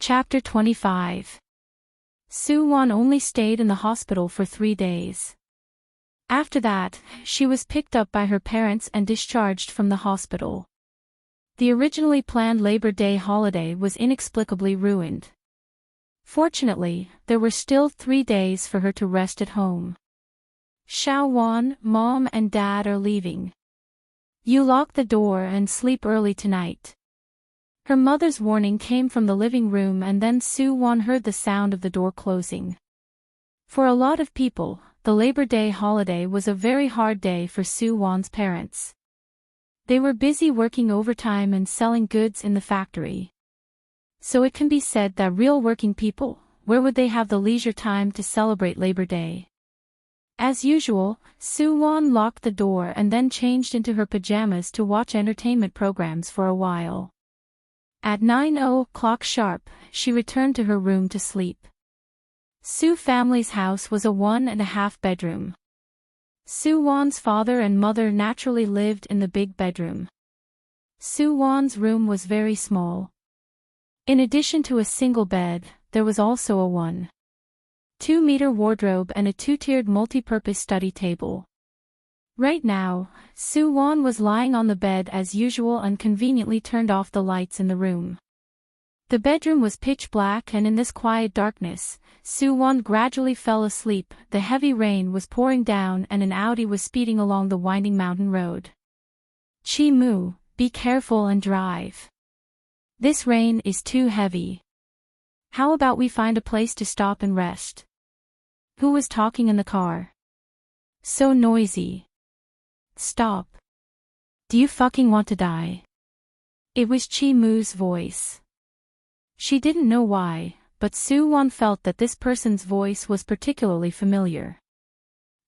Chapter 25. Su Wan only stayed in the hospital for 3 days. After that, she was picked up by her parents and discharged from the hospital. The originally planned Labor Day holiday was inexplicably ruined. Fortunately, there were still 3 days for her to rest at home. Xiao Wan, Mom and Dad are leaving. You lock the door and sleep early tonight. Her mother's warning came from the living room and then Su Wan heard the sound of the door closing. For a lot of people, the Labor Day holiday was a very hard day for Su Wan's parents. They were busy working overtime and selling goods in the factory. So it can be said that real working people, where would they have the leisure time to celebrate Labor Day? As usual, Su Wan locked the door and then changed into her pajamas to watch entertainment programs for a while. At 9:00 sharp, she returned to her room to sleep. Su family's house was a 1.5 bedroom. Su Wan's father and mother naturally lived in the big bedroom. Su Wan's room was very small. In addition to a single bed, there was also a 1. 2-meter wardrobe and a 2-tiered multi-purpose study table. Right now, Soo-won was lying on the bed as usual and conveniently turned off the lights in the room. The bedroom was pitch black, and in this quiet darkness, Soo-won gradually fell asleep. The heavy rain was pouring down and an Audi was speeding along the winding mountain road. "Chi-moo, be careful and drive. This rain is too heavy. How about we find a place to stop and rest?" Who was talking in the car? "So noisy. Stop. Do you fucking want to die?" It was Chi-moo's voice. She didn't know why, but Soo-won felt that this person's voice was particularly familiar.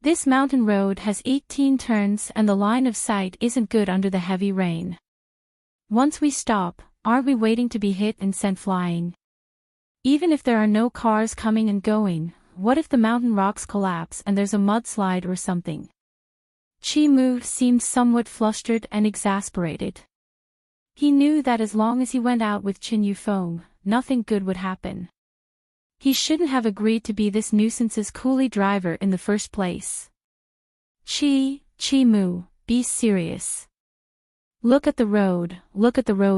This mountain road has 18 turns and the line of sight isn't good under the heavy rain. Once we stop, aren't we waiting to be hit and sent flying? Even if there are no cars coming and going, what if the mountain rocks collapse and there's a mudslide or something? Chi-moo seemed somewhat flustered and exasperated. He knew that as long as he went out with Chin Yu-fong, nothing good would happen. He shouldn't have agreed to be this nuisance's coolie driver in the first place. Chi-moo, be serious. Look at the road,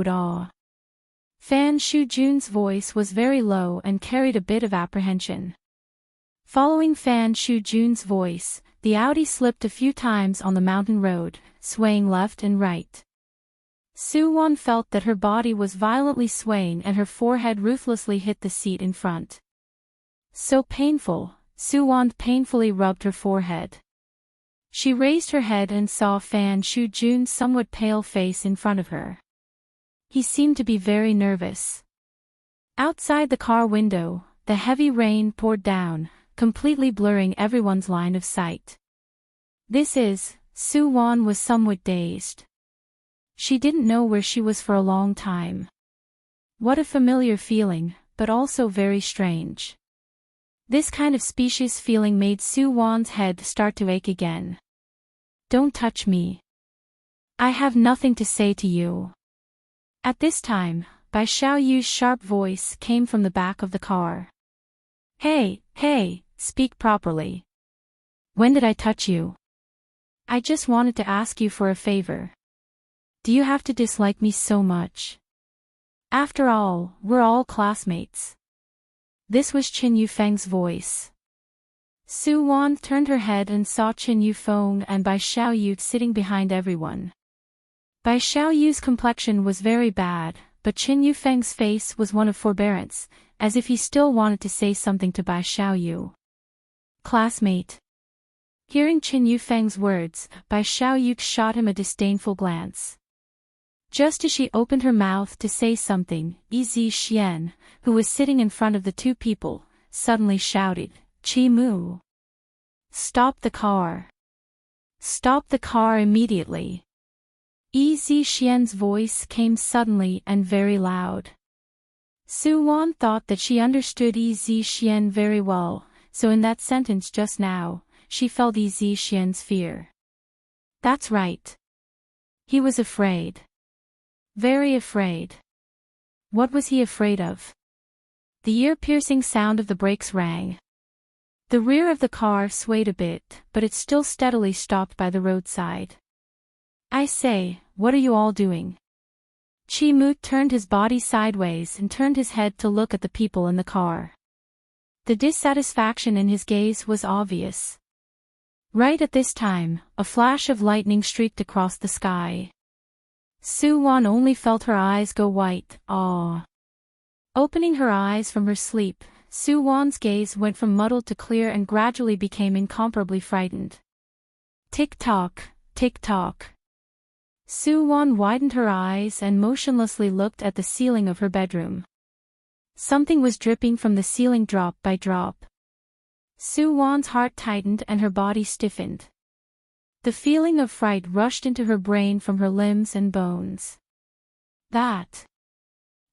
aw. Fan Shu-jun's voice was very low and carried a bit of apprehension. Following Fan Shu-jun's voice, the Audi slipped a few times on the mountain road, swaying left and right. Soo-won felt that her body was violently swaying and her forehead ruthlessly hit the seat in front. So painful, Soo-won painfully rubbed her forehead. She raised her head and saw Fan Shu-jun's somewhat pale face in front of her. He seemed to be very nervous. Outside the car window, the heavy rain poured down, completely blurring everyone's line of sight. Soo-won was somewhat dazed. She didn't know where she was for a long time. What a familiar feeling, but also very strange. This kind of specious feeling made Soo-won's head start to ache again. "Don't touch me. I have nothing to say to you." At this time, Bai Xiaoyu's sharp voice came from the back of the car. Hey, speak properly. When did I touch you? I just wanted to ask you for a favor. Do you have to dislike me so much? After all, we're all classmates. This was Chin Yu-feng's voice. Soo-won turned her head and saw Chin Yu-feng and Bai Xiaoyu sitting behind everyone. Bai Xiaoyu's complexion was very bad, but Chin Yu-feng's face was one of forbearance, as if he still wanted to say something to Bai Xiaoyu. "Classmate." Hearing Chin Yu-feng's words, Bai Xiaoyu shot him a disdainful glance. Just as she opened her mouth to say something, Yi Xian, who was sitting in front of the two people, suddenly shouted, "Chi-moo! Stop the car! Stop the car immediately!" Yi Xian's voice came suddenly and very loud. Soo-won thought that she understood Yi Xian very well, so in that sentence just now, she felt Yi Xian's fear. That's right. He was afraid. Very afraid. What was he afraid of? The ear-piercing sound of the brakes rang. The rear of the car swayed a bit, but it still steadily stopped by the roadside. "I say, what are you all doing?" Chi-moo turned his body sideways and turned his head to look at the people in the car. The dissatisfaction in his gaze was obvious. Right at this time, a flash of lightning streaked across the sky. Soo-won only felt her eyes go white. Opening her eyes from her sleep, Soo-won's gaze went from muddled to clear and gradually became incomparably frightened. Tick-tock, tick-tock. Soo-won widened her eyes and motionlessly looked at the ceiling of her bedroom. Something was dripping from the ceiling drop by drop. Soo-won's heart tightened and her body stiffened. The feeling of fright rushed into her brain from her limbs and bones.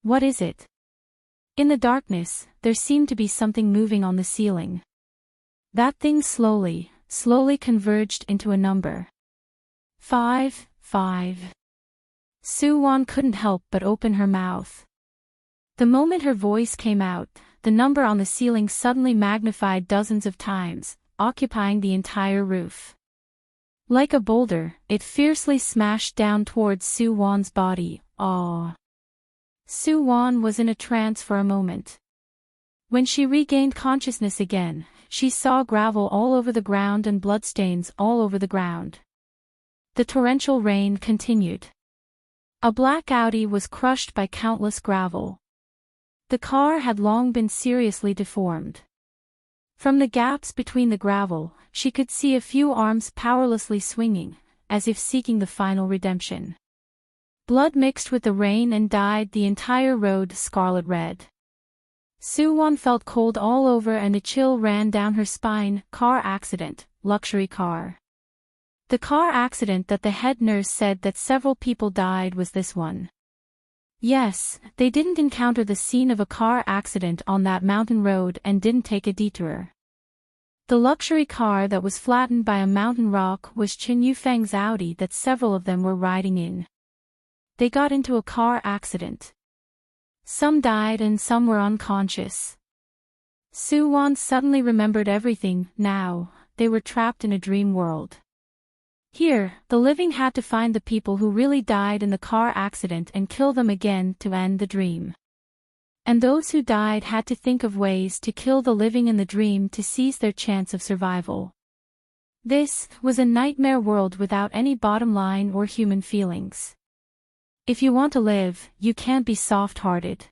What is it? In the darkness, there seemed to be something moving on the ceiling. That thing slowly converged into a number. 5. Soo-won couldn't help but open her mouth. The moment her voice came out, the number on the ceiling suddenly magnified dozens of times, occupying the entire roof. Like a boulder, it fiercely smashed down towards Su Wan's body. Aw. Su Wan was in a trance for a moment. When she regained consciousness again, she saw gravel all over the ground and bloodstains all over the ground. The torrential rain continued. A black Audi was crushed by countless gravel. The car had long been seriously deformed. From the gaps between the gravel, she could see a few arms powerlessly swinging, as if seeking the final redemption. Blood mixed with the rain and dyed the entire road scarlet red. Su Wan felt cold all over and a chill ran down her spine. Car accident, luxury car. The car accident that the head nurse said that several people died was this one. Yes, they didn't encounter the scene of a car accident on that mountain road and didn't take a detour. The luxury car that was flattened by a mountain rock was Qin Yufeng's Audi that several of them were riding in. They got into a car accident. Some died and some were unconscious. Su Wan suddenly remembered everything. Now, they were trapped in a dream world. Here, the living had to find the people who really died in the car accident and kill them again to end the dream. And those who died had to think of ways to kill the living in the dream to seize their chance of survival. This was a nightmare world without any bottom line or human feelings. If you want to live, you can't be soft-hearted.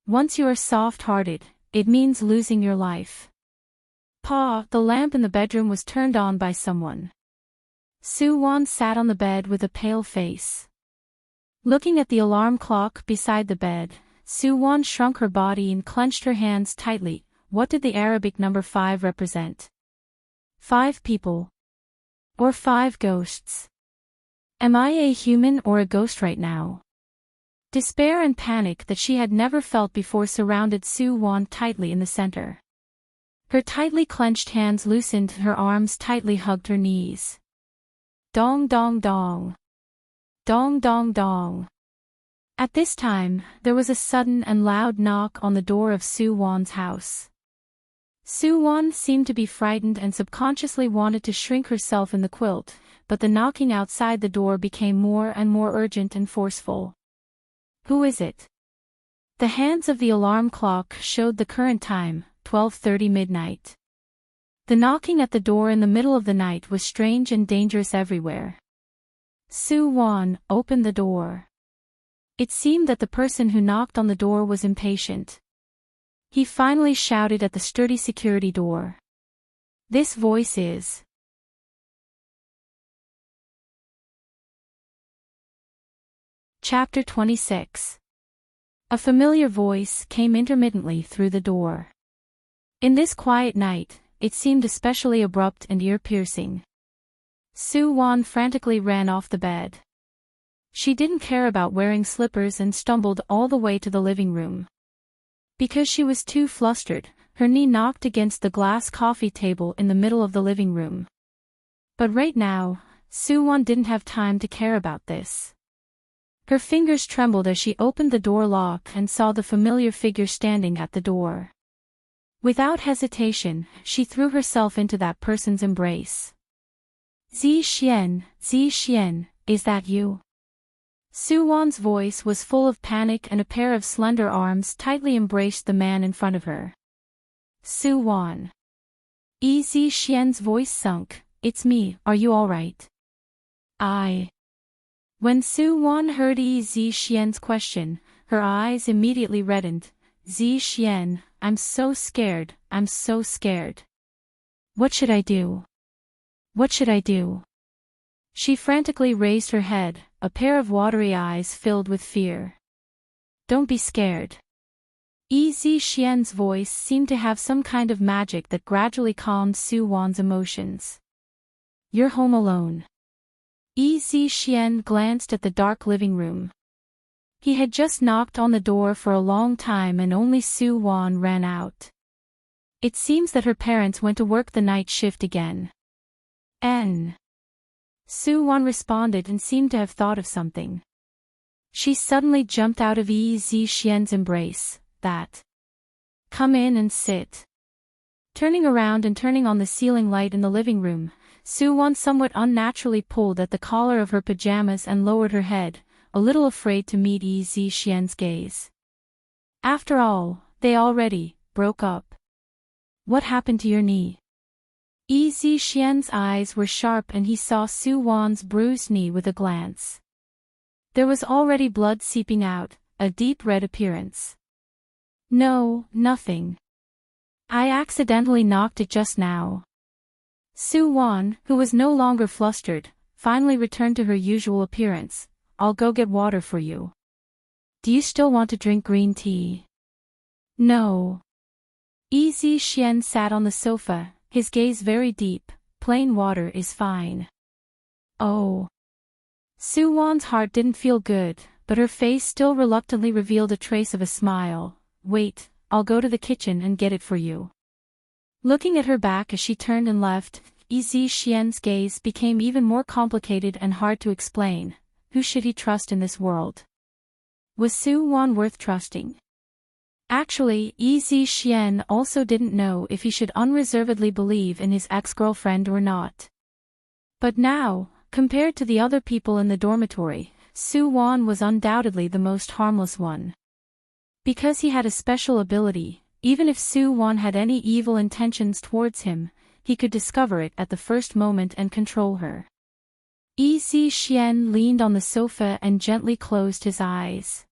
Once you are soft-hearted, it means losing your life. The lamp in the bedroom was turned on by someone. Su Wan sat on the bed with a pale face. Looking at the alarm clock beside the bed, Su Wan shrunk her body and clenched her hands tightly. What did the Arabic number 5 represent? 5 people. Or 5 ghosts. Am I a human or a ghost right now? Despair and panic that she had never felt before surrounded Su Wan tightly in the center. Her tightly clenched hands loosened, her arms tightly hugged her knees. Dong dong dong. Dong dong dong. At this time, there was a sudden and loud knock on the door of Su Wan's house. Su Wan seemed to be frightened and subconsciously wanted to shrink herself in the quilt, but the knocking outside the door became more and more urgent and forceful. Who is it? The hands of the alarm clock showed the current time, 12:30 midnight. The knocking at the door in the middle of the night was strange and dangerous everywhere. Su Wan opened the door. It seemed that the person who knocked on the door was impatient. He finally shouted at the sturdy security door. This voice is. Chapter 26. A familiar voice came intermittently through the door. In this quiet night, it seemed especially abrupt and ear-piercing. Su Wan frantically ran off the bed. She didn't care about wearing slippers and stumbled all the way to the living room. Because she was too flustered, her knee knocked against the glass coffee table in the middle of the living room. But right now, Su Wan didn't have time to care about this. Her fingers trembled as she opened the door lock and saw the familiar figure standing at the door. Without hesitation, she threw herself into that person's embrace. Zi Xian, is that you? Su Wan's voice was full of panic and a pair of slender arms tightly embraced the man in front of her. Su Wan. Zi Xian's voice sunk. It's me, are you alright? When Su Wan heard Zi Xian's question, her eyes immediately reddened. Zi Xian, I'm so scared. What should I do? What should I do? She frantically raised her head, a pair of watery eyes filled with fear. Don't be scared. Zi Xian's voice seemed to have some kind of magic that gradually calmed Su Wan's emotions. You're home alone. Zi Xian glanced at the dark living room. He had just knocked on the door for a long time and only Su Wan ran out. It seems that her parents went to work the night shift again. Su Wan responded and seemed to have thought of something. She suddenly jumped out of Zi Xian's embrace. Come in and sit. Turning around and turning on the ceiling light in the living room, Soo-won somewhat unnaturally pulled at the collar of her pajamas and lowered her head, a little afraid to meet Yi Zi-xian's gaze. After all, they already broke up. What happened to your knee? Yi Zi-xian's eyes were sharp and he saw Soo-won's bruised knee with a glance. There was already blood seeping out, a deep red appearance. No, nothing. I accidentally knocked it just now. Soo-won, who was no longer flustered, finally returned to her usual appearance. I'll go get water for you. Do you still want to drink green tea? No. Yi Zi-xian sat on the sofa, his gaze very deep. Plain water is fine. Oh. Soo-won's heart didn't feel good, but her face still reluctantly revealed a trace of a smile. Wait, I'll go to the kitchen and get it for you. Looking at her back as she turned and left, Yi Zi-xian's gaze became even more complicated and hard to explain. Who should he trust in this world? Was Soo-won worth trusting? Actually, Yi Zi-xian also didn't know if he should unreservedly believe in his ex-girlfriend or not. But now, compared to the other people in the dormitory, Soo-won was undoubtedly the most harmless one. Because he had a special ability, even if Soo-won had any evil intentions towards him, he could discover it at the first moment and control her. Yi Zi-xian leaned on the sofa and gently closed his eyes.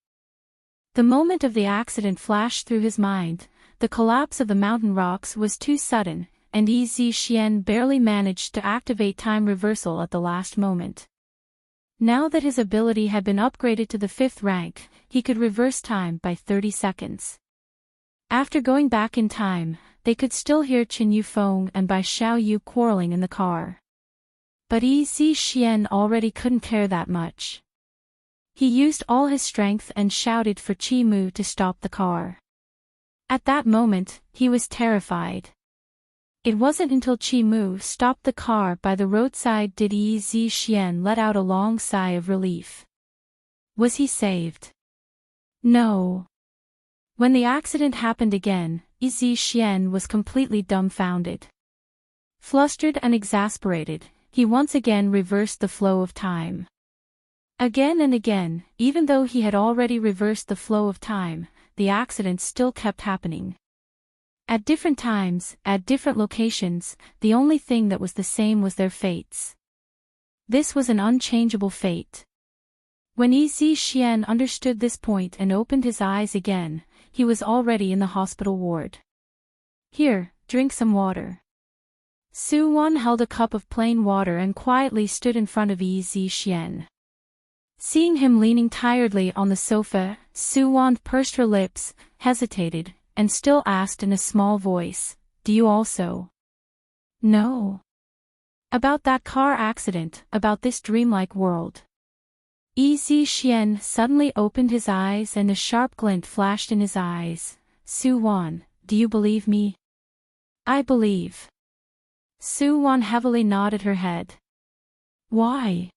The moment of the accident flashed through his mind. The collapse of the mountain rocks was too sudden, and Yi Zi-xian barely managed to activate time reversal at the last moment. Now that his ability had been upgraded to the 5th rank, he could reverse time by 30 seconds. After going back in time, they could still hear Chen Yufeng and Bai Xiaoyu quarreling in the car. But Yi Zi-xian already couldn't care that much. He used all his strength and shouted for Qi Mu to stop the car. At that moment, he was terrified. It wasn't until Qi Mu stopped the car by the roadside did Yi Zi-xian let out a long sigh of relief. Was he saved? No. When the accident happened again, Yi Zi-xian was completely dumbfounded. Flustered and exasperated, he once again reversed the flow of time. Again and again, even though he had already reversed the flow of time, the accident still kept happening. At different times, at different locations, the only thing that was the same was their fates. This was an unchangeable fate. When Yi Zi-xian understood this point and opened his eyes again, he was already in the hospital ward. Here, drink some water. Soo-won held a cup of plain water and quietly stood in front of Yi Zi-xian. Seeing him leaning tiredly on the sofa, Soo-won pursed her lips, hesitated, and still asked in a small voice, "Do you also?" "No." "About that car accident, about this dreamlike world." Yi Zi-xian suddenly opened his eyes and a sharp glint flashed in his eyes. "Soo-won, do you believe me?" "I believe." Soo-won heavily nodded her head. "Why?"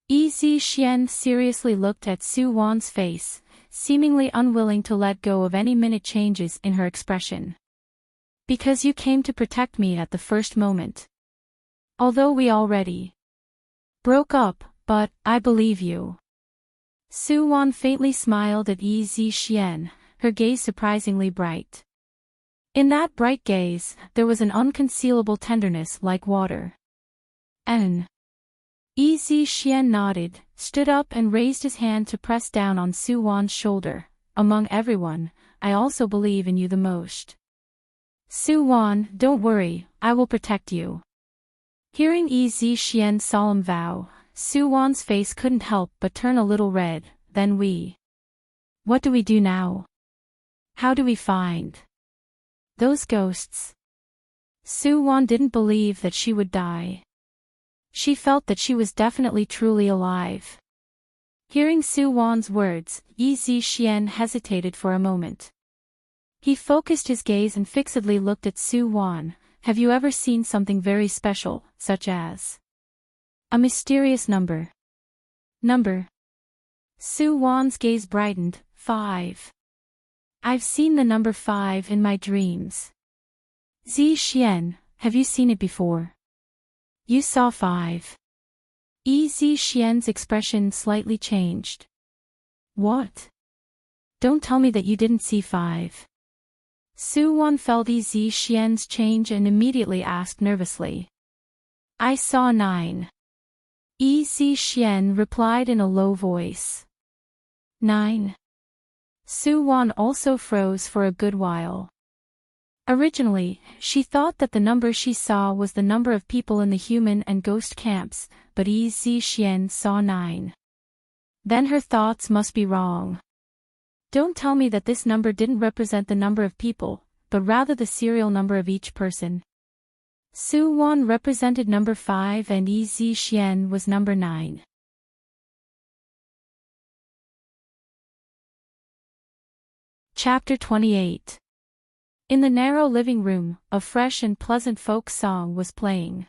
Yi Zi-xian seriously looked at Soo-won's face, seemingly unwilling to let go of any minute changes in her expression. "Because you came to protect me at the first moment. Although we already broke up, but I believe you." Soo-won faintly smiled at Yi Zi-xian, her gaze surprisingly bright. In that bright gaze, there was an unconcealable tenderness like water. Yi Zi-xian nodded, stood up and raised his hand to press down on Soo-won's shoulder. "Among everyone, I also believe in you the most. Soo-won, don't worry, I will protect you." Hearing Yi Zi-xian's solemn vow, Soo-won's face couldn't help but turn a little red. "Then what do we do now? How do we find those ghosts?" Soo-won didn't believe that she would die. She felt that she was definitely truly alive. Hearing Soo-won's words, Yi Zi-xian hesitated for a moment. He focused his gaze and fixedly looked at Soo-won. "Have you ever seen something very special, such as a mysterious number?" "Number?" Soo-won's gaze brightened. 5. I've seen the number 5 in my dreams. Zi Xian, have you seen it before? You saw 5. Zi Xian's expression slightly changed. What? Don't tell me that you didn't see 5. Su Wan felt Zi Xian's change and immediately asked nervously. I saw 9. Zi Xian replied in a low voice. 9. Su Wan also froze for a good while. Originally, she thought that the number she saw was the number of people in the human and ghost camps, but Zi Xian saw 9. Then her thoughts must be wrong. Don't tell me that this number didn't represent the number of people, but rather the serial number of each person. Su Wan represented number 5 and Zi Xian was number 9. Chapter 28. In the narrow living room, a fresh and pleasant folk song was playing.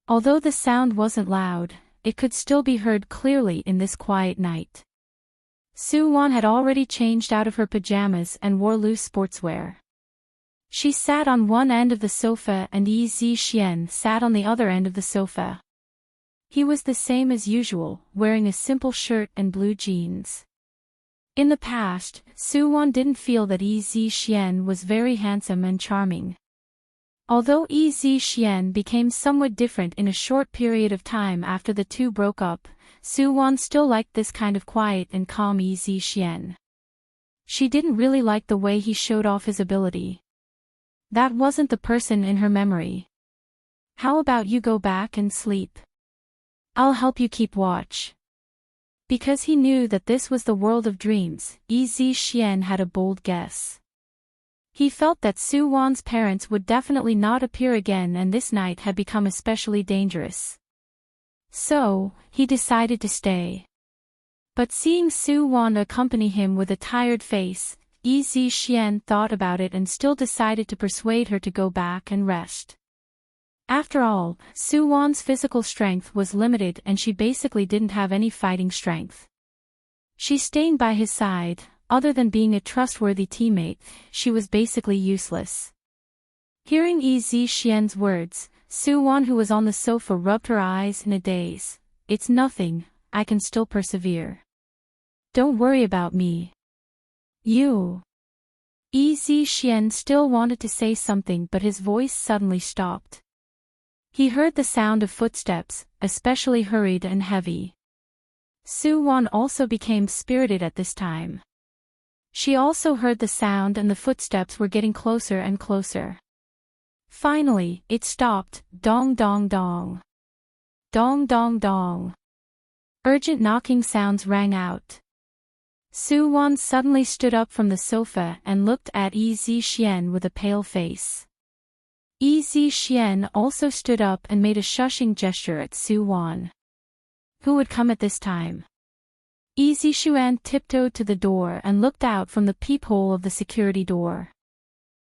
Although the sound wasn't loud, it could still be heard clearly in this quiet night. Su Wan had already changed out of her pajamas and wore loose sportswear. She sat on one end of the sofa and Zi Xian sat on the other end of the sofa. He was the same as usual, wearing a simple shirt and blue jeans. In the past, Su Wan didn't feel that Zi Xian was very handsome and charming. Although Zi Xian became somewhat different in a short period of time after the two broke up, Su Wan still liked this kind of quiet and calm Zi Xian. She didn't really like the way he showed off his ability. That wasn't the person in her memory. How about you go back and sleep? I'll help you keep watch. Because he knew that this was the world of dreams, Zi Xian had a bold guess. He felt that Su Wan's parents would definitely not appear again and this night had become especially dangerous. So, he decided to stay. But seeing Su Wan accompany him with a tired face, Zi Xian thought about it and still decided to persuade her to go back and rest. After all, Su Wan's physical strength was limited and she basically didn't have any fighting strength. She staying by his side, other than being a trustworthy teammate, she was basically useless. Hearing Zi Xian's words, Su Wan who was on the sofa rubbed her eyes in a daze. It's nothing, I can still persevere. Don't worry about me. You. Zi Xian still wanted to say something but his voice suddenly stopped. He heard the sound of footsteps, especially hurried and heavy. Su Wan also became spirited at this time. She also heard the sound and the footsteps were getting closer and closer. Finally, it stopped. Dong dong dong. Dong dong dong. Urgent knocking sounds rang out. Su Wan suddenly stood up from the sofa and looked at Zi Xian with a pale face. Zi Xian also stood up and made a shushing gesture at Su Wan. Who would come at this time? Zi Xian tiptoed to the door and looked out from the peephole of the security door.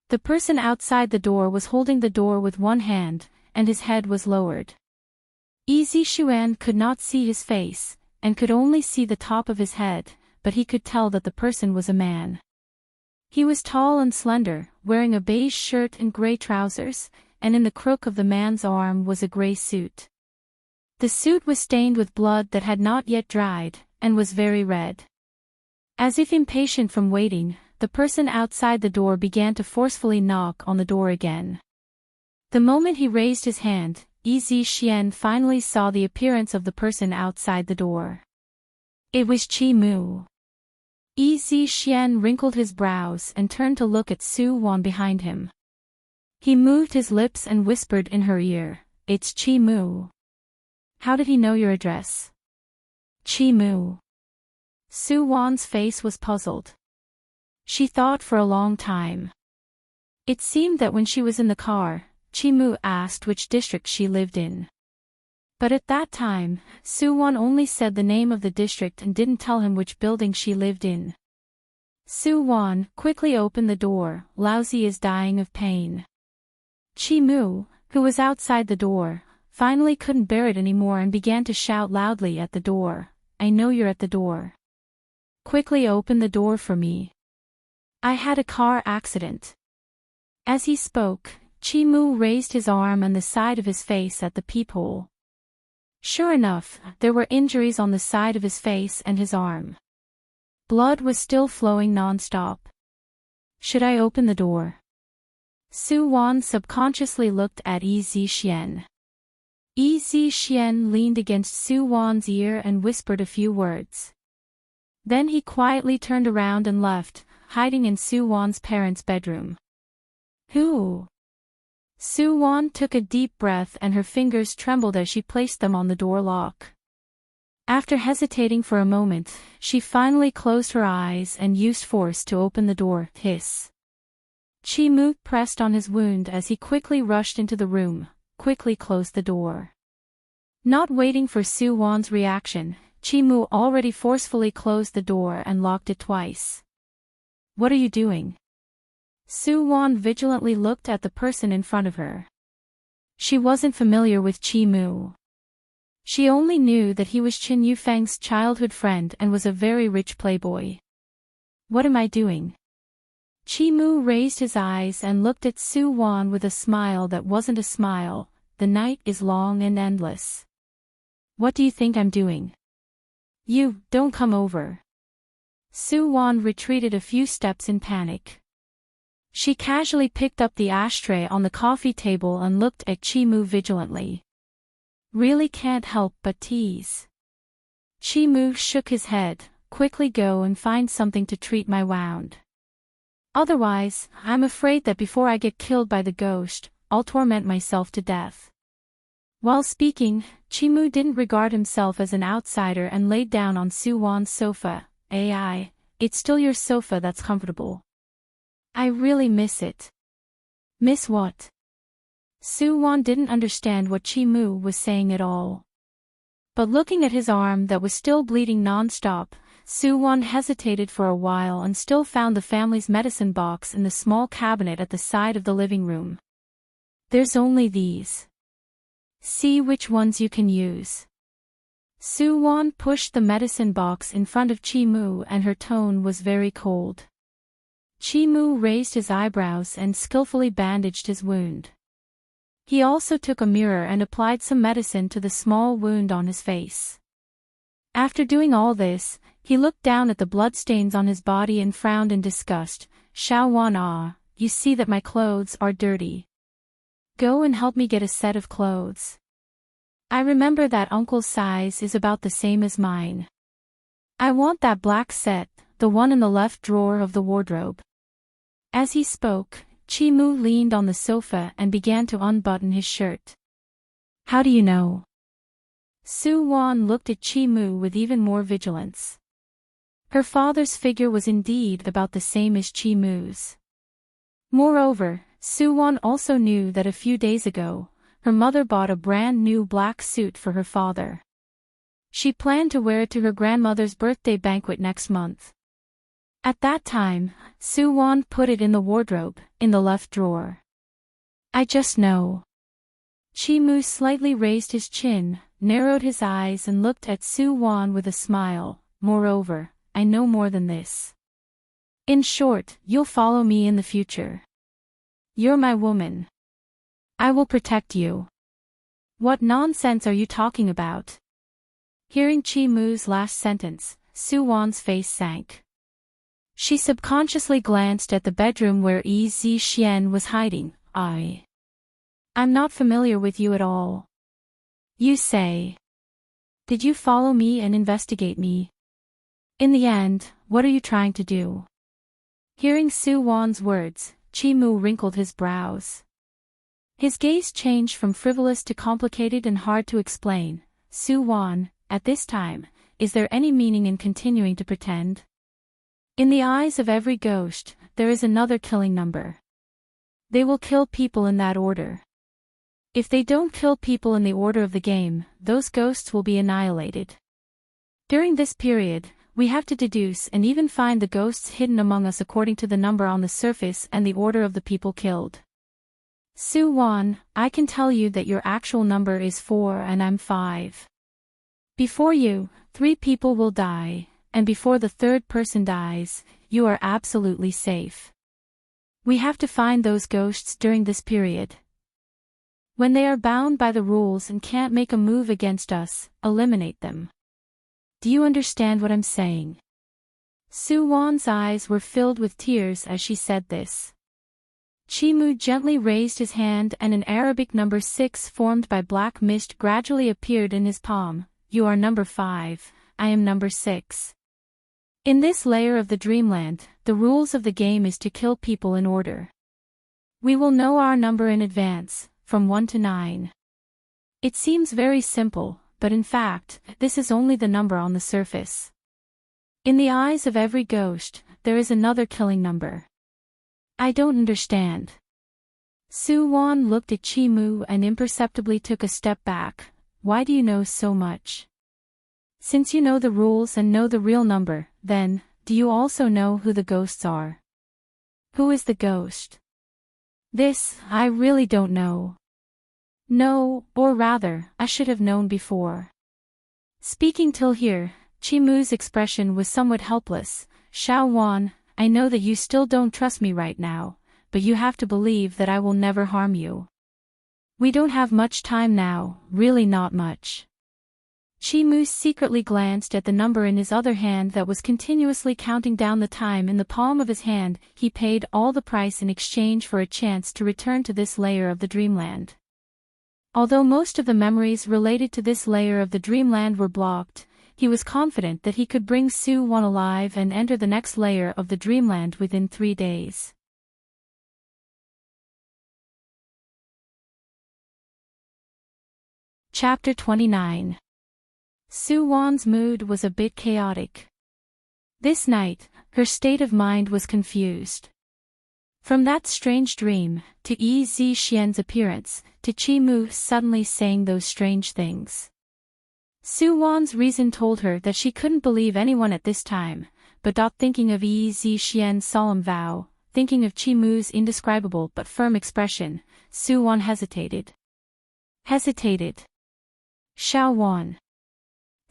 The person outside the door was holding the door with one hand, and his head was lowered. Zi Xian could not see his face, and could only see the top of his head, but he could tell that the person was a man. He was tall and slender, wearing a beige shirt and gray trousers, and in the crook of the man's arm was a gray suit. The suit was stained with blood that had not yet dried, and was very red. As if impatient from waiting, the person outside the door began to forcefully knock on the door again. The moment he raised his hand, Zi Xian finally saw the appearance of the person outside the door. It was Qi Mu. Zi Xian wrinkled his brows and turned to look at Su Wan behind him. He moved his lips and whispered in her ear, "It's Qi Mu. How did he know your address?" Qi Mu. Su Wan's face was puzzled. She thought for a long time. It seemed that when she was in the car, Qi Mu asked which district she lived in. But at that time, Su Wan only said the name of the district and didn't tell him which building she lived in. Su Wan quickly opened the door. Laozi is dying of pain. Qi Mu, who was outside the door, finally couldn't bear it anymore and began to shout loudly at the door, "I know you're at the door. Quickly open the door for me." I had a car accident. As he spoke, Chi-Mu raised his arm and the side of his face at the peephole. Sure enough, there were injuries on the side of his face and his arm. Blood was still flowing non-stop. Should I open the door? Su Wan subconsciously looked at Yi Xian. Yi Xian leaned against Su Wan's ear and whispered a few words. Then he quietly turned around and left, hiding in Su Wan's parents' bedroom. Who? Su Wan took a deep breath and her fingers trembled as she placed them on the door lock. After hesitating for a moment, she finally closed her eyes and used force to open the door. Hiss. Chi-Mu pressed on his wound as he quickly rushed into the room, quickly closed the door. Not waiting for Su Wan's reaction, Chi-Mu already forcefully closed the door and locked it twice. What are you doing? Su Wan vigilantly looked at the person in front of her. She wasn't familiar with Chi-Mu. She only knew that he was Qin Yufeng's childhood friend and was a very rich playboy. What am I doing? Chi-Mu raised his eyes and looked at Su Wan with a smile that wasn't a smile. The night is long and endless. What do you think I'm doing? You, don't come over. Su Wan retreated a few steps in panic. She casually picked up the ashtray on the coffee table and looked at Chi-Mu vigilantly. Really can't help but tease. Chi-Mu shook his head. Quickly go and find something to treat my wound. Otherwise, I'm afraid that before I get killed by the ghost, I'll torment myself to death. While speaking, Chi-Mu didn't regard himself as an outsider and laid down on Su Wan's sofa. AI, it's still your sofa that's comfortable. I really miss it. Miss what? Su Wan didn't understand what Chi-Mu was saying at all. But looking at his arm that was still bleeding non-stop, Su Wan hesitated for a while and still found the family's medicine box in the small cabinet at the side of the living room. There's only these. See which ones you can use. Su Wan pushed the medicine box in front of Chi-Mu and her tone was very cold. Chi-Mu raised his eyebrows and skillfully bandaged his wound. He also took a mirror and applied some medicine to the small wound on his face. After doing all this, he looked down at the bloodstains on his body and frowned in disgust. Xiao Wan, you see that my clothes are dirty. Go and help me get a set of clothes. I remember that uncle's size is about the same as mine. I want that black set, the one in the left drawer of the wardrobe. As he spoke, Chi-Mu leaned on the sofa and began to unbutton his shirt. How do you know? Su Wan looked at Chi-Mu with even more vigilance. Her father's figure was indeed about the same as Chi-Mu's. Moreover, Su Wan also knew that a few days ago, her mother bought a brand new black suit for her father. She planned to wear it to her grandmother's birthday banquet next month. At that time, Su Wan put it in the wardrobe, in the left drawer. I just know. Chi-Mu slightly raised his chin, narrowed his eyes and looked at Su Wan with a smile. Moreover, I know more than this. In short, you'll follow me in the future. You're my woman. I will protect you. What nonsense are you talking about? Hearing Chi-Mu's last sentence, Su Wan's face sank. She subconsciously glanced at the bedroom where Yi Xian was hiding. I'm not familiar with you at all. You say. Did you follow me and investigate me? In the end, what are you trying to do? Hearing Su Wan's words, Chi-Mu wrinkled his brows. His gaze changed from frivolous to complicated and hard to explain. Su Wan, at this time, is there any meaning in continuing to pretend? In the eyes of every ghost, there is another killing number. They will kill people in that order. If they don't kill people in the order of the game, those ghosts will be annihilated. During this period, we have to deduce and even find the ghosts hidden among us according to the number on the surface and the order of the people killed. Su Wan, I can tell you that your actual number is 4 and I'm 5. Before you, 3 people will die, and before the third person dies, you are absolutely safe. We have to find those ghosts during this period. When they are bound by the rules and can't make a move against us, eliminate them. Do you understand what I'm saying? Su-won's eyes were filled with tears as she said this. Chi-mu gently raised his hand and an Arabic number 6 formed by black mist gradually appeared in his palm. You are number 5, I am number 6. In this layer of the dreamland, the rules of the game is to kill people in order. We will know our number in advance, from 1 to 9. It seems very simple, but in fact, this is only the number on the surface. In the eyes of every ghost, there is another killing number. I don't understand. Su-won looked at Chi-mu and imperceptibly took a step back. Why do you know so much? Since you know the rules and know the real number, then, do you also know who the ghosts are? Who is the ghost? This, I really don't know. No, or rather, I should have known before. Speaking till here, Chi-mu's expression was somewhat helpless. Xiao-won, I know that you still don't trust me right now, but you have to believe that I will never harm you. We don't have much time now, really not much. Chi-mu secretly glanced at the number in his other hand that was continuously counting down the time in the palm of his hand. He paid all the price in exchange for a chance to return to this layer of the dreamland. Although most of the memories related to this layer of the dreamland were blocked, he was confident that he could bring Su-won alive and enter the next layer of the dreamland within 3 days. Chapter 29. Su-won's mood was a bit chaotic. This night, her state of mind was confused. From that strange dream, to Yi Zixian's appearance, to Chi-mu suddenly saying those strange things. Su-won's reason told her that she couldn't believe anyone at this time, but thinking of Yi Zixian's solemn vow, thinking of Chi-mu's indescribable but firm expression, Su-won hesitated. Xiao-won.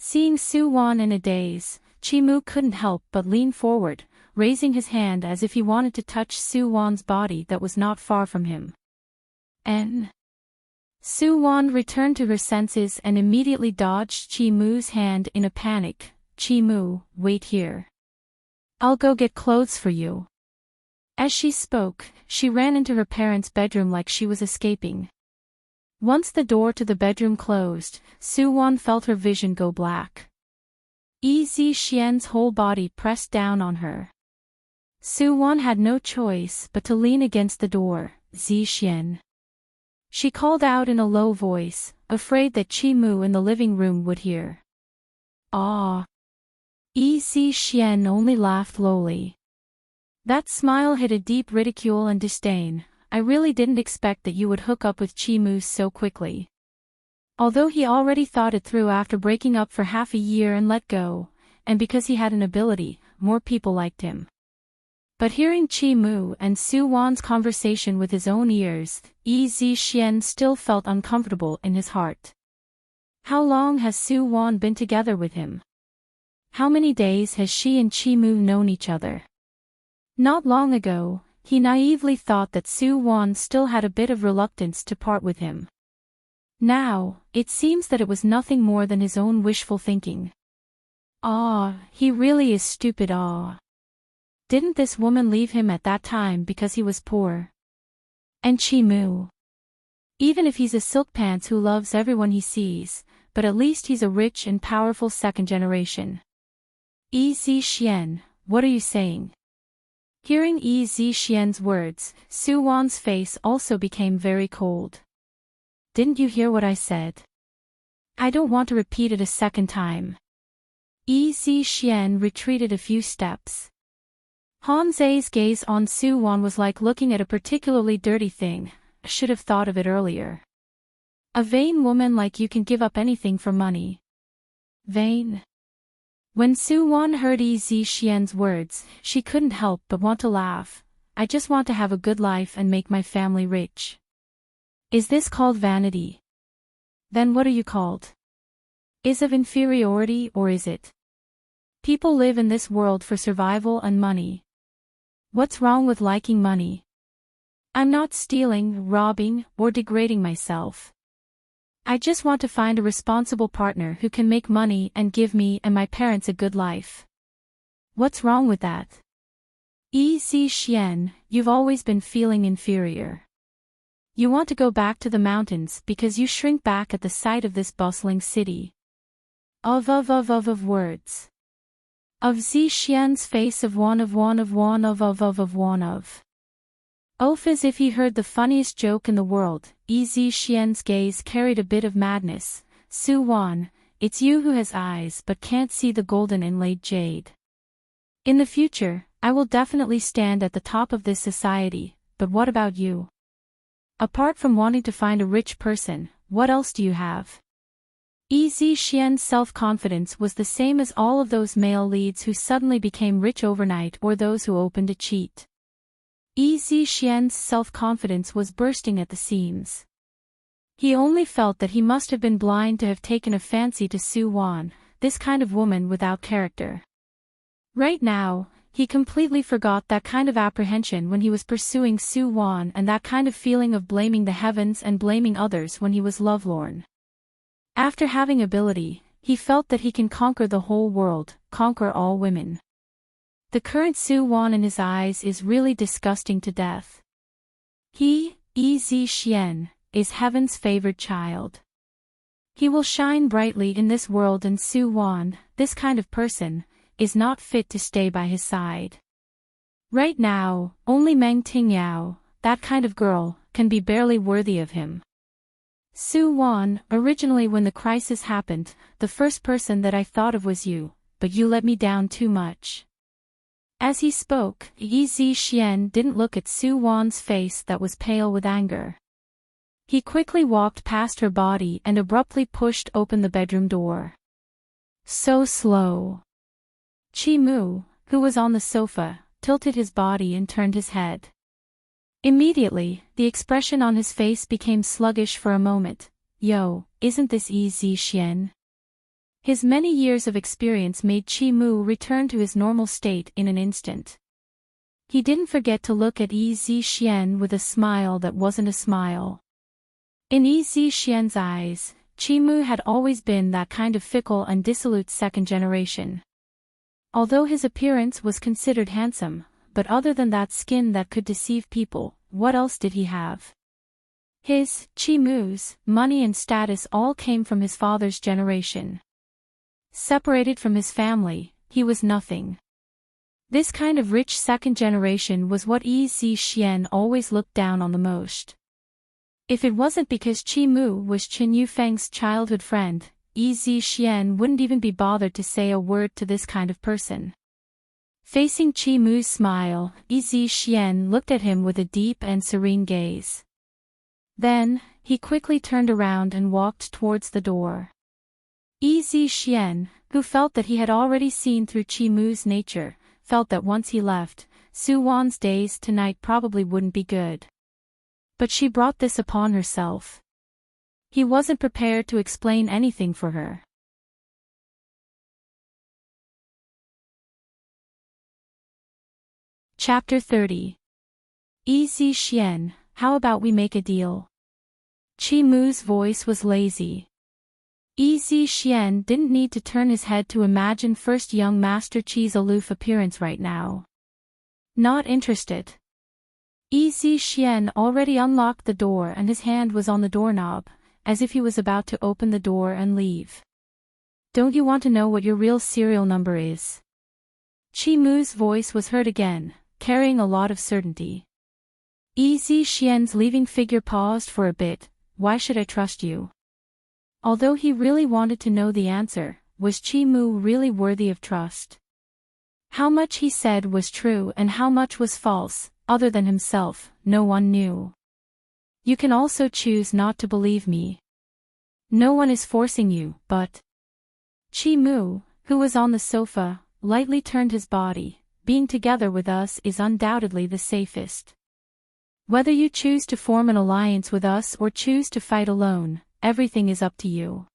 Seeing Su-won in a daze, Chi-mu couldn't help but lean forward, raising his hand as if he wanted to touch Su-won's body that was not far from him. Su-won returned to her senses and immediately dodged Chi-mu's hand in a panic. Chi-mu, wait here. I'll go get clothes for you. As she spoke, she ran into her parents' bedroom like she was escaping. Once the door to the bedroom closed, Su-won felt her vision go black. Yi Zixian's whole body pressed down on her. Su-won had no choice but to lean against the door. Zixian. She called out in a low voice, afraid that Chi-mu in the living room would hear. Ah! Yi Zixian only laughed lowly. That smile hid a deep ridicule and disdain. I really didn't expect that you would hook up with Chi-mu so quickly. Although he already thought it through after breaking up for half a year and let go, and because he had an ability, more people liked him. But hearing Chi-mu and Su-won's conversation with his own ears, Yi Zixian still felt uncomfortable in his heart. How long has Su-won been together with him? How many days has she and Chi-mu known each other? Not long ago, he naively thought that Su-won still had a bit of reluctance to part with him. Now, it seems that it was nothing more than his own wishful thinking. He really is stupid. Didn't this woman leave him at that time because he was poor? And Chi-mu. Even if he's a silk pants who loves everyone he sees, but at least he's a rich and powerful second generation. Yi Zixian, what are you saying? Hearing Yi Zixian's words, Su-won's face also became very cold. Didn't you hear what I said? I don't want to repeat it a second time. Yi Zixian retreated a few steps. Hanze's gaze on Su-won was like looking at a particularly dirty thing. I should have thought of it earlier. A vain woman like you can give up anything for money. Vain? When Su-won heard Yi Zixian's words, she couldn't help but want to laugh. I just want to have a good life and make my family rich. Is this called vanity? Then what are you called? Is of inferiority or is it? People live in this world for survival and money. What's wrong with liking money? I'm not stealing, robbing, or degrading myself. I just want to find a responsible partner who can make money and give me and my parents a good life. What's wrong with that? Xian, you've always been feeling inferior. You want to go back to the mountains because you shrink back at the sight of this bustling city. Of words. Of Xian's face of one of. Oaf as if he heard the funniest joke in the world, Xian's gaze carried a bit of madness. Su Wan, it's you who has eyes but can't see the golden inlaid jade. In the future, I will definitely stand at the top of this society, but what about you? Apart from wanting to find a rich person, what else do you have? Xian's self-confidence was the same as all of those male leads who suddenly became rich overnight or those who opened to cheat. Xian's self-confidence was bursting at the seams. He only felt that he must have been blind to have taken a fancy to Su Wan, this kind of woman without character. Right now, he completely forgot that kind of apprehension when he was pursuing Su Wan and that kind of feeling of blaming the heavens and blaming others when he was lovelorn. After having ability, he felt that he can conquer the whole world, conquer all women. The current Su Wan in his eyes is really disgusting to death. He, Xian, is heaven's favored child. He will shine brightly in this world and Su Wan, this kind of person, is not fit to stay by his side. Right now, only Meng Tingyao, that kind of girl, can be barely worthy of him. Su Wan, originally when the crisis happened, the first person that I thought of was you, but you let me down too much. As he spoke, Xian didn't look at Su Wan's face that was pale with anger. He quickly walked past her body and abruptly pushed open the bedroom door. So slow. Chi Mu, who was on the sofa, tilted his body and turned his head. Immediately, the expression on his face became sluggish for a moment. Yo, isn't this Xian? His many years of experience made Chi Mu return to his normal state in an instant. He didn't forget to look at Xian with a smile that wasn't a smile. In Xian's eyes, Chi Mu had always been that kind of fickle and dissolute second generation. Although his appearance was considered handsome, but other than that skin that could deceive people, what else did he have? His, Chi Mu's, money and status all came from his father's generation. Separated from his family, he was nothing. This kind of rich second generation was what Xian always looked down on the most. If it wasn't because Chi Mu was Chen Yufeng's childhood friend, Xian wouldn't even be bothered to say a word to this kind of person. Facing Chi Mu's smile, Xian looked at him with a deep and serene gaze. Then, he quickly turned around and walked towards the door. Xian, who felt that he had already seen through Chi Mu's nature, felt that once he left, Su Wan's days tonight probably wouldn't be good. But she brought this upon herself. He wasn't prepared to explain anything for her. Chapter 30. Xian, how about we make a deal? Chi Mu's voice was lazy. Xian didn't need to turn his head to imagine first young Master Chi's aloof appearance right now. Not interested. Xian already unlocked the door and his hand was on the doorknob, as if he was about to open the door and leave. Don't you want to know what your real serial number is? Chi Mu's voice was heard again, carrying a lot of certainty. Xian's leaving figure paused for a bit. Why should I trust you? Although he really wanted to know the answer, was Chi Mu really worthy of trust? How much he said was true and how much was false, other than himself, no one knew. You can also choose not to believe me. No one is forcing you, but... Chi Mu, who was on the sofa, lightly turned his body. Being together with us is undoubtedly the safest. Whether you choose to form an alliance with us or choose to fight alone, everything is up to you.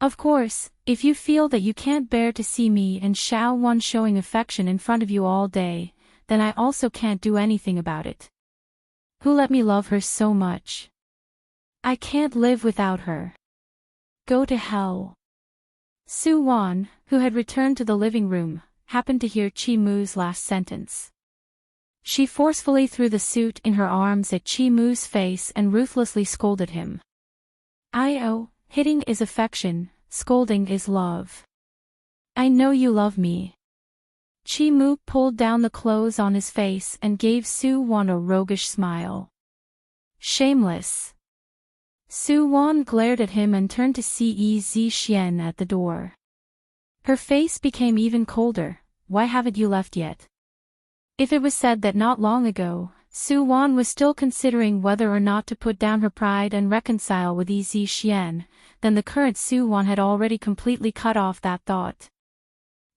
Of course, if you feel that you can't bear to see me and Xiao Wan showing affection in front of you all day, then I also can't do anything about it. Who let me love her so much? I can't live without her. Go to hell. Su Wan, who had returned to the living room, happened to hear Chi Mu's last sentence. She forcefully threw the suit in her arms at Chi Mu's face and ruthlessly scolded him. Hitting is affection, scolding is love. I know you love me. Chi Mu pulled down the clothes on his face and gave Su Wan a roguish smile. Shameless. Su Wan glared at him and turned to see Yi Xian at the door. Her face became even colder. Why haven't you left yet? If it was said that not long ago, Su Wan was still considering whether or not to put down her pride and reconcile with Yi Xian, then the current Su Wan had already completely cut off that thought.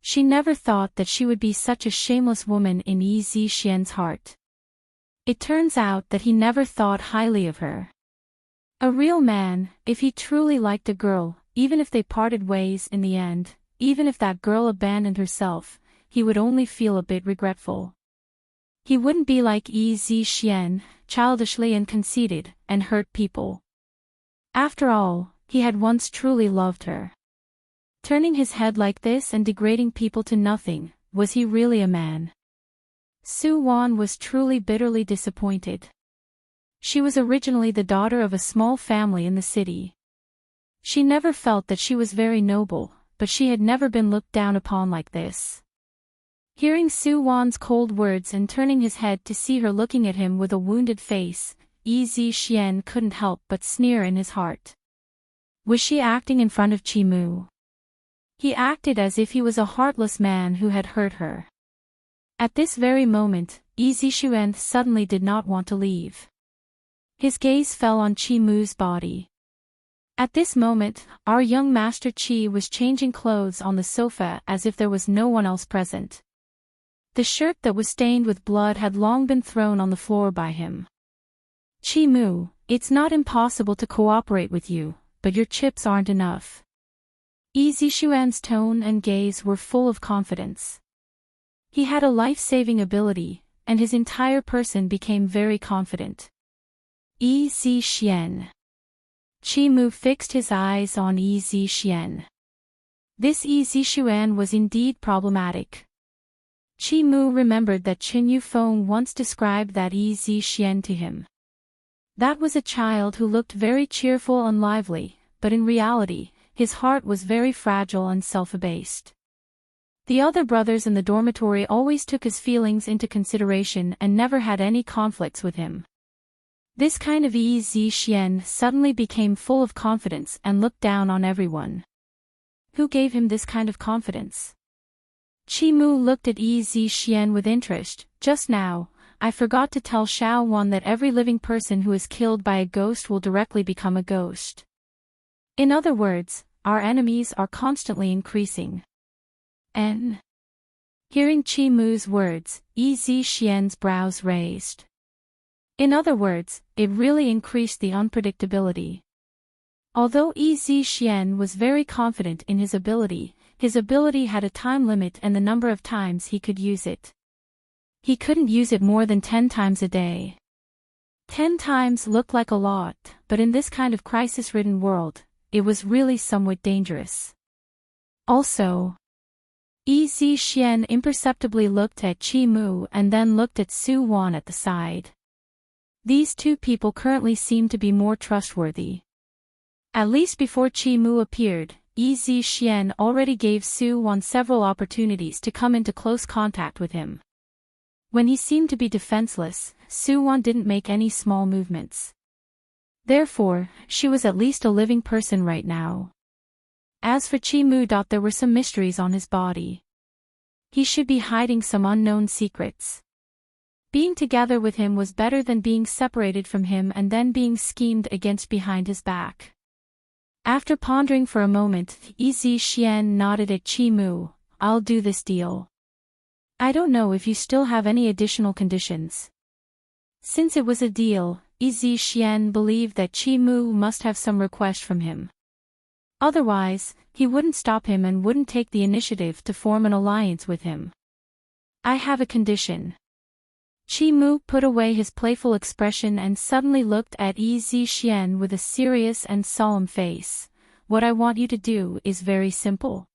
She never thought that she would be such a shameless woman in Yi Xian's heart. It turns out that he never thought highly of her. A real man, if he truly liked a girl, even if they parted ways in the end, even if that girl abandoned herself, he would only feel a bit regretful. He wouldn't be like Yi Xian, childishly and conceited, and hurt people. After all, he had once truly loved her. Turning his head like this and degrading people to nothing, was he really a man? Su Wan was truly bitterly disappointed. She was originally the daughter of a small family in the city. She never felt that she was very noble, but she had never been looked down upon like this. Hearing Su Wan's cold words and turning his head to see her looking at him with a wounded face, Yi Xian couldn't help but sneer in his heart. Was she acting in front of Chi Mu? He acted as if he was a heartless man who had hurt her. At this very moment, Yi Xian suddenly did not want to leave. His gaze fell on Chi Mu's body. At this moment, our young Master Chi was changing clothes on the sofa as if there was no one else present. The shirt that was stained with blood had long been thrown on the floor by him. Chi Mu, it's not impossible to cooperate with you, but your chips aren't enough. Yi Xian's tone and gaze were full of confidence. He had a life-saving ability, and his entire person became very confident. Yi Xian. Chi Mu fixed his eyes on Yi Xian. This Yi Xian was indeed problematic. Chi Mu remembered that Qin Yufeng once described that Yi Xian to him. That was a child who looked very cheerful and lively, but in reality, his heart was very fragile and self-abased. The other brothers in the dormitory always took his feelings into consideration and never had any conflicts with him. This kind of Yi Xian suddenly became full of confidence and looked down on everyone. Who gave him this kind of confidence? Chi Mu looked at Yi Xian with interest. Just now, I forgot to tell Xiao Wan that every living person who is killed by a ghost will directly become a ghost. In other words, our enemies are constantly increasing. Hearing Chi Mu's words, Yi Xian's brows raised. In other words, it really increased the unpredictability. Although Yi Xian was very confident in his ability had a time limit and the number of times he could use it. He couldn't use it more than 10 times a day. 10 times looked like a lot, but in this kind of crisis-ridden world, it was really somewhat dangerous. Also, Yi Xian imperceptibly looked at Chi Mu and then looked at Su Wan at the side. These two people currently seemed to be more trustworthy. At least before Chi Mu appeared, Yi Xian already gave Su Wan several opportunities to come into close contact with him. When he seemed to be defenseless, Su Wan didn't make any small movements. Therefore, she was at least a living person right now. As for Chi Mu, there were some mysteries on his body. He should be hiding some unknown secrets. Being together with him was better than being separated from him and then being schemed against behind his back. After pondering for a moment, Yi Xian nodded at Chi Mu. I'll do this deal. I don't know if you still have any additional conditions. Since it was a deal, Yi Xian believed that Chi Mu must have some request from him. Otherwise, he wouldn't stop him and wouldn't take the initiative to form an alliance with him. I have a condition. Qi Mu put away his playful expression and suddenly looked at Yi Xian with a serious and solemn face. What I want you to do is very simple.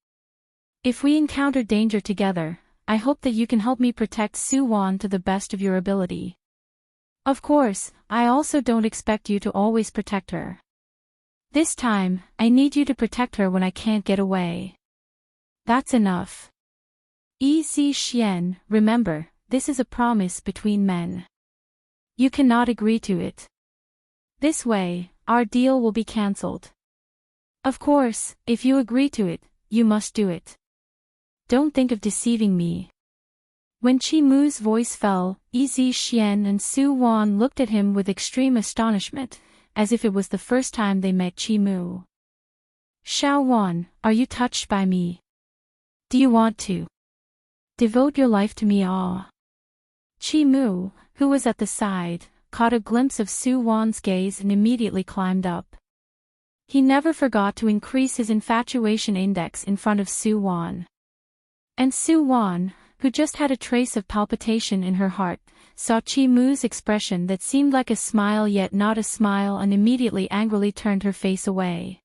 If we encounter danger together, I hope that you can help me protect Su Wan to the best of your ability. Of course, I also don't expect you to always protect her. This time, I need you to protect her when I can't get away. That's enough. Yi Xian, remember, this is a promise between men. You cannot agree to it. This way, our deal will be cancelled. Of course, if you agree to it, you must do it. Don't think of deceiving me. When Qi Mu's voice fell, Yi Xian and Su Wan looked at him with extreme astonishment, as if it was the first time they met Qi Mu. Xiao Wan, are you touched by me? Do you want to devote your life to me? Qi Mu, who was at the side, caught a glimpse of Su Wan's gaze and immediately climbed up. He never forgot to increase his infatuation index in front of Su Wan. And Su Wan, who just had a trace of palpitation in her heart, saw Qi Mu's expression that seemed like a smile yet not a smile and immediately angrily turned her face away.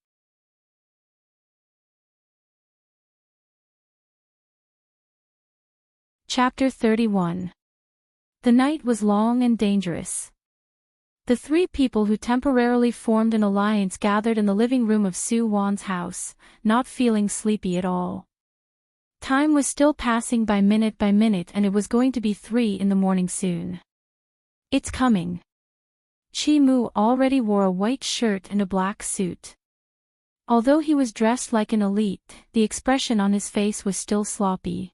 Chapter 31. The night was long and dangerous. The three people who temporarily formed an alliance gathered in the living room of Su Wan's house, not feeling sleepy at all. Time was still passing by minute and it was going to be 3 in the morning soon. It's coming. Qi Mu already wore a white shirt and a black suit. Although he was dressed like an elite, the expression on his face was still sloppy.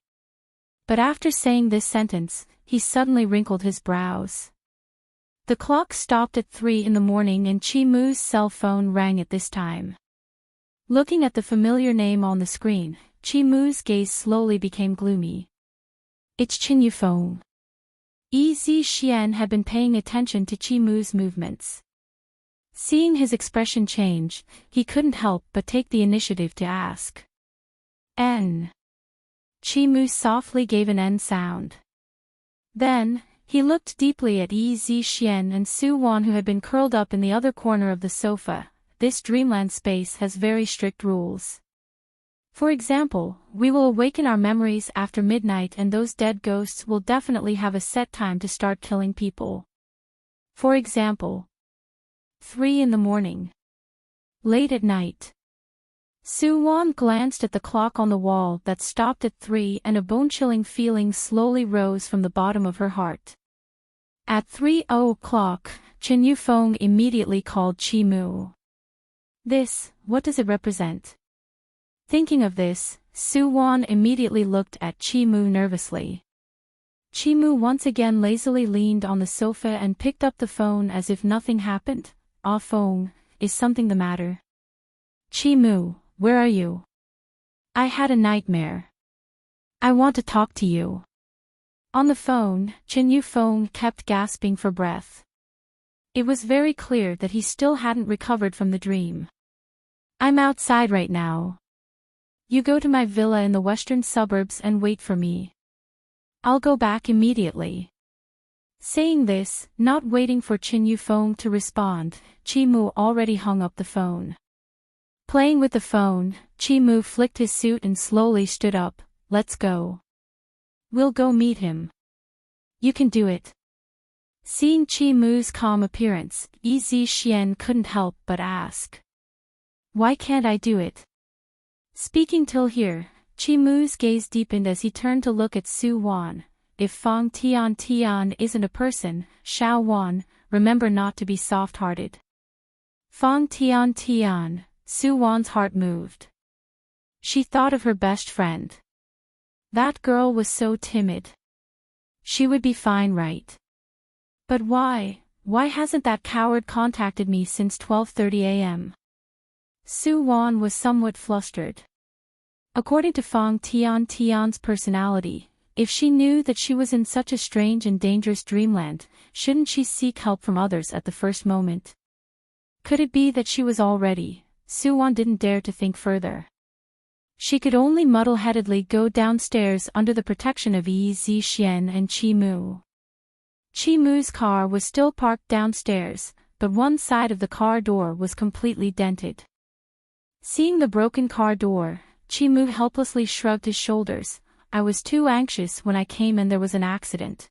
But after saying this sentence, he suddenly wrinkled his brows. The clock stopped at 3 in the morning and Qi Mu's cell phone rang at this time. Looking at the familiar name on the screen, Qi Mu's gaze slowly became gloomy. It's Qin Yufeng. Yi Xian had been paying attention to Qi Mu's movements. Seeing his expression change, he couldn't help but take the initiative to ask. N. Qi Mu softly gave an N sound. Then, he looked deeply at Yi Xian and Su Wan who had been curled up in the other corner of the sofa. This dreamland space has very strict rules. For example, we will awaken our memories after midnight and those dead ghosts will definitely have a set time to start killing people. For example, 3 in the morning. Late at night. Su Wan glanced at the clock on the wall that stopped at 3 and a bone-chilling feeling slowly rose from the bottom of her heart. At 3 o'clock, Qin Yufeng immediately called Qi Mu. This, what does it represent? Thinking of this, Su Wan immediately looked at Qi Mu nervously. Qi Mu once again lazily leaned on the sofa and picked up the phone as if nothing happened. Ah Feng, is something the matter? Qi Mu, where are you? I had a nightmare. I want to talk to you. On the phone, Qin Yufeng kept gasping for breath. It was very clear that he still hadn't recovered from the dream. I'm outside right now. You go to my villa in the western suburbs and wait for me. I'll go back immediately. Saying this, not waiting for Qin Yufeng to respond, Qi Mu already hung up the phone. Playing with the phone, Qi Mu flicked his suit and slowly stood up. Let's go. We'll go meet him. You can do it. Seeing Qi Mu's calm appearance, Yi Xian couldn't help but ask. Why can't I do it? Speaking till here, Qi Mu's gaze deepened as he turned to look at Su Wan. If Fang Tian isn't a person, Xiao Wan, remember not to be soft-hearted. Fang Tian, Su Wan's heart moved. She thought of her best friend. That girl was so timid. She would be fine, right? But why hasn't that coward contacted me since 12:30 a.m.? Su Wan was somewhat flustered. According to Fang Tian's personality, if she knew that she was in such a strange and dangerous dreamland, shouldn't she seek help from others at the first moment? Could it be that she was all ready? Su Wan didn't dare to think further. She could only muddle-headedly go downstairs under the protection of Yi Xian and Qi Mu. Chi Mu's car was still parked downstairs, but one side of the car door was completely dented. Seeing the broken car door, Chi Mu helplessly shrugged his shoulders. I was too anxious when I came and there was an accident.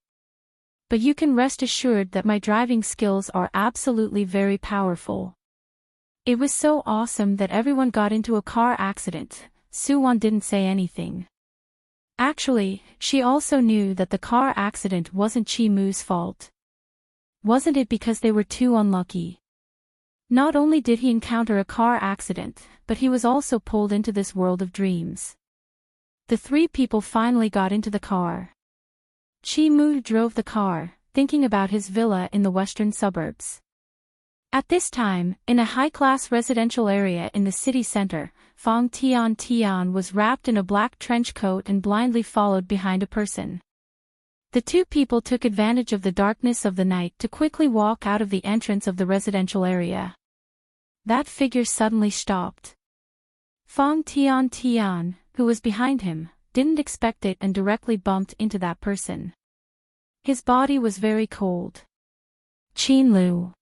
But you can rest assured that my driving skills are absolutely very powerful. It was so awesome that everyone got into a car accident. Suwon didn't say anything. Actually, she also knew that the car accident wasn't Chi Mu's fault. Wasn't it because they were too unlucky? Not only did he encounter a car accident, but he was also pulled into this world of dreams. The three people finally got into the car. Chi Mu drove the car, thinking about his villa in the western suburbs. At this time, in a high-class residential area in the city center, Fong Tian was wrapped in a black trench coat and blindly followed behind a person. The two people took advantage of the darkness of the night to quickly walk out of the entrance of the residential area. That figure suddenly stopped. Fong Tian, who was behind him, didn't expect it and directly bumped into that person. His body was very cold. Qin Lu.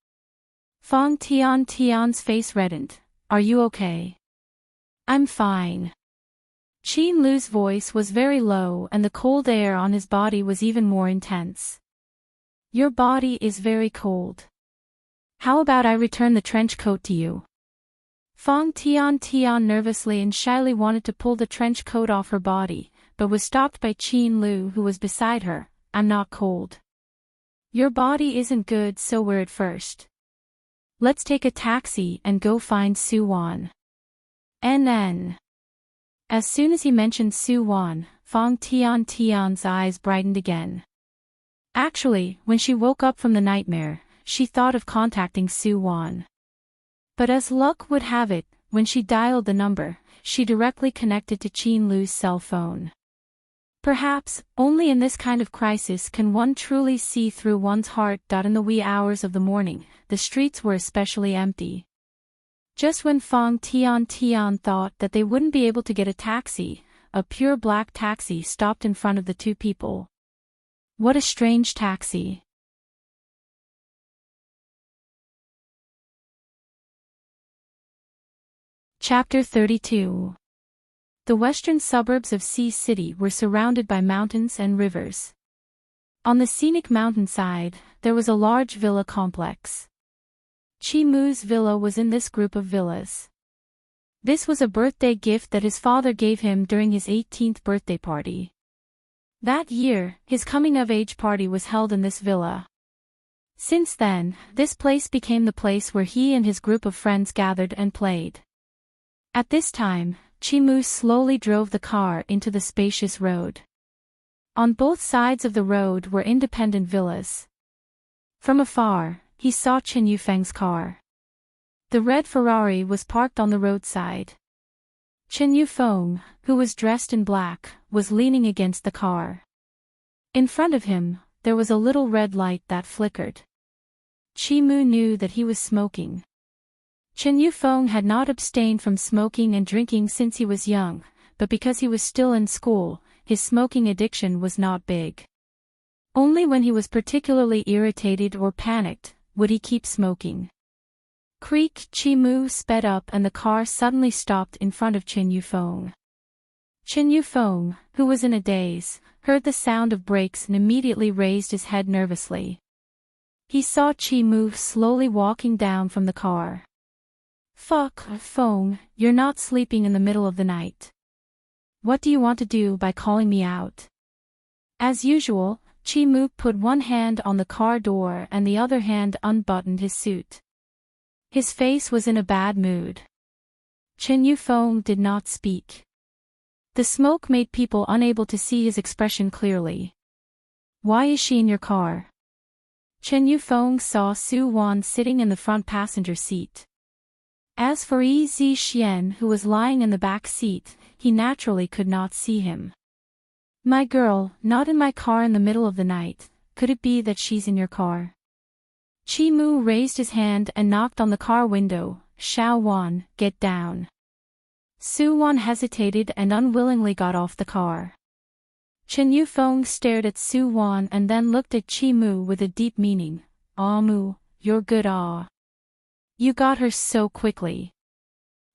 Fong Tian's face reddened. Are you okay? I'm fine. Qin Lu's voice was very low and the cold air on his body was even more intense. Your body is very cold. How about I return the trench coat to you? Fong Tian nervously and shyly wanted to pull the trench coat off her body, but was stopped by Qin Lu who was beside her. I'm not cold. Your body isn't good, so we're at first. Let's take a taxi and go find Suwon. NN. As soon as he mentioned Suwon, Fong Tian's eyes brightened again. Actually, when she woke up from the nightmare, she thought of contacting Suwon. But as luck would have it, when she dialed the number, she directly connected to Qin Lu's cell phone. Perhaps, only in this kind of crisis can one truly see through one's heart. In the wee hours of the morning, the streets were especially empty. Just when Fong Tian thought that they wouldn't be able to get a taxi, a pure black taxi stopped in front of the two people. What a strange taxi. Chapter 32. The western suburbs of Sea City were surrounded by mountains and rivers. On the scenic mountainside, there was a large villa complex. Chi Mu's villa was in this group of villas. This was a birthday gift that his father gave him during his 18th birthday party. That year, his coming-of-age party was held in this villa. Since then, this place became the place where he and his group of friends gathered and played. At this time, Chi Mu slowly drove the car into the spacious road. On both sides of the road were independent villas. From afar, he saw Chen Yufeng's car. The red Ferrari was parked on the roadside. Chen Yufeng, who was dressed in black, was leaning against the car. In front of him, there was a little red light that flickered. Chi Mu knew that he was smoking. Chen Yufeng had not abstained from smoking and drinking since he was young, but because he was still in school, his smoking addiction was not big. Only when he was particularly irritated or panicked, would he keep smoking. Creak! Chi Mu sped up and the car suddenly stopped in front of Chen Yufeng. Chen Yufeng, who was in a daze, heard the sound of brakes and immediately raised his head nervously. He saw Chi Mu slowly walking down from the car. Fuck, Feng, you're not sleeping in the middle of the night. What do you want to do by calling me out? As usual, Chi Mu put one hand on the car door and the other hand unbuttoned his suit. His face was in a bad mood. Chen Yufeng did not speak. The smoke made people unable to see his expression clearly. Why is she in your car? Chen Yufeng saw Suwon sitting in the front passenger seat. As for Yi Xian, who was lying in the back seat, he naturally could not see him. My girl, not in my car in the middle of the night, could it be that she's in your car? Chi Mu raised his hand and knocked on the car window. Xiao Wan, get down. Suwon hesitated and unwillingly got off the car. Chen Yufeng stared at Su Wan and then looked at Chi Mu with a deep meaning. "Ah Mu, you're good ah. You got her so quickly."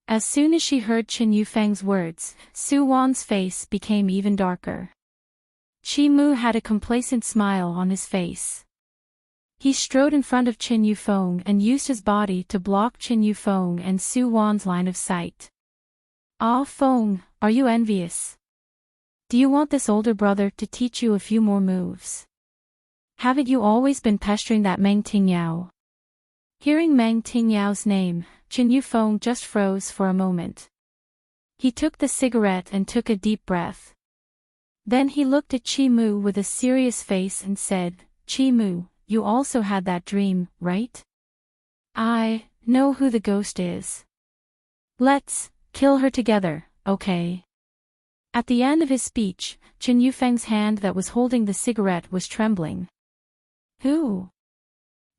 As soon as she heard Chen Yufeng's words, Su Wan's face became even darker. Chi Mu had a complacent smile on his face. He strode in front of Chen Yufeng and used his body to block Chen Yufeng and Su Wan's line of sight. "Ah Feng, are you envious? Do you want this older brother to teach you a few more moves? Haven't you always been pestering that Meng Tingyao?" Hearing Meng Tingyao's name, Chen Yufeng just froze for a moment. He took the cigarette and took a deep breath. Then he looked at Chi Mu with a serious face and said, "Chi Mu, you also had that dream, right? I know who the ghost is. Let's kill her together, okay?" At the end of his speech, Chen Yufeng's hand that was holding the cigarette was trembling. "Who?"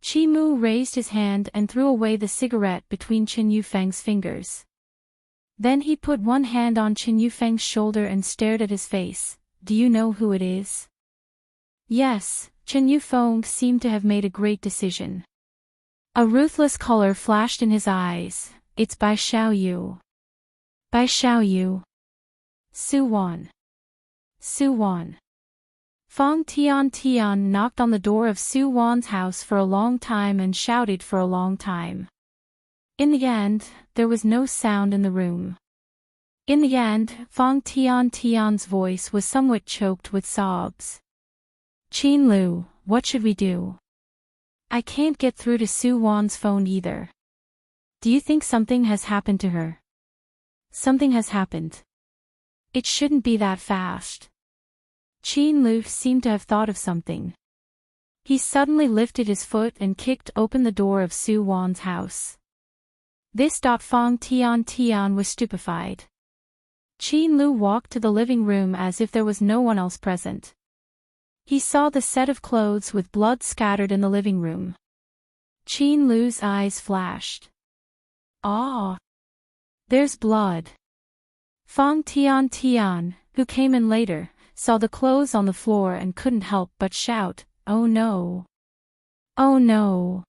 Chi Mu raised his hand and threw away the cigarette between Chen Yufeng's fingers. Then he put one hand on Chen Yufeng's shoulder and stared at his face. "Do you know who it is?" Yes, Chen Yufeng seemed to have made a great decision. A ruthless color flashed in his eyes. "It's Bai Xiaoyu." "Bai Xiaoyu." Su Wan. Su Wan. Fang Tian knocked on the door of Su Wan's house for a long time and shouted for a long time. In the end, there was no sound in the room. In the end, Fang Tian's voice was somewhat choked with sobs. "Qin Lu, what should we do? I can't get through to Su Wan's phone either. Do you think something has happened to her?" "Something has happened. It shouldn't be that fast." Qin Lu seemed to have thought of something. He suddenly lifted his foot and kicked open the door of Su Wan's house. This Fang Tian was stupefied. Qin Lu walked to the living room as if there was no one else present. He saw the set of clothes with blood scattered in the living room. Qin Lu's eyes flashed. "Ah! There's blood." Fang Tian, who came in later, saw the clothes on the floor and couldn't help but shout, "Oh no! Oh no!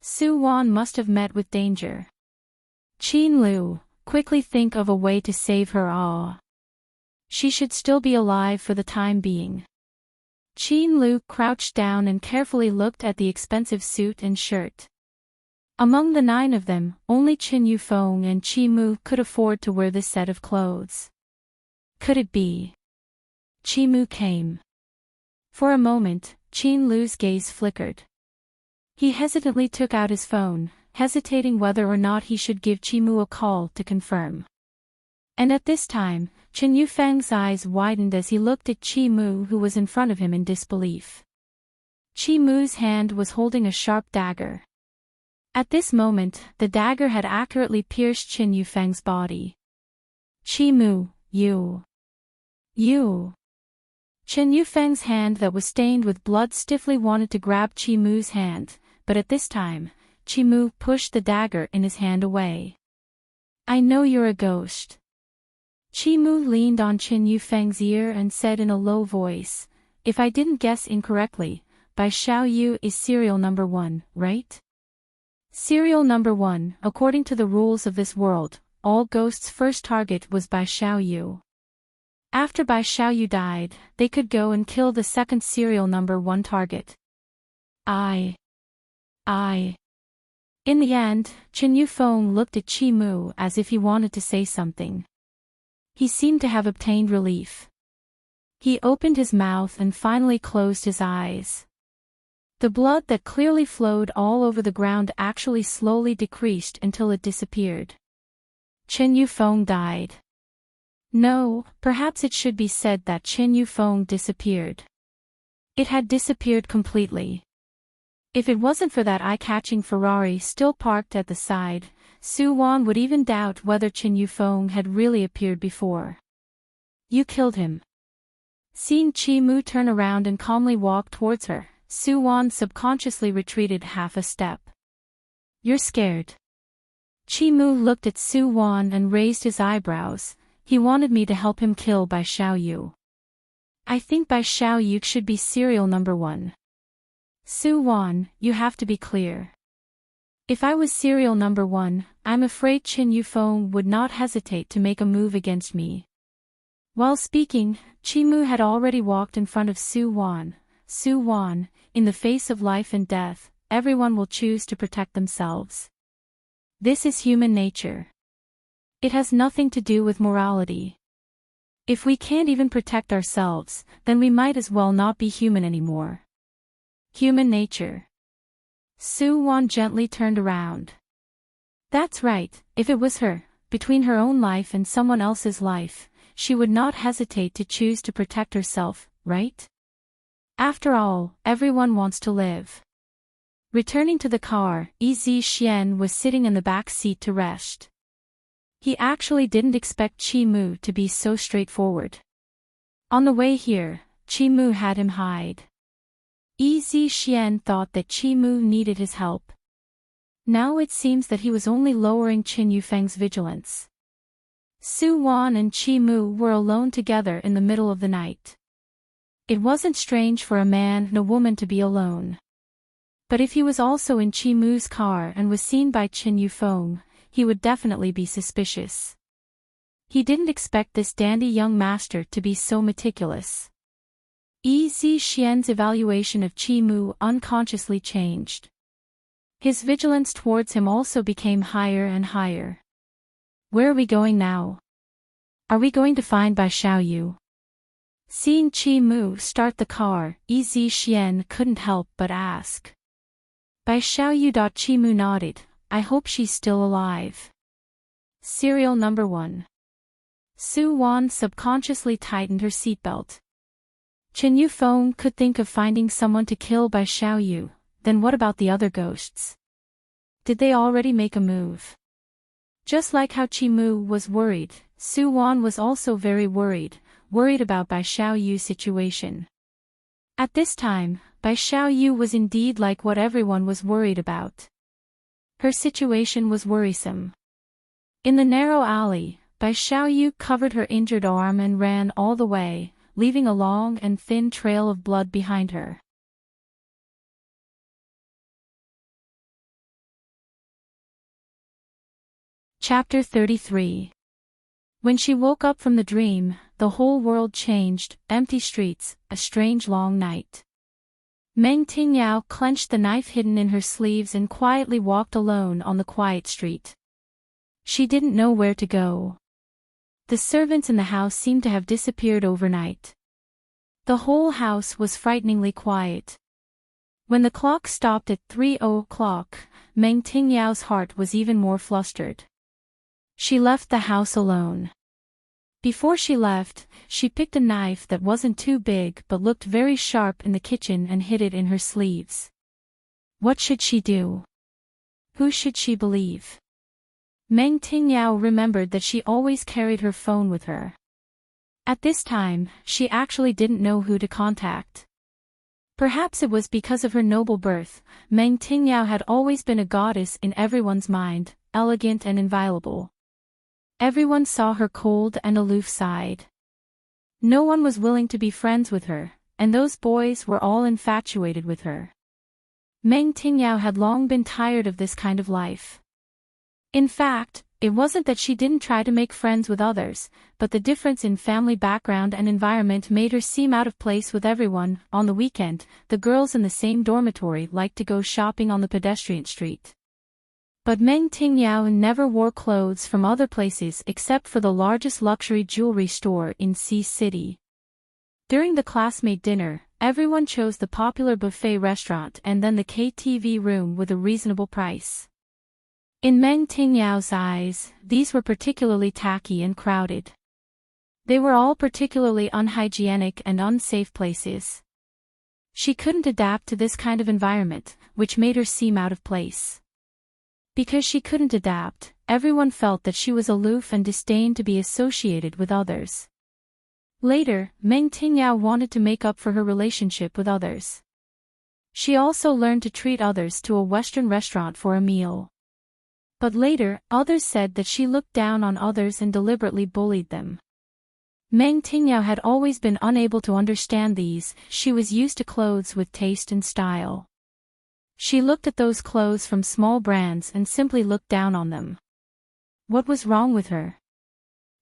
Su Wan must have met with danger. Qin Lu, quickly think of a way to save her ah. She should still be alive for the time being." Qin Lu crouched down and carefully looked at the expensive suit and shirt. Among the 9 of them, only Chen Yufeng and Chi Mu could afford to wear this set of clothes. Could it be? Chi Mu came. For a moment, Qin Lu's gaze flickered. He hesitantly took out his phone, hesitating whether or not he should give Chi Mu a call to confirm. And at this time, Chen Yufeng's eyes widened as he looked at Chi Mu, who was in front of him in disbelief. Chi Mu's hand was holding a sharp dagger. At this moment, the dagger had accurately pierced Chen Yufeng's body. "Chi Mu, you. Chen Yufeng's hand that was stained with blood stiffly wanted to grab Chi Mu's hand, but at this time, Chi Mu pushed the dagger in his hand away. "I know you're a ghost." Chi Mu leaned on Chen Yufeng's ear and said in a low voice, "If I didn't guess incorrectly, Bai Xiaoyu is serial number 1, right?" Serial number 1, according to the rules of this world, all ghosts' first target was Bai Xiaoyu. After Bai Xiaoyu died, they could go and kill the second serial number 1 target. I. In the end, Chen Yufeng looked at Chi Mu as if he wanted to say something. He seemed to have obtained relief. He opened his mouth and finally closed his eyes. The blood that clearly flowed all over the ground actually slowly decreased until it disappeared. Chen Yufeng died. No, perhaps it should be said that Chen Yufeng disappeared. It had disappeared completely. If it wasn't for that eye-catching Ferrari still parked at the side, Su Wan would even doubt whether Chen Yufeng had really appeared before. "You killed him." Seeing Chi Mu turn around and calmly walk towards her, Su Wan subconsciously retreated half a step. "You're scared." Chi Mu looked at Su Wan and raised his eyebrows. "He wanted me to help him kill Bai Xiaoyu. I think Bai Xiaoyu should be serial number 1. Su Wan, you have to be clear. If I was serial number 1, I'm afraid Qin Yufeng would not hesitate to make a move against me. While speaking, Chimu had already walked in front of Su Wan. Su Wan, in the face of life and death, everyone will choose to protect themselves. This is human nature. It has nothing to do with morality. If we can't even protect ourselves, then we might as well not be human anymore. Human nature. Su Wan gently turned around. That's right, if it was her, between her own life and someone else's life, she would not hesitate to choose to protect herself, right? After all, everyone wants to live. Returning to the car, Ezi Xian was sitting in the back seat to rest. He actually didn't expect Chimu to be so straightforward. On the way here, Chimu had him hide. Ezi Xian thought that Chimu needed his help. Now it seems that he was only lowering Qin Yufeng's vigilance. Su Wan and Chimu were alone together in the middle of the night. It wasn't strange for a man and a woman to be alone. But if he was also in Chimu's car and was seen by Qin Yufeng, he would definitely be suspicious. He didn't expect this dandy young master to be so meticulous. Ezi Xian's evaluation of Chimu unconsciously changed. His vigilance towards him also became higher and higher. Where are we going now? Are we going to find Bai Xiaoyu? Seeing Chimu start the car, Ezi Xian couldn't help but ask. Bai Xiaoyu. Chimu nodded. I hope she's still alive. Serial number 1. Su Wan subconsciously tightened her seatbelt. Qin Yufeng could think of finding someone to kill Bai Xiaoyu, then what about the other ghosts? Did they already make a move? Just like how Chimu was worried, Su Wan was also very worried about Bai Xiaoyu's situation. At this time, Bai Xiaoyu was indeed like what everyone was worried about. Her situation was worrisome. In the narrow alley, Bai Xiaoyu covered her injured arm and ran all the way, leaving a long and thin trail of blood behind her. Chapter 33. When she woke up from the dream, the whole world changed, empty streets, a strange long night. Meng Tingyao clenched the knife hidden in her sleeves and quietly walked alone on the quiet street. She didn't know where to go. The servants in the house seemed to have disappeared overnight. The whole house was frighteningly quiet. When the clock stopped at 3:00, Meng Tingyao's heart was even more flustered. She left the house alone. Before she left, she picked a knife that wasn't too big but looked very sharp in the kitchen and hid it in her sleeves. What should she do? Who should she believe? Meng Tingyao remembered that she always carried her phone with her. At this time, she actually didn't know who to contact. Perhaps it was because of her noble birth. Meng Tingyao had always been a goddess in everyone's mind, elegant and inviolable. Everyone saw her cold and aloof side. No one was willing to be friends with her, and those boys were all infatuated with her. Meng Tingyao had long been tired of this kind of life. In fact, it wasn't that she didn't try to make friends with others, but the difference in family background and environment made her seem out of place with everyone. On the weekend, the girls in the same dormitory liked to go shopping on the pedestrian street. But Meng Tingyao never wore clothes from other places except for the largest luxury jewelry store in Sea City. During the classmate dinner, everyone chose the popular buffet restaurant and then the KTV room with a reasonable price. In Meng Tingyao's eyes, these were particularly tacky and crowded. They were all particularly unhygienic and unsafe places. She couldn't adapt to this kind of environment, which made her seem out of place. Because she couldn't adapt, everyone felt that she was aloof and disdained to be associated with others. Later, Meng Tingyao wanted to make up for her relationship with others. She also learned to treat others to a Western restaurant for a meal. But later, others said that she looked down on others and deliberately bullied them. Meng Tingyao had always been unable to understand these. She was used to clothes with taste and style. She looked at those clothes from small brands and simply looked down on them. What was wrong with her?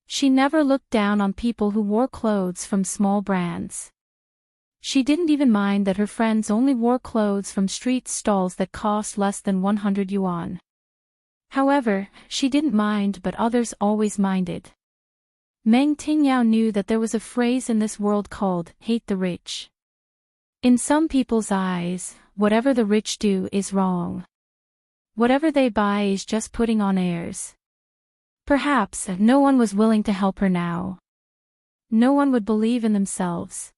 She never looked down on people who wore clothes from small brands. She didn't even mind that her friends only wore clothes from street stalls that cost less than 100 yuan. However, she didn't mind, but others always minded. Meng Tingyao knew that there was a phrase in this world called, hate the rich. In some people's eyes, whatever the rich do is wrong. Whatever they buy is just putting on airs. Perhaps no one was willing to help her now. No one would believe in themselves.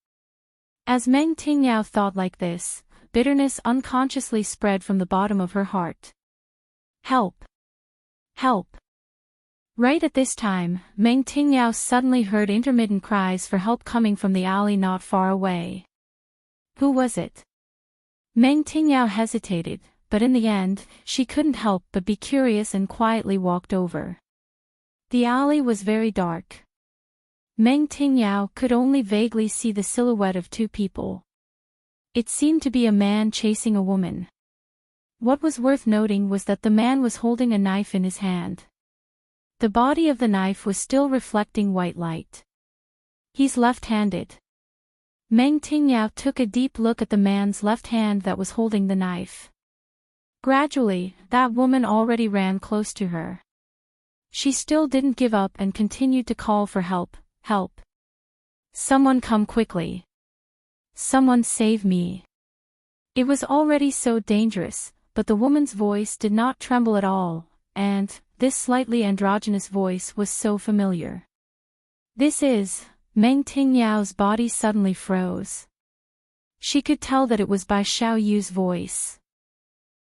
As Meng Tingyao thought like this, bitterness unconsciously spread from the bottom of her heart. Help! Help! Right at this time, Meng Tingyao suddenly heard intermittent cries for help coming from the alley not far away. Who was it? Meng Tingyao hesitated, but in the end, she couldn't help but be curious and quietly walked over. The alley was very dark. Meng Tingyao could only vaguely see the silhouette of two people. It seemed to be a man chasing a woman. What was worth noting was that the man was holding a knife in his hand. The body of the knife was still reflecting white light. He's left-handed. Meng Tingyao took a deep look at the man's left hand that was holding the knife. Gradually, that woman already ran close to her. She still didn't give up and continued to call for help. Help! Someone come quickly! Someone save me! It was already so dangerous, but the woman's voice did not tremble at all, and this slightly androgynous voice was so familiar. This is... Meng Tingyao's body suddenly froze. She could tell that it was Bai Xiaoyu's voice.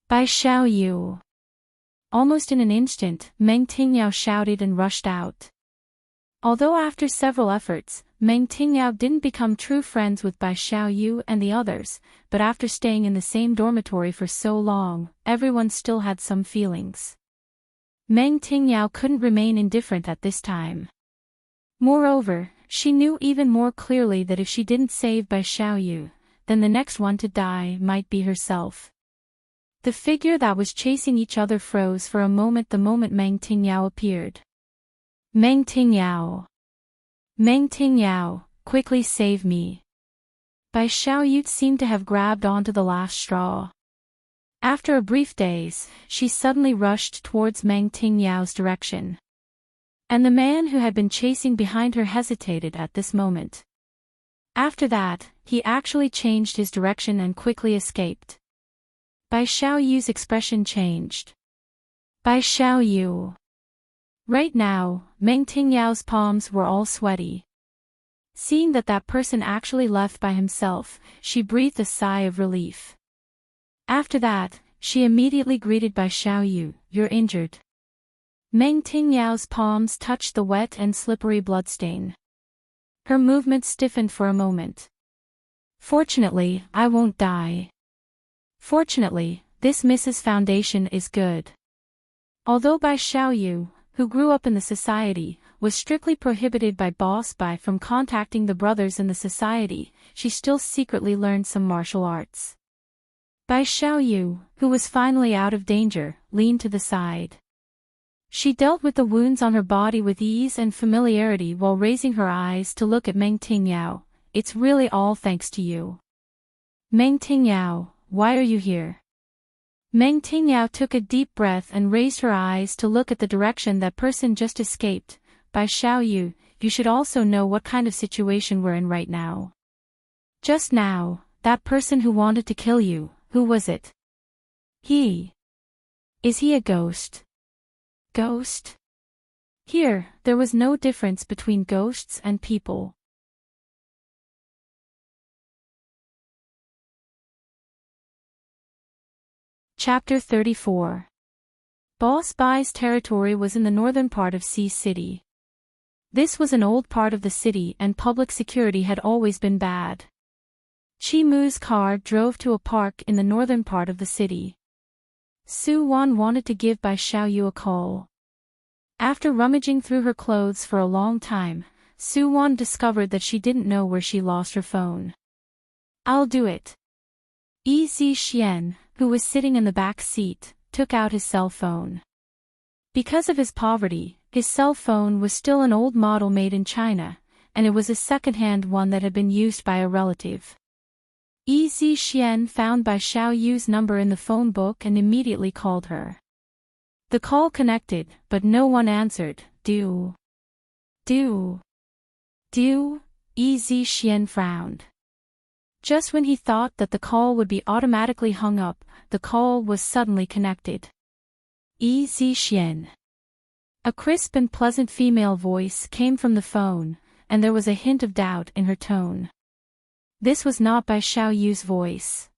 Bai Xiaoyu! Almost in an instant, Meng Tingyao shouted and rushed out. Although after several efforts, Meng Tingyao didn't become true friends with Bai Xiaoyu and the others, but after staying in the same dormitory for so long, everyone still had some feelings. Meng Tingyao couldn't remain indifferent at this time. Moreover, she knew even more clearly that if she didn't save Bai Xiaoyu, then the next one to die might be herself. The figure that was chasing each other froze for a moment the moment Meng Tingyao appeared. Meng Tingyao! Meng Tingyao, quickly save me! Bai Xiaoyu seemed to have grabbed onto the last straw. After a brief daze, she suddenly rushed towards Meng Tingyao's direction. And the man who had been chasing behind her hesitated at this moment. After that, he actually changed his direction and quickly escaped. Bai Xiaoyu's expression changed. Bai Xiaoyu! Right now, Meng Tingyao's palms were all sweaty. Seeing that that person actually left by himself, she breathed a sigh of relief. After that, she immediately greeted Bai Xiaoyu, "You're injured." Meng Tingyao's palms touched the wet and slippery bloodstain. Her movements stiffened for a moment. "Fortunately, I won't die. Fortunately, this Mrs. Foundation is good." Although Bai Xiaoyu, who grew up in the society, was strictly prohibited by Boss Bai from contacting the brothers in the society, she still secretly learned some martial arts. Bai Xiaoyu, who was finally out of danger, leaned to the side. She dealt with the wounds on her body with ease and familiarity while raising her eyes to look at Meng Tingyao. "It's really all thanks to you. Meng Tingyao, why are you here?" Meng Tingyao took a deep breath and raised her eyes to look at the direction that person just escaped. "Bai Xiaoyu, you should also know what kind of situation we're in right now. Just now, that person who wanted to kill you, who was it? Is he a ghost?" Ghost? Here, there was no difference between ghosts and people. Chapter 34. Boss Bai's territory was in the northern part of Sea City. This was an old part of the city and public security had always been bad. Chi Mu's car drove to a park in the northern part of the city. Su Wan wanted to give Bai Xiaoyu a call. After rummaging through her clothes for a long time, Su-won discovered that she didn't know where she lost her phone. "I'll do it." Zi-Xian, who was sitting in the back seat, took out his cell phone. Because of his poverty, his cell phone was still an old model made in China, and it was a second-hand one that had been used by a relative. Zi-Xian found Bai Xiaoyu's number in the phone book and immediately called her. The call connected, but no one answered. Do. Zi-Xian frowned. Just when he thought that the call would be automatically hung up, the call was suddenly connected. Zi-Xian. A crisp and pleasant female voice came from the phone, and there was a hint of doubt in her tone. This was not Bai Xiaoyu's voice.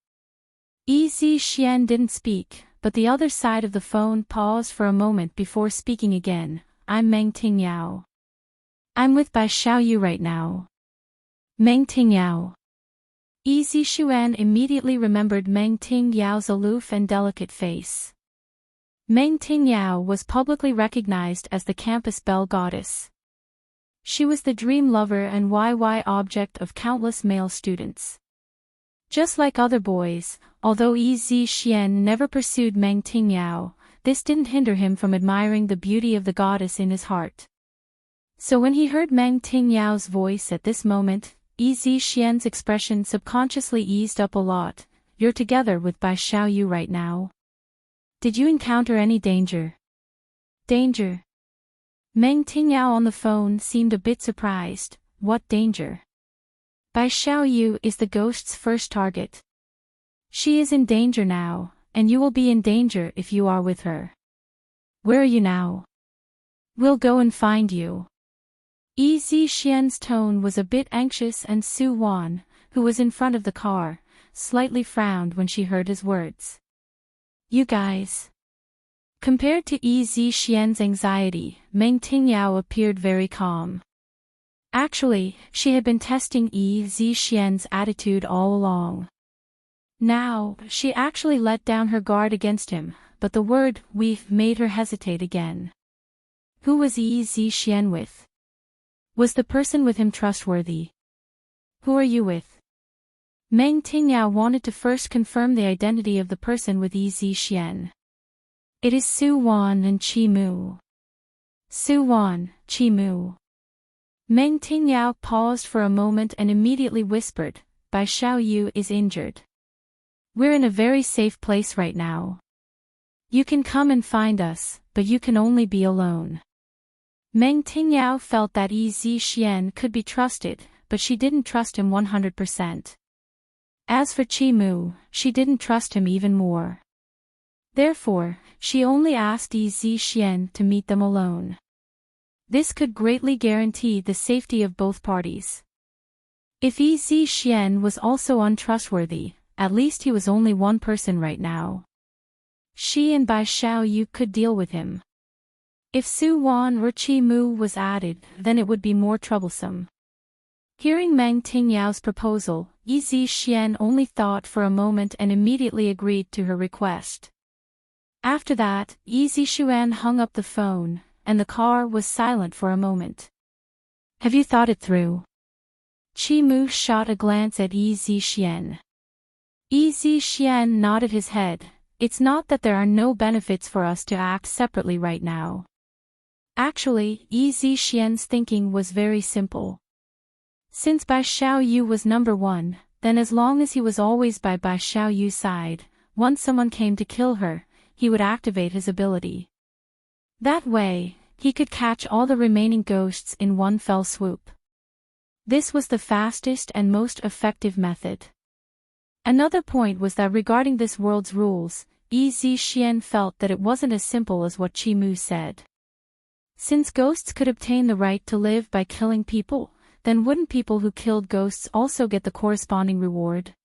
Zi-Xian didn't speak, but the other side of the phone paused for a moment before speaking again. "I'm Meng Tingyao. I'm with Bai Xiaoyu right now." Meng Tingyao. Zi-Xian immediately remembered Meng Tingyao's aloof and delicate face. Meng Tingyao was publicly recognized as the campus belle goddess. She was the dream lover and object of countless male students. Just like other boys, although Zi-Xian never pursued Meng Tingyao, this didn't hinder him from admiring the beauty of the goddess in his heart. So when he heard Meng Tingyao's voice at this moment, Zi-Xian's expression subconsciously eased up a lot. "You're together with Bai Xiaoyu right now? Did you encounter any danger?" "Danger?" Meng Tingyao on the phone seemed a bit surprised. "What danger?" "Bai Xiaoyu is the ghost's first target. She is in danger now, and you will be in danger if you are with her." "Where are you now?" "We'll go and find you." Zi-Xian's tone was a bit anxious, and Su-won, who was in front of the car, slightly frowned when she heard his words. "You guys." Compared to Zi-Xian's anxiety, Meng Tingyao appeared very calm. Actually, she had been testing Zi-Xian's attitude all along. Now, she actually let down her guard against him, but the word "we've" made her hesitate again. Who was Zi-Xian with? Was the person with him trustworthy? "Who are you with?" Meng Tingyao wanted to first confirm the identity of the person with Zi-Xian. "It is Su-won and Chi-mu." "Su-won, Chi-mu." Meng Tingyao paused for a moment and immediately whispered, "Bai Xiaoyu is injured. We're in a very safe place right now. You can come and find us, but you can only be alone." Meng Tingyao felt that Zi-Xian could be trusted, but she didn't trust him 100%. As for Chi-mu, she didn't trust him even more. Therefore, she only asked Zi-Xian to meet them alone. This could greatly guarantee the safety of both parties. If Zi-Xian was also untrustworthy, at least he was only one person right now. She and Bai Xiaoyu could deal with him. If Su-won or Chi-mu was added, then it would be more troublesome. Hearing Meng Tingyao's proposal, Zi-Xian only thought for a moment and immediately agreed to her request. After that, Zi-Xian hung up the phone, and the car was silent for a moment. "Have you thought it through?" Chi-mu shot a glance at Zi-Xian. Zi-Xian nodded his head. "It's not that there are no benefits for us to act separately right now. Actually, Zi-Xian's thinking was very simple. Since Bai Xiaoyu was number one, then as long as he was always by Bai Xiaoyu's side, once someone came to kill her, he would activate his ability. That way, he could catch all the remaining ghosts in one fell swoop. This was the fastest and most effective method. Another point was that regarding this world's rules, Zi-Xian felt that it wasn't as simple as what Chi-mu said. Since ghosts could obtain the right to live by killing people, then wouldn't people who killed ghosts also get the corresponding reward?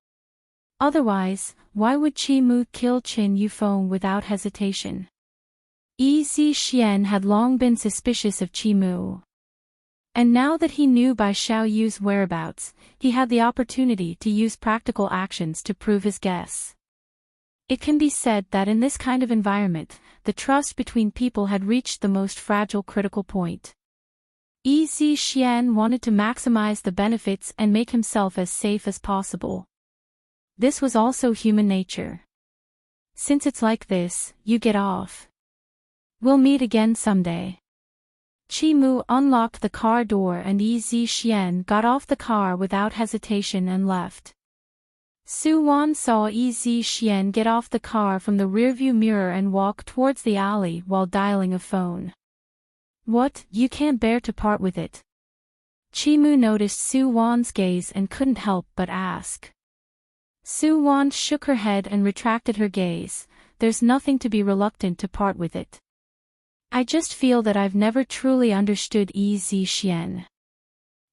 Otherwise, why would Chi-mu kill Qin Yufeng without hesitation? Zi-Xian had long been suspicious of Chi-mu. And now that he knew Bai Xiaoyu's whereabouts, he had the opportunity to use practical actions to prove his guess. It can be said that in this kind of environment, the trust between people had reached the most fragile critical point. Yi Xian wanted to maximize the benefits and make himself as safe as possible. This was also human nature. Since it's like this, you get off. We'll meet again someday. Qi Mu unlocked the car door and Yi Xian got off the car without hesitation and left. Su Wan saw Yi Xian get off the car from the rearview mirror and walk towards the alley while dialing a phone. What, you can't bear to part with it? Qi Mu noticed Su Wan's gaze and couldn't help but ask. Su Wan shook her head and retracted her gaze. There's nothing to be reluctant to part with it. I just feel that I've never truly understood Yi Xian.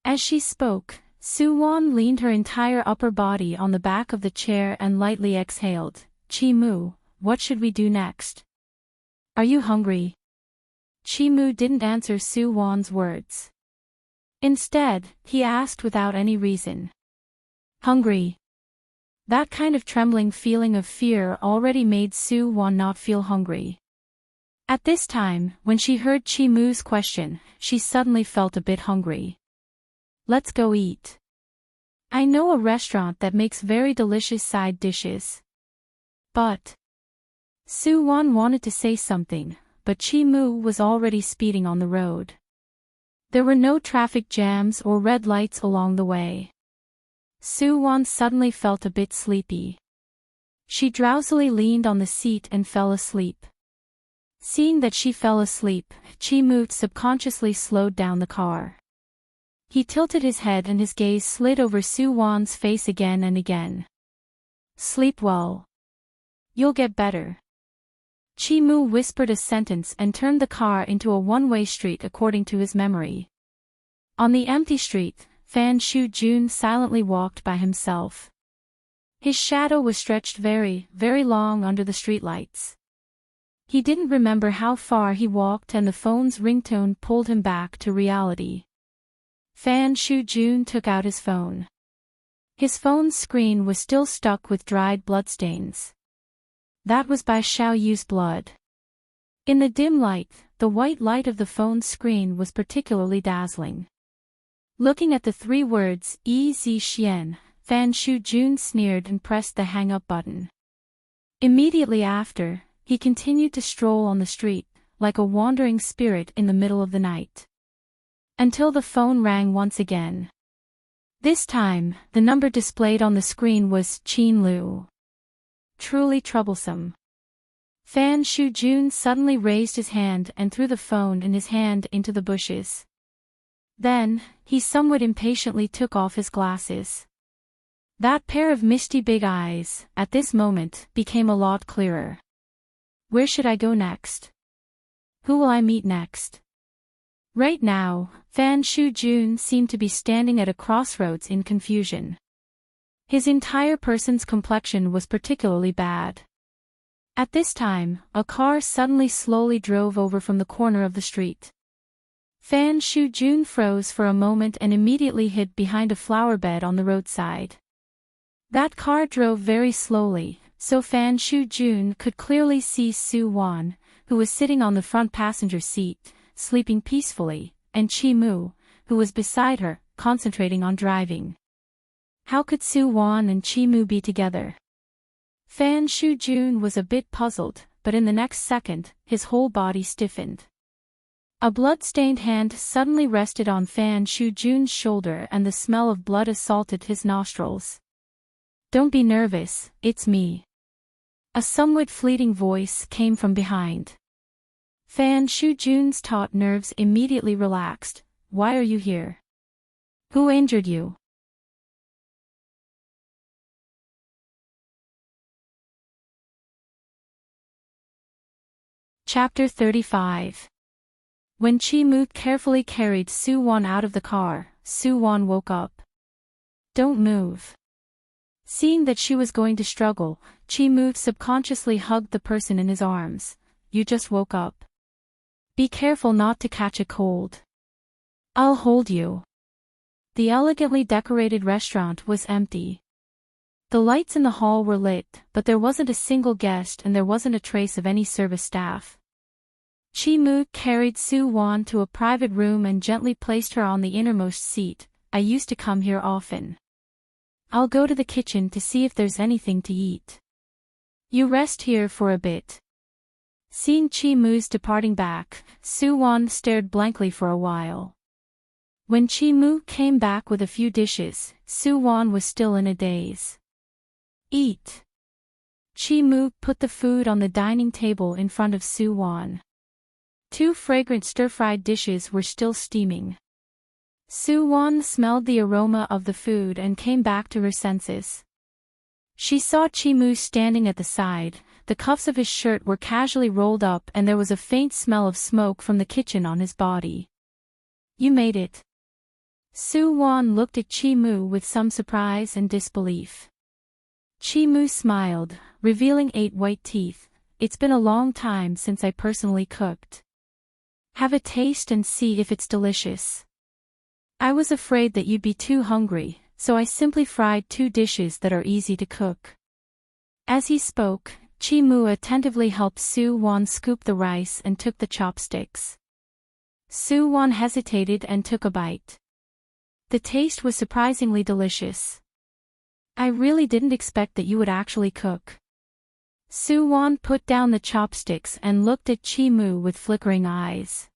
As she spoke, Su Wan leaned her entire upper body on the back of the chair and lightly exhaled. Qi Mu, what should we do next? Are you hungry? Qi Mu didn't answer Su Wan's words. Instead, he asked without any reason. Hungry? That kind of trembling feeling of fear already made Su Wan not feel hungry. At this time, when she heard Qi Mu's question, she suddenly felt a bit hungry. Let's go eat. I know a restaurant that makes very delicious side dishes. But Su Wan wanted to say something, but Qi Mu was already speeding on the road. There were no traffic jams or red lights along the way. Su Wan suddenly felt a bit sleepy. She drowsily leaned on the seat and fell asleep. Seeing that she fell asleep, Qi Mu subconsciously slowed down the car. He tilted his head and his gaze slid over Su Wan's face again and again. Sleep well. You'll get better. Qi Mu whispered a sentence and turned the car into a one-way street according to his memory. On the empty street, Fan Shu-jun silently walked by himself. His shadow was stretched very, very long under the streetlights. He didn't remember how far he walked and the phone's ringtone pulled him back to reality. Fan Shu-jun took out his phone. His phone's screen was still stuck with dried bloodstains. That was by Xiao Yu's blood. In the dim light, the white light of the phone's screen was particularly dazzling. Looking at the three words, Yi Xian, Fan Shu-jun sneered and pressed the hang-up button. Immediately after, he continued to stroll on the street, like a wandering spirit in the middle of the night. Until the phone rang once again. This time, the number displayed on the screen was Qin Lu. Truly troublesome. Fan Shu-jun suddenly raised his hand and threw the phone in his hand into the bushes. Then, he somewhat impatiently took off his glasses. That pair of misty big eyes, at this moment, became a lot clearer. Where should I go next? Who will I meet next? Right now, Fan Shu-jun seemed to be standing at a crossroads in confusion. His entire person's complexion was particularly bad. At this time, a car suddenly slowly drove over from the corner of the street. Fan Shu-jun froze for a moment and immediately hid behind a flower bed on the roadside. That car drove very slowly, so Fan Shu-jun could clearly see Su Wan, who was sitting on the front passenger seat, sleeping peacefully, and Qi Mu, who was beside her, concentrating on driving. How could Su Wan and Qi Mu be together? Fan Shu-jun was a bit puzzled, but in the next second, his whole body stiffened. A blood-stained hand suddenly rested on Fan Shu-jun's shoulder and the smell of blood assaulted his nostrils. Don't be nervous, it's me. A somewhat fleeting voice came from behind. Fan Shu-jun's taut nerves immediately relaxed. Why are you here? Who injured you? Chapter 35. When Qi Mu carefully carried Su Wan out of the car, Su Wan woke up. Don't move. Seeing that she was going to struggle, Qi Mu subconsciously hugged the person in his arms. You just woke up. Be careful not to catch a cold. I'll hold you. The elegantly decorated restaurant was empty. The lights in the hall were lit, but there wasn't a single guest and there wasn't a trace of any service staff. Chi-Mu carried Su-Wan to a private room and gently placed her on the innermost seat. I used to come here often. I'll go to the kitchen to see if there's anything to eat. You rest here for a bit. Seeing Chi-Mu's departing back, Su-Wan stared blankly for a while. When Chi-Mu came back with a few dishes, Su-Wan was still in a daze. Eat. Chi-Mu put the food on the dining table in front of Su-Wan. 2 fragrant stir-fried dishes were still steaming. Su-Wan smelled the aroma of the food and came back to her senses. She saw Chi-Mu standing at the side. The cuffs of his shirt were casually rolled up and there was a faint smell of smoke from the kitchen on his body. You made it. Su-Wan looked at Chi-Mu with some surprise and disbelief. Chi-Mu smiled, revealing 8 white teeth. It's been a long time since I personally cooked. Have a taste and see if it's delicious. I was afraid that you'd be too hungry, so I simply fried 2 dishes that are easy to cook. As he spoke, Chi-Mu attentively helped Su-Wan scoop the rice and took the chopsticks. Su-Wan hesitated and took a bite. The taste was surprisingly delicious. I really didn't expect that you would actually cook. Su-Wan put down the chopsticks and looked at Chi-Mu with flickering eyes.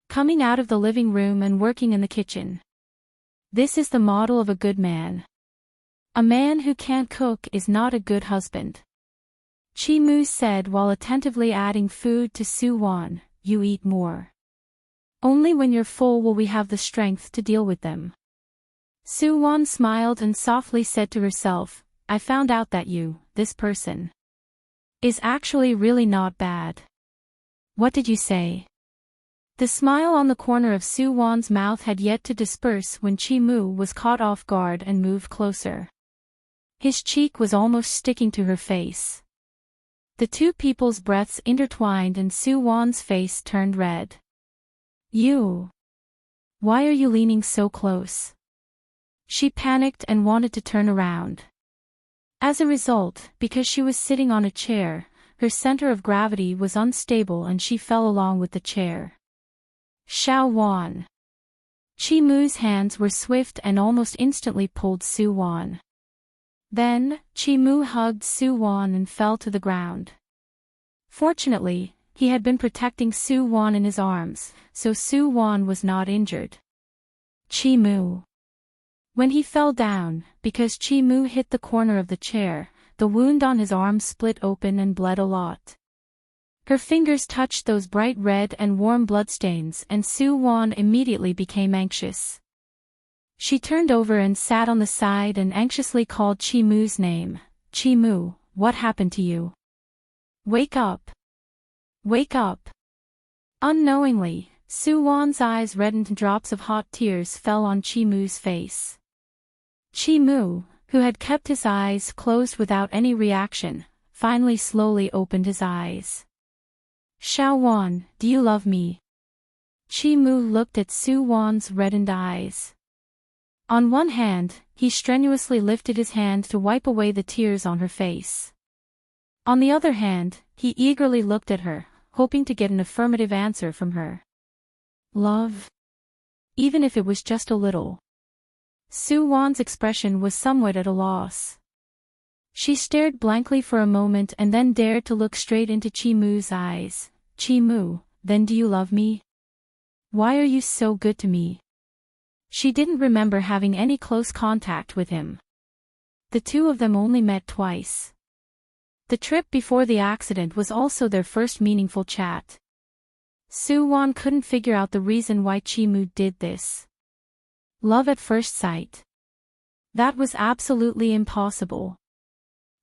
Coming out of the living room and working in the kitchen. This is the model of a good man. A man who can't cook is not a good husband. Chi-Mu said while attentively adding food to Su-Wan. You eat more. Only when you're full will we have the strength to deal with them. Su-Wan smiled and softly said to herself, I found out that this person, is actually really not bad. What did you say? The smile on the corner of Su-Wan's mouth had yet to disperse when Chi-Mu was caught off guard and moved closer. His cheek was almost sticking to her face. The 2 people's breaths intertwined and Su-Wan's face turned red. Why are you leaning so close? She panicked and wanted to turn around. As a result, because she was sitting on a chair, her center of gravity was unstable and she fell along with the chair. Xiao-Wan. Chi-Mu's hands were swift and almost instantly pulled Su-Wan. Then, Chi-Mu hugged Su-Wan and fell to the ground. Fortunately, he had been protecting Su-Wan in his arms, so Su-Wan was not injured. Chi-Mu. When he fell down, because Chi-Mu hit the corner of the chair, the wound on his arm split open and bled a lot. Her fingers touched those bright red and warm bloodstains and Su-Wan immediately became anxious. She turned over and sat on the side and anxiously called Chi-Mu's name. Chi-Mu, what happened to you? Wake up. Wake up. Unknowingly, Su-Wan's eyes reddened and drops of hot tears fell on Chi-Mu's face. Chi-Mu, who had kept his eyes closed without any reaction, finally slowly opened his eyes. Xiao-Wan, do you love me? Chi-Mu looked at Su-Wan's reddened eyes. On one hand, he strenuously lifted his hand to wipe away the tears on her face. On the other hand, he eagerly looked at her, hoping to get an affirmative answer from her. Love? Even if it was just a little. Su-Wan's expression was somewhat at a loss. She stared blankly for a moment and then dared to look straight into Chi-Mu's eyes. Chi-Mu, then do you love me? Why are you so good to me? She didn't remember having any close contact with him. The 2 of them only met twice. The trip before the accident was also their first meaningful chat. Su-Wan couldn't figure out the reason why Chi-Mu did this. Love at first sight. That was absolutely impossible.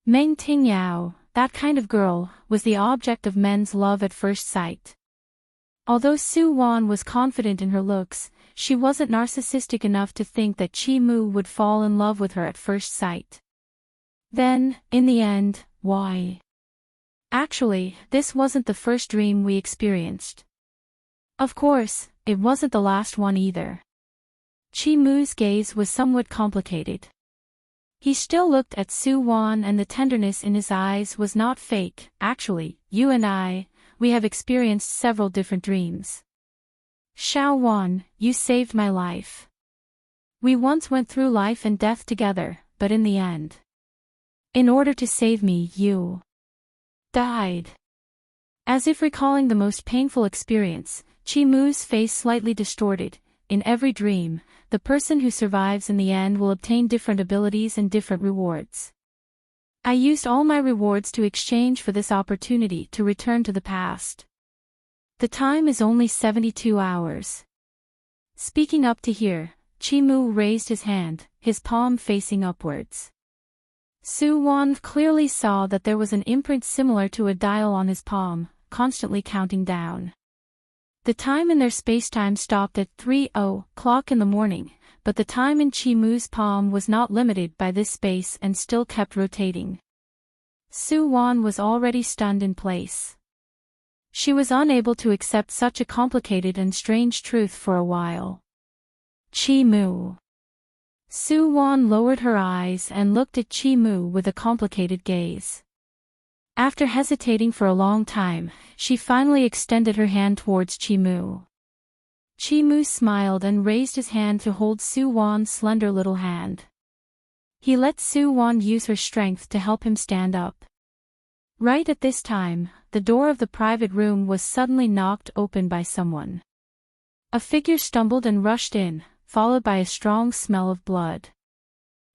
Meng Tingyao, that kind of girl, was the object of men's love at first sight. Although Su-Wan was confident in her looks, she wasn't narcissistic enough to think that Chi-Mu would fall in love with her at first sight. Then, in the end, why? Actually, this wasn't the first dream we experienced. Of course, it wasn't the last one either. Chi-Mu's gaze was somewhat complicated. He still looked at Su-Wan and the tenderness in his eyes was not fake. Actually, you and I, we have experienced several different dreams. Xiao Wan, you saved my life. We once went through life and death together, but in the end, in order to save me, you died. As if recalling the most painful experience, Chi Mu's face slightly distorted. In every dream, the person who survives in the end will obtain different abilities and different rewards. I used all my rewards to exchange for this opportunity to return to the past. The time is only 72 hours. Speaking up to hear, Chi Mu raised his hand, his palm facing upwards. Su Wan clearly saw that there was an imprint similar to a dial on his palm, constantly counting down. The time in their spacetime stopped at 3:00 in the morning, but the time in Chi Mu's palm was not limited by this space and still kept rotating. Su Wan was already stunned in place. She was unable to accept such a complicated and strange truth for a while. Chi Mu. Su Wan lowered her eyes and looked at Chi Mu with a complicated gaze. After hesitating for a long time, she finally extended her hand towards Chi Mu. Chi Mu smiled and raised his hand to hold Su Wan's slender little hand. He let Su Wan use her strength to help him stand up. Right at this time, the door of the private room was suddenly knocked open by someone. A figure stumbled and rushed in, followed by a strong smell of blood.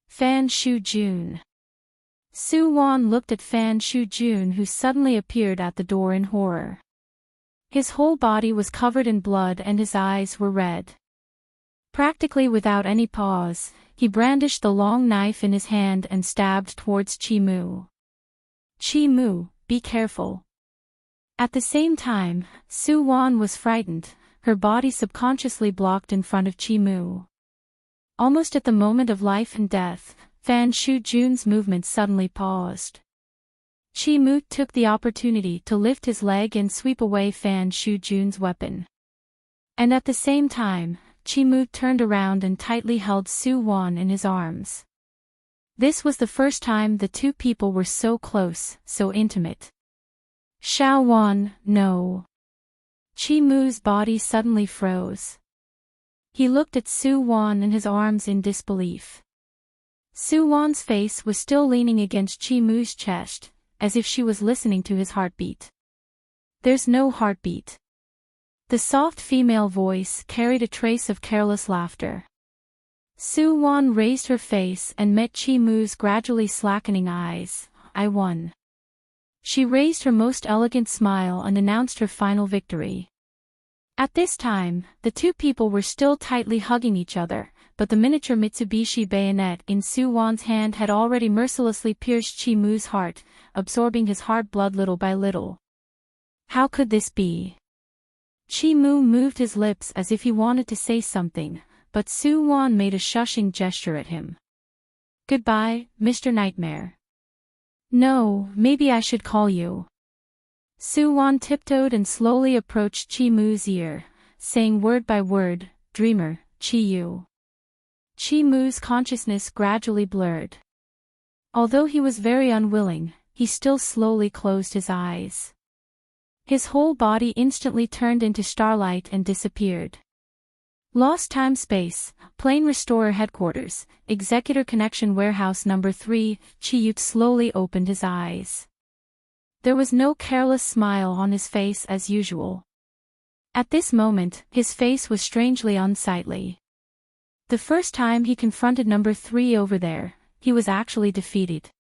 Fan Shu-jun. Su Wan looked at Fan Shu-jun, who suddenly appeared at the door in horror. His whole body was covered in blood and his eyes were red. Practically without any pause, he brandished the long knife in his hand and stabbed towards Chi Mu. Chi Mu, be careful. At the same time, Su Wan was frightened, her body subconsciously blocked in front of Chi Mu. Almost at the moment of life and death, Fan Shu-jun's movement suddenly paused. Chi Mu took the opportunity to lift his leg and sweep away Fan Shu-jun's weapon. And at the same time, Chi Mu turned around and tightly held Su Wan in his arms. This was the first time the two people were so close, so intimate. Xiao Wan, no. Chi Mu's body suddenly froze. He looked at Su Wan in his arms in disbelief. Su Wan's face was still leaning against Chi Mu's chest, as if she was listening to his heartbeat. There's no heartbeat. The soft female voice carried a trace of careless laughter. Su Wan raised her face and met Chi Mu's gradually slackening eyes. I won. She raised her most elegant smile and announced her final victory. At this time, the two people were still tightly hugging each other, but the miniature Mitsubishi bayonet in Su Wan's hand had already mercilessly pierced Chi Mu's heart, absorbing his heart blood little by little. How could this be? Chi Mu moved his lips as if he wanted to say something, but Su Wan made a shushing gesture at him. Goodbye, Mr. Nightmare. No, maybe I should call you. Su Wan tiptoed and slowly approached Chi Mu's ear, saying word by word, Dreamer, Chi Yu. Chi Mu's consciousness gradually blurred. Although he was very unwilling, he still slowly closed his eyes. His whole body instantly turned into starlight and disappeared. Lost Time Space, Plane Restorer Headquarters, Executor Connection Warehouse Number 3, Chi Yu slowly opened his eyes. There was no careless smile on his face as usual. At this moment, his face was strangely unsightly. The first time he confronted Number 3 over there, he was actually defeated.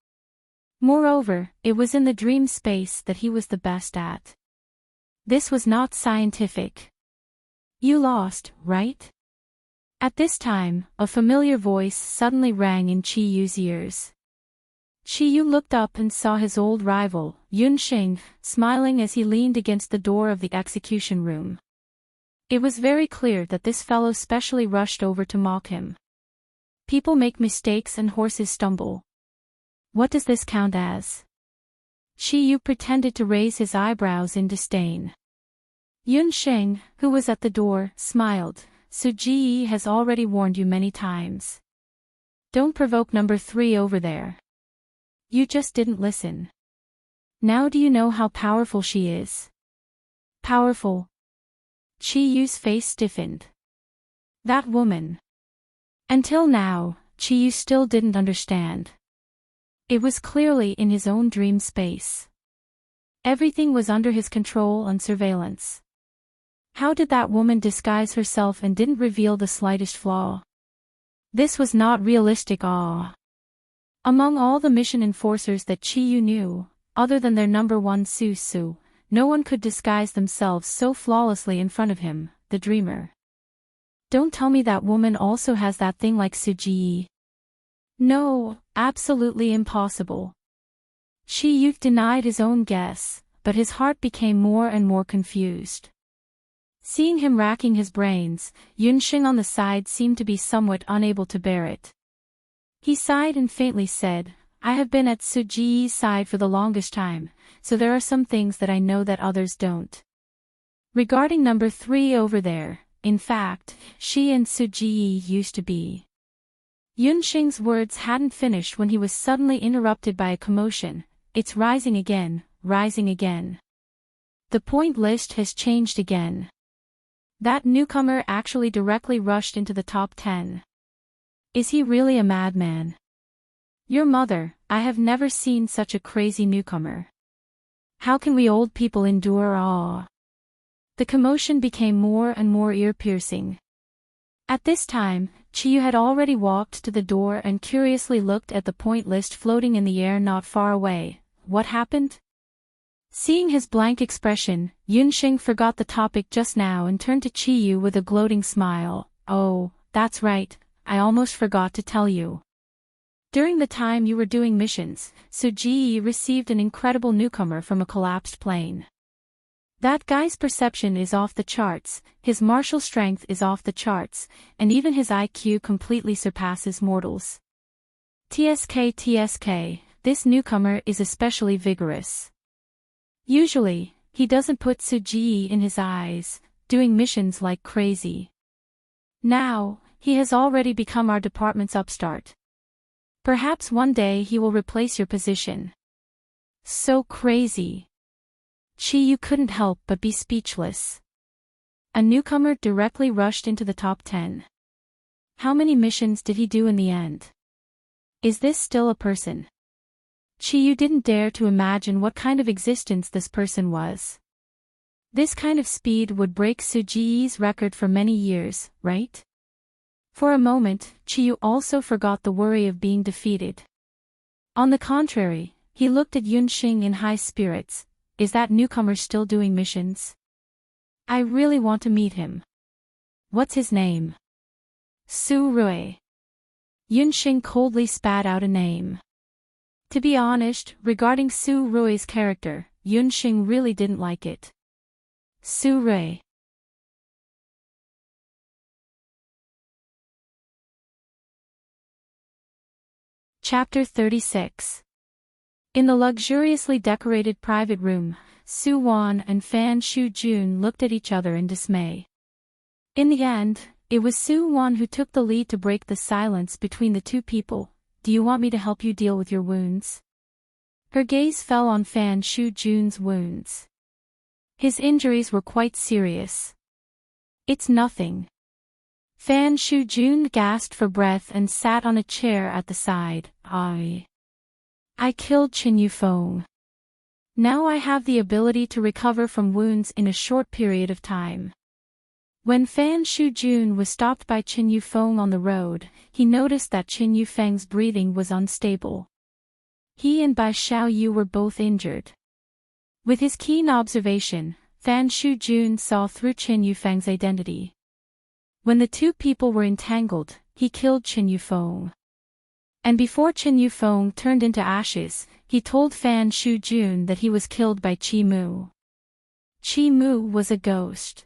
Moreover, it was in the dream space that he was the best at. This was not scientific. You lost, right? At this time, a familiar voice suddenly rang in Chi Yu's ears. Chi Yu looked up and saw his old rival, Yun Xing, smiling as he leaned against the door of the execution room. It was very clear that this fellow specially rushed over to mock him. People make mistakes and horses stumble. What does this count as? Chi Yu pretended to raise his eyebrows in disdain. Yun Xing, who was at the door, smiled. Su Ji has already warned you many times. Don't provoke Number 3 over there. You just didn't listen. Now do you know how powerful she is? Powerful. Chi Yu's face stiffened. That woman. Until now, Chi Yu still didn't understand. It was clearly in his own dream space. Everything was under his control and surveillance. How did that woman disguise herself and didn't reveal the slightest flaw? This was not realistic. Among all the mission enforcers that Chi Yu knew, other than their number one Su, no one could disguise themselves so flawlessly in front of him, the dreamer. Don't tell me that woman also has that thing like Suji. No, absolutely impossible. Chi Yu denied his own guess, but his heart became more and more confused. Seeing him racking his brains, Yunxing on the side seemed to be somewhat unable to bear it. He sighed and faintly said, I have been at Suji's side for the longest time, so there are some things that I know that others don't. Regarding number 3 over there, in fact, she and Suji used to be. Yunxing's words hadn't finished when he was suddenly interrupted by a commotion. It's rising again, rising again. The point list has changed again. That newcomer actually directly rushed into the top 10. Is he really a madman? Your mother, I have never seen such a crazy newcomer. How can we old people endure awe? The commotion became more and more ear-piercing. At this time, Chi Yu had already walked to the door and curiously looked at the point list floating in the air not far away. What happened? Seeing his blank expression, Yunxing forgot the topic just now and turned to Chi Yu with a gloating smile. Oh, that's right, I almost forgot to tell you. During the time you were doing missions, Suji received an incredible newcomer from a collapsed plane. That guy's perception is off the charts, his martial strength is off the charts, and even his IQ completely surpasses mortals. TSK, this newcomer is especially vigorous. Usually, he doesn't put Suji in his eyes, doing missions like crazy. Now, he has already become our department's upstart. Perhaps one day he will replace your position. So crazy. Chi Yu couldn't help but be speechless. A newcomer directly rushed into the top 10. How many missions did he do in the end? Is this still a person? Chi Yu didn't dare to imagine what kind of existence this person was. This kind of speed would break Suji's record for many years, right? For a moment, Chi Yu also forgot the worry of being defeated. On the contrary, he looked at Yunxing in high spirits. Is that newcomer still doing missions? I really want to meet him. What's his name? Su Rui. Yunxing coldly spat out a name. To be honest, regarding Su Rui's character, Yunxing really didn't like it. Su Rui. Chapter 36. In the luxuriously decorated private room, Su Wan and Fan Shu-jun looked at each other in dismay. In the end, it was Su Wan who took the lead to break the silence between the two people. Do you want me to help you deal with your wounds? Her gaze fell on Fan Shu-jun's wounds. His injuries were quite serious. It's nothing. Fan Shu-jun gasped for breath and sat on a chair at the side. I killed Qin Yufeng. Now I have the ability to recover from wounds in a short period of time. When Fan Shu-jun was stopped by Qin Yufeng on the road, he noticed that Qin Yufeng's breathing was unstable. He and Bai Xiaoyu were both injured. With his keen observation, Fan Shu-jun saw through Qin Yufeng's identity. When the two people were entangled, he killed Qin Yufeng. And before Qin Yufeng turned into ashes, he told Fan Shu-jun that he was killed by Qi Mu. Qi Mu was a ghost.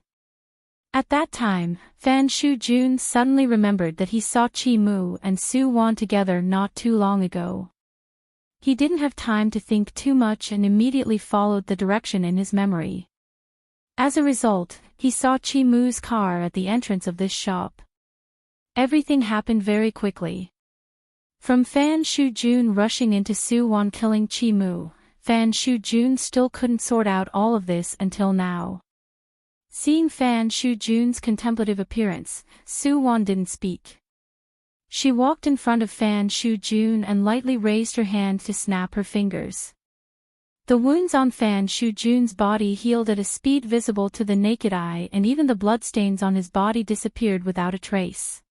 At that time, Fan Shu-jun suddenly remembered that he saw Qi Mu and Su Wan together not too long ago. He didn't have time to think too much and immediately followed the direction in his memory. As a result, he saw Qi Mu's car at the entrance of this shop. Everything happened very quickly. From Fan Shu-jun rushing into Su Wan killing Qi Mu, Fan Shu-jun still couldn't sort out all of this until now. Seeing Fan Shu-jun's contemplative appearance, Su-won didn't speak. She walked in front of Fan Shu-jun and lightly raised her hand to snap her fingers. The wounds on Fan Shu-jun's body healed at a speed visible to the naked eye, and even the bloodstains on his body disappeared without a trace.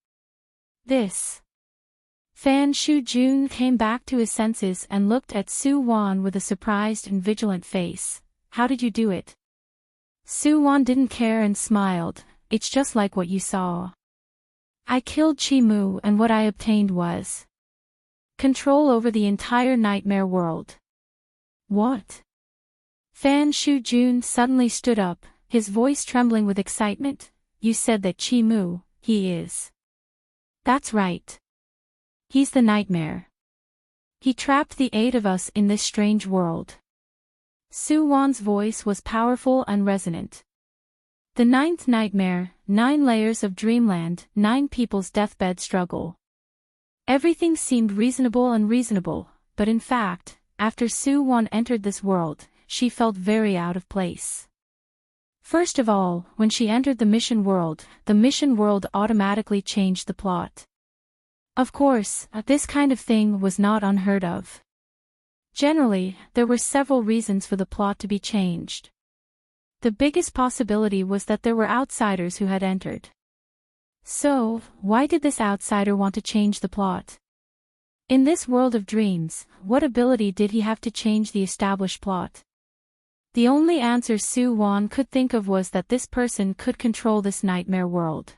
Fan Shu-jun came back to his senses and looked at Su-won with a surprised and vigilant face. How did you do it? Su-won didn't care and smiled. It's just like what you saw. I killed Chi-mu, and what I obtained was control over the entire nightmare world. What? Fan Shu-jun suddenly stood up, his voice trembling with excitement. You said that Chi-mu, he is. That's right. He's the nightmare. He trapped the 8 of us in this strange world. Su-won's voice was powerful and resonant. The 9th nightmare, 9 layers of dreamland, 9 people's deathbed struggle. Everything seemed reasonable, but in fact, after Su-won entered this world, she felt very out of place. First of all, when she entered the mission world automatically changed the plot. Of course, this kind of thing was not unheard of. Generally, there were several reasons for the plot to be changed. The biggest possibility was that there were outsiders who had entered. So, why did this outsider want to change the plot? In this world of dreams, what ability did he have to change the established plot? The only answer Su-won could think of was that this person could control this nightmare world.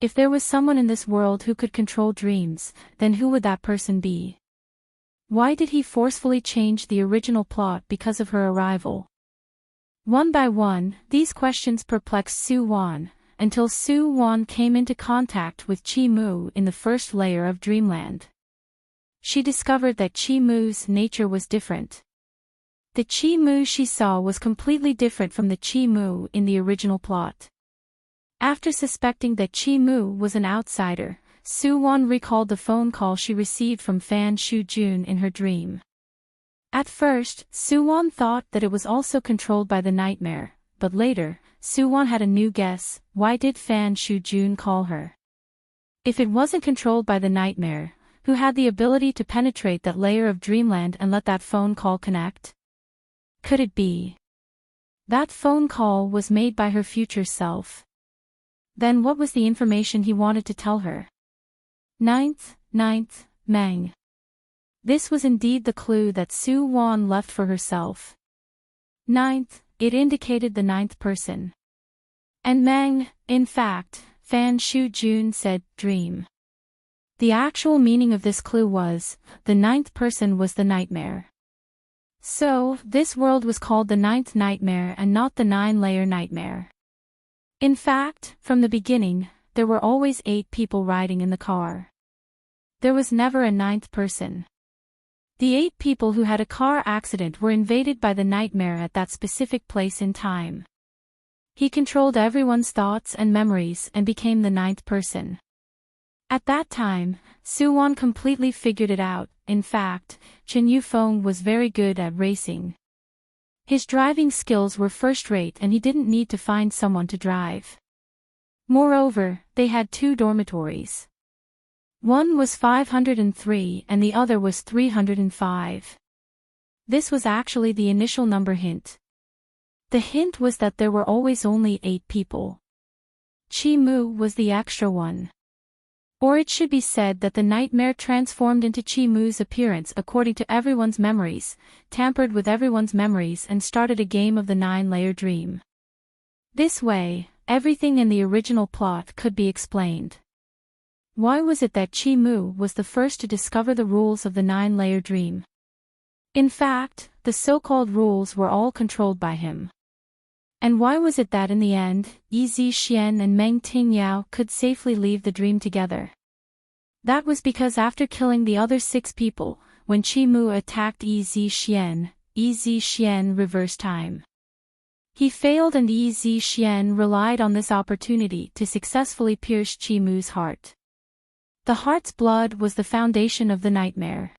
If there was someone in this world who could control dreams, then who would that person be? Why did he forcefully change the original plot because of her arrival? One by one, these questions perplexed Su-won, until Su-won came into contact with Chi-mu in the first layer of dreamland. She discovered that Chi-mu's nature was different. The Chi-mu she saw was completely different from the Chi-mu in the original plot. After suspecting that Chi-mu was an outsider, Su-won recalled the phone call she received from Fan Shu-jun in her dream. At first, Su-won thought that it was also controlled by the nightmare, but later, Su-won had a new guess. Why did Fan Shu-jun call her? If it wasn't controlled by the nightmare, who had the ability to penetrate that layer of dreamland and let that phone call connect? Could it be that phone call was made by her future self? Then what was the information he wanted to tell her? Ninth, Mang. This was indeed the clue that Su-won left for herself. 9th, it indicated the 9th person. And Mang, in fact, Fan Shu-jun said, dream. The actual meaning of this clue was, the 9th person was the nightmare. So, this world was called the 9th nightmare and not the 9-layer nightmare. In fact, from the beginning, there were always 8 people riding in the car. There was never a 9th person. The 8 people who had a car accident were invaded by the nightmare at that specific place in time. He controlled everyone's thoughts and memories and became the 9th person. At that time, Su-won completely figured it out. In fact, Chen Yufeng was very good at racing. His driving skills were first-rate and he didn't need to find someone to drive. Moreover, they had 2 dormitories. One was 503 and the other was 305. This was actually the initial number hint. The hint was that there were always only 8 people. Chi-mu was the extra one. Or it should be said that the nightmare transformed into Chi-mu's appearance according to everyone's memories, tampered with everyone's memories and started a game of the 9-layer dream. This way, everything in the original plot could be explained. Why was it that Chi-mu was the first to discover the rules of the 9-layer dream? In fact, the so-called rules were all controlled by him. And why was it that in the end, Yi Zi-xian and Meng Tingyao could safely leave the dream together? That was because after killing the other 6 people, when Chi-mu attacked Yi Zi-xian reversed time. He failed and Yi Zi-xian relied on this opportunity to successfully pierce Chi-mu's heart. The heart's blood was the foundation of the nightmare.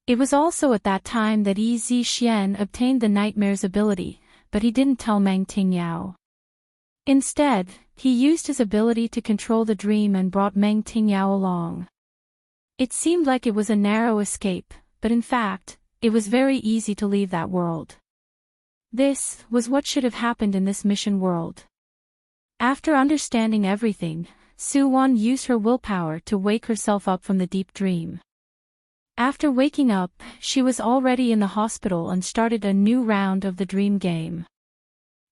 It was also at that time that Yi Zi-xian obtained the nightmare's ability, but he didn't tell Meng Tingyao. Instead, he used his ability to control the dream and brought Meng Tingyao along. It seemed like it was a narrow escape, but in fact, it was very easy to leave that world. This was what should have happened in this mission world. After understanding everything, Su-won used her willpower to wake herself up from the deep dream. After waking up, she was already in the hospital and started a new round of the dream game.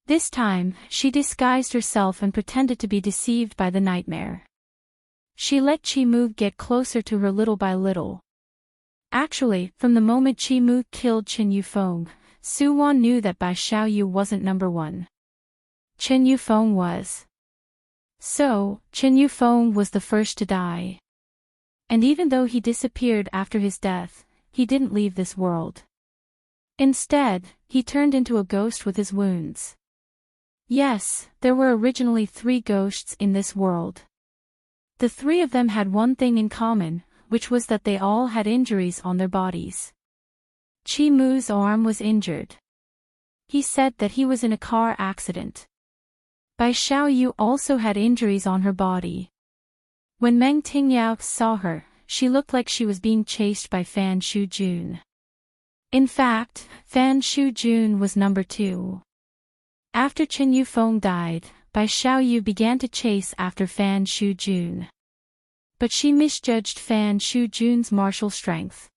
This time, she disguised herself and pretended to be deceived by the nightmare. She let Chi-mu get closer to her little by little. Actually, from the moment Chi-mu killed Chen Yufeng, Su-won knew that Bai Xiaoyu wasn't number one. Chen Yufeng was. So, Chen Yufeng was the first to die. And even though he disappeared after his death, he didn't leave this world. Instead, he turned into a ghost with his wounds. Yes, there were originally 3 ghosts in this world. The 3 of them had one thing in common, which was that they all had injuries on their bodies. Chi-mu's arm was injured. He said that he was in a car accident. Bai Xiaoyu also had injuries on her body. When Meng Tingyao saw her, she looked like she was being chased by Fan Shujun. In fact, Fan Shujun was number 2. After Chen Yufeng died, Bai Xiaoyu began to chase after Fan Shujun. But she misjudged Fan Shujun's martial strength.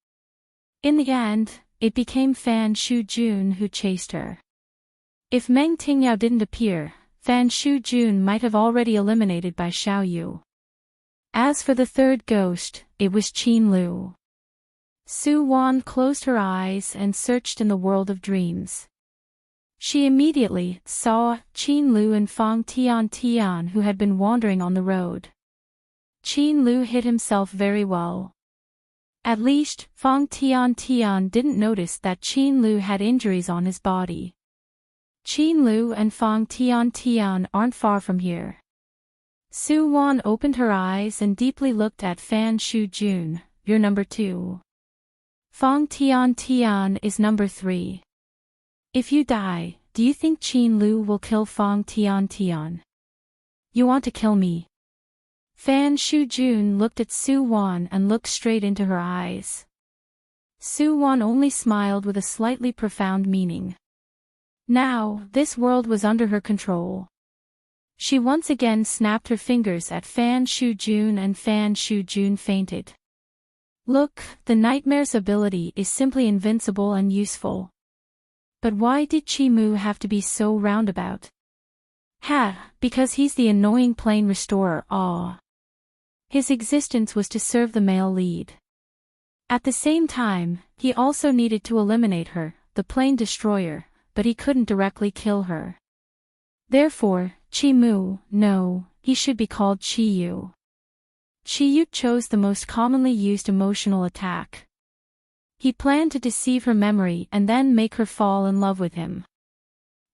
In the end, it became Fan Shujun who chased her. If Meng Tingyao didn't appear, Fan Shujun might have already eliminated Bai Xiaoyu. As for the 3rd ghost, it was Qin Lu. Su-won closed her eyes and searched in the world of dreams. She immediately saw Qin Lu and Fang Tian, who had been wandering on the road. Qin Lu hid himself very well. At least, Fang Tian didn't notice that Qin Lu had injuries on his body. Qin Lu and Fang Tian aren't far from here. Su-won opened her eyes and deeply looked at Fan Shujun. You're number 2. Fang Tian is number 3. If you die, do you think Qin Lu will kill Fang Tian? You want to kill me? Fan Shujun looked at Su-won and looked straight into her eyes. Su-won only smiled with a slightly profound meaning. Now, this world was under her control. She once again snapped her fingers at Fan Shujun and Fan Shujun fainted. Look, the nightmare's ability is simply invincible and useful. But why did Chi-mu have to be so roundabout? Because he's the annoying plane restorer. His existence was to serve the male lead. At the same time, he also needed to eliminate her, the plane destroyer, but he couldn't directly kill her. Therefore, Chi-mu, no, he should be called Chi-yu. Chi-yu chose the most commonly used emotional attack. He planned to deceive her memory and then make her fall in love with him.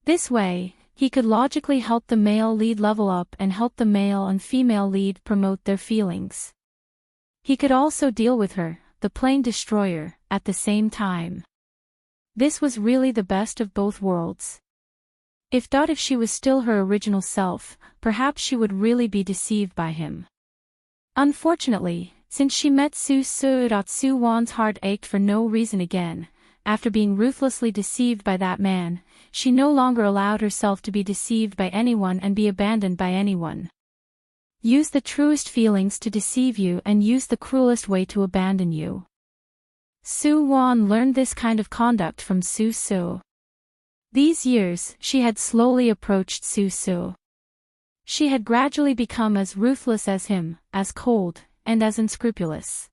This way, he could logically help the male lead level up and help the male and female lead promote their feelings. He could also deal with her, the plane destroyer, at the same time. This was really the best of both worlds. If she was still her original self, perhaps she would really be deceived by him. Unfortunately, since she met Su-won's heart ached for no reason again. After being ruthlessly deceived by that man, she no longer allowed herself to be deceived by anyone and be abandoned by anyone. Use the truest feelings to deceive you and use the cruelest way to abandon you. Su-won learned this kind of conduct from Su-su. These years, she had slowly approached Su-su. She had gradually become as ruthless as him, as cold, and as unscrupulous.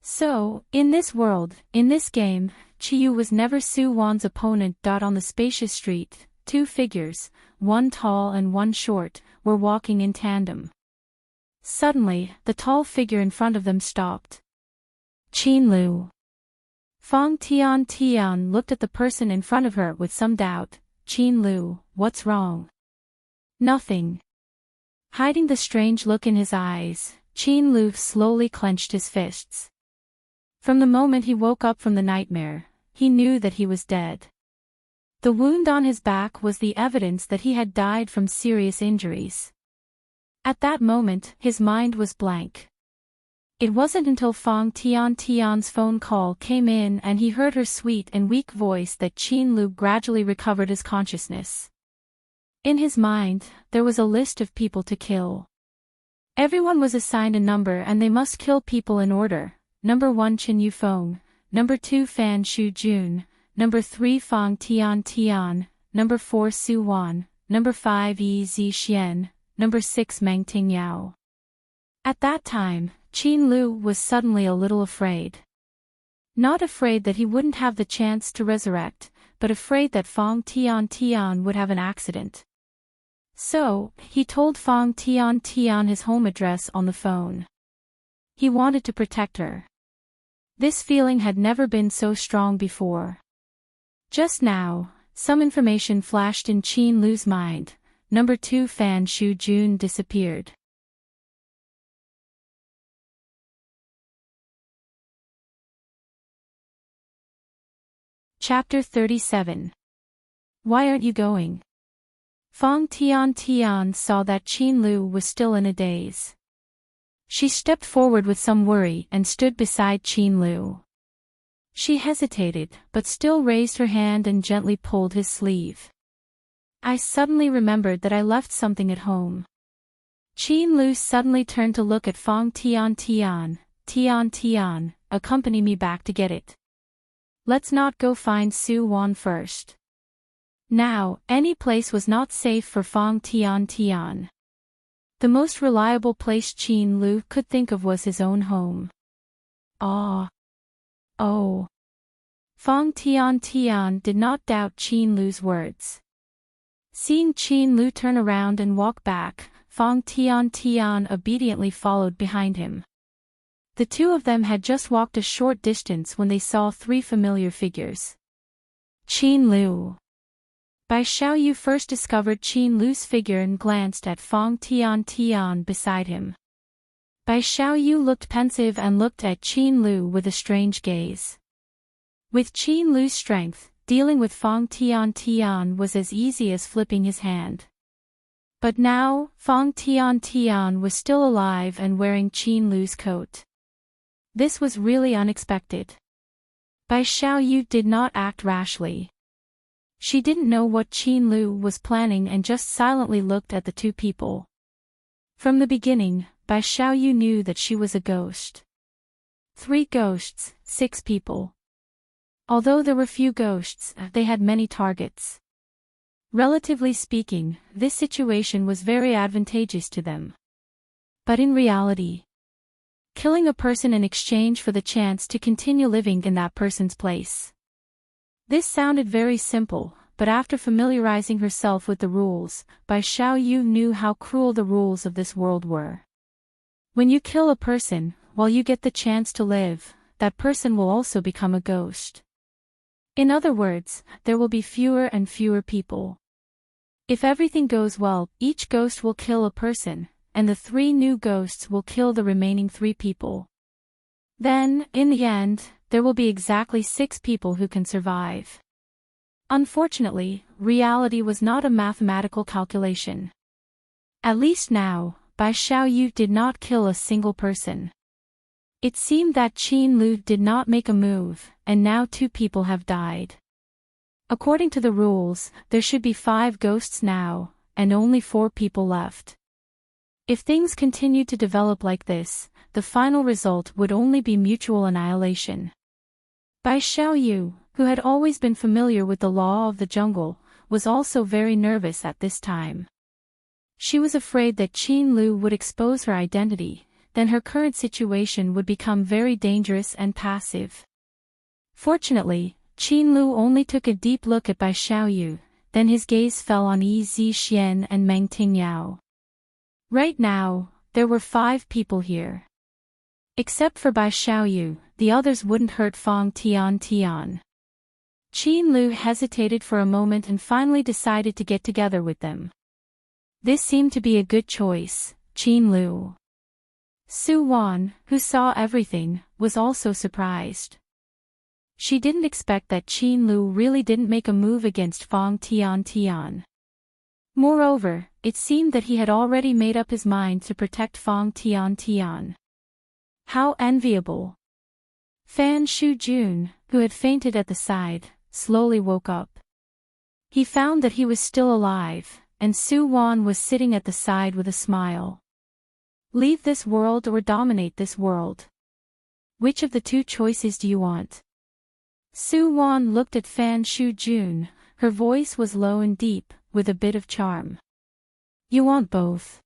So, in this world, in this game, Chi-yu was never Su-won's opponent. On the spacious street, 2 figures, one tall and one short, were walking in tandem. Suddenly, the tall figure in front of them stopped. Qin Lu. Fang Tian looked at the person in front of her with some doubt. Qin Lu, what's wrong? Nothing. Hiding the strange look in his eyes, Qin Lu slowly clenched his fists. From the moment he woke up from the nightmare, he knew that he was dead. The wound on his back was the evidence that he had died from serious injuries. At that moment, his mind was blank. It wasn't until Fong Tian's phone call came in and he heard her sweet and weak voice that Qin Lu gradually recovered his consciousness. In his mind, there was a list of people to kill. Everyone was assigned a number and they must kill people in order. Number 1 Chen Yufeng, number 2 Fan Shujun, number 3 Fong Tian, number 4 Su Wan, number 5 Yi Zixian, number 6 Meng Tingyao. At that time, Qin Lu was suddenly a little afraid. Not afraid that he wouldn't have the chance to resurrect, but afraid that Fong Tian would have an accident. So, he told Fong Tian his home address on the phone. He wanted to protect her. This feeling had never been so strong before. Just now, some information flashed in Qin Lu's mind. Number 2 Fan Shujun disappeared. Chapter 37. Why aren't you going? Fong Tian saw that Qin Lu was still in a daze. She stepped forward with some worry and stood beside Qin Lu. She hesitated, but still raised her hand and gently pulled his sleeve. I suddenly remembered that I left something at home. Qin Lu suddenly turned to look at Fong Tian. Accompany me back to get it. Let's not go find Su Wan first. Now, any place was not safe for Fong Tian. The most reliable place Qin Lu could think of was his own home. Oh. Fong Tian did not doubt Qin Lu's words. Seeing Qin Lu turn around and walk back, Fong Tian obediently followed behind him. The two of them had just walked a short distance when they saw three familiar figures. Qin Lu. Bai Xiaoyu first discovered Qin Lu's figure and glanced at Fong Tian beside him. Bai Xiaoyu looked pensive and looked at Qin Lu with a strange gaze. With Qin Lu's strength, dealing with Fong Tian was as easy as flipping his hand. But now, Fong Tian was still alive and wearing Qin Lu's coat. This was really unexpected. Bai Xiaoyu did not act rashly. She didn't know what Qin Lu was planning and just silently looked at the two people. From the beginning, Bai Xiaoyu knew that she was a ghost. 3 ghosts, 6 people. Although there were few ghosts, they had many targets. Relatively speaking, this situation was very advantageous to them. But in reality, killing a person in exchange for the chance to continue living in that person's place. This sounded very simple, but after familiarizing herself with the rules, Bai Xiaoyu knew how cruel the rules of this world were. When you kill a person, while you get the chance to live, that person will also become a ghost. In other words, there will be fewer and fewer people. If everything goes well, each ghost will kill a person, and the 3 new ghosts will kill the remaining 3 people. Then, in the end, there will be exactly 6 people who can survive. Unfortunately, reality was not a mathematical calculation. At least now, Bai Xiaoyu did not kill a single person. It seemed that Qin Lu did not make a move, and now 2 people have died. According to the rules, there should be 5 ghosts now, and only 4 people left. If things continued to develop like this, the final result would only be mutual annihilation. Bai Xiaoyu, who had always been familiar with the law of the jungle, was also very nervous at this time. She was afraid that Qin Lu would expose her identity, then her current situation would become very dangerous and passive. Fortunately, Qin Lu only took a deep look at Bai Xiaoyu, then his gaze fell on Yi Zixian and Meng Tingyao. Right now, there were 5 people here. Except for Bai Xiaoyu, the others wouldn't hurt Fong Tian. Qin Lu hesitated for a moment and finally decided to get together with them. This seemed to be a good choice, Qin Lu. Su Wan, who saw everything, was also surprised. She didn't expect that Qin Lu really didn't make a move against Fong Tian. Moreover, it seemed that he had already made up his mind to protect Fong Tian. How enviable! Fan Shujun, who had fainted at the side, slowly woke up. He found that he was still alive, and Su Wan was sitting at the side with a smile. Leave this world or dominate this world? Which of the two choices do you want? Su Wan looked at Fan Shujun. Her voice was low and deep, with a bit of charm. You want both.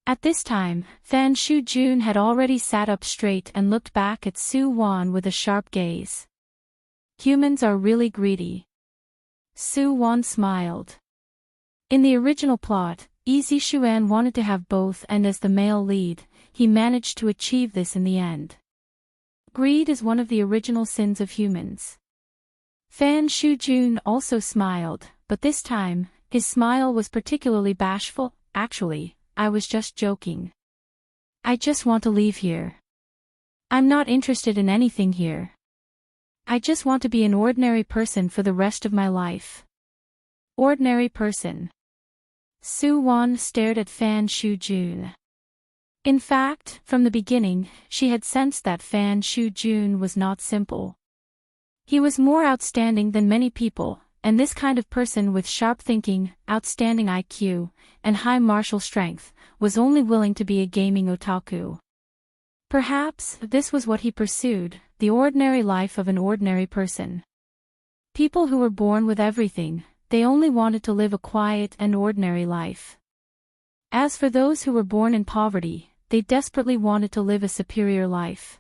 At this time, Fan Shujun had already sat up straight and looked back at Su Wan with a sharp gaze. Humans are really greedy. Su Wan smiled. In the original plot, Easy Xuan wanted to have both, and as the male lead, he managed to achieve this in the end. Greed is one of the original sins of humans. Fan Shujun also smiled, but this time, his smile was particularly bashful. Actually, I was just joking. I just want to leave here. I'm not interested in anything here. I just want to be an ordinary person for the rest of my life. Ordinary person. Su Wan stared at Fan Shujun. In fact, from the beginning, she had sensed that Fan Shujun was not simple. He was more outstanding than many people, and this kind of person with sharp thinking, outstanding IQ, and high martial strength, was only willing to be a gaming otaku. Perhaps, this was what he pursued, the ordinary life of an ordinary person. People who were born with everything, they only wanted to live a quiet and ordinary life. As for those who were born in poverty, they desperately wanted to live a superior life.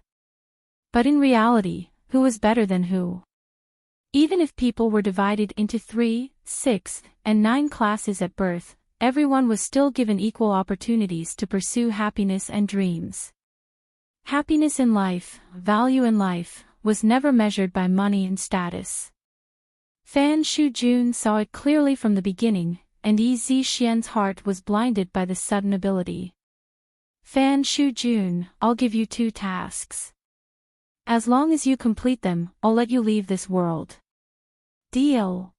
But in reality, who was better than who? Even if people were divided into 3, 6, and 9 classes at birth, everyone was still given equal opportunities to pursue happiness and dreams. Happiness in life, value in life, was never measured by money and status. Fan Shujun saw it clearly from the beginning, and Yi Zixian's heart was blinded by this sudden ability. Fan Shujun, I'll give you 2 tasks. As long as you complete them, I'll let you leave this world. Deal.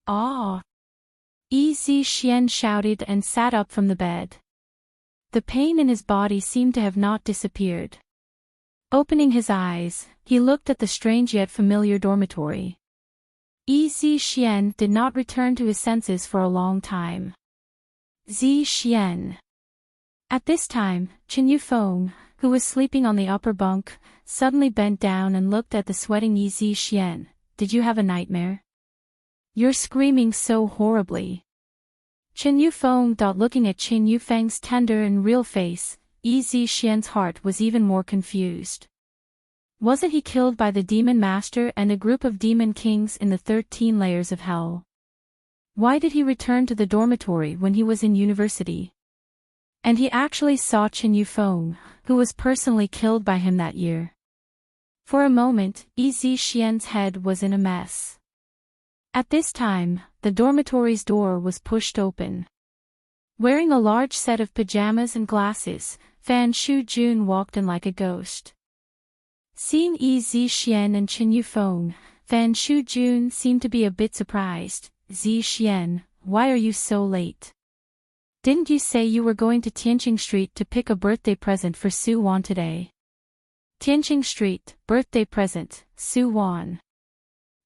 Ah! Yi Zixian shouted and sat up from the bed. The pain in his body seemed to have not disappeared. Opening his eyes, he looked at the strange yet familiar dormitory. Yi Zixian did not return to his senses for a long time. Zixian. At this time, Chen Yufeng, who was sleeping on the upper bunk, suddenly bent down and looked at the sweating Yi Zixian. Did you have a nightmare? You're screaming so horribly. Chen Yufeng. Looking at Chen Yufeng's tender and real face, Yi Zixian's heart was even more confused. Wasn't he killed by the Demon Master and a group of Demon Kings in the 13 layers of hell? Why did he return to the dormitory when he was in university? And he actually saw Chen Yufeng, who was personally killed by him that year. For a moment, Yi Zixian's head was in a mess. At this time, the dormitory's door was pushed open. Wearing a large set of pajamas and glasses, Fan Shujun walked in like a ghost. Seeing Yi Zixian and Chen Yufeng, Fan Shujun seemed to be a bit surprised. Zixian, why are you so late? Didn't you say you were going to Tianqing Street to pick a birthday present for Su Wan today? Tianqing Street, birthday present, Su Wan.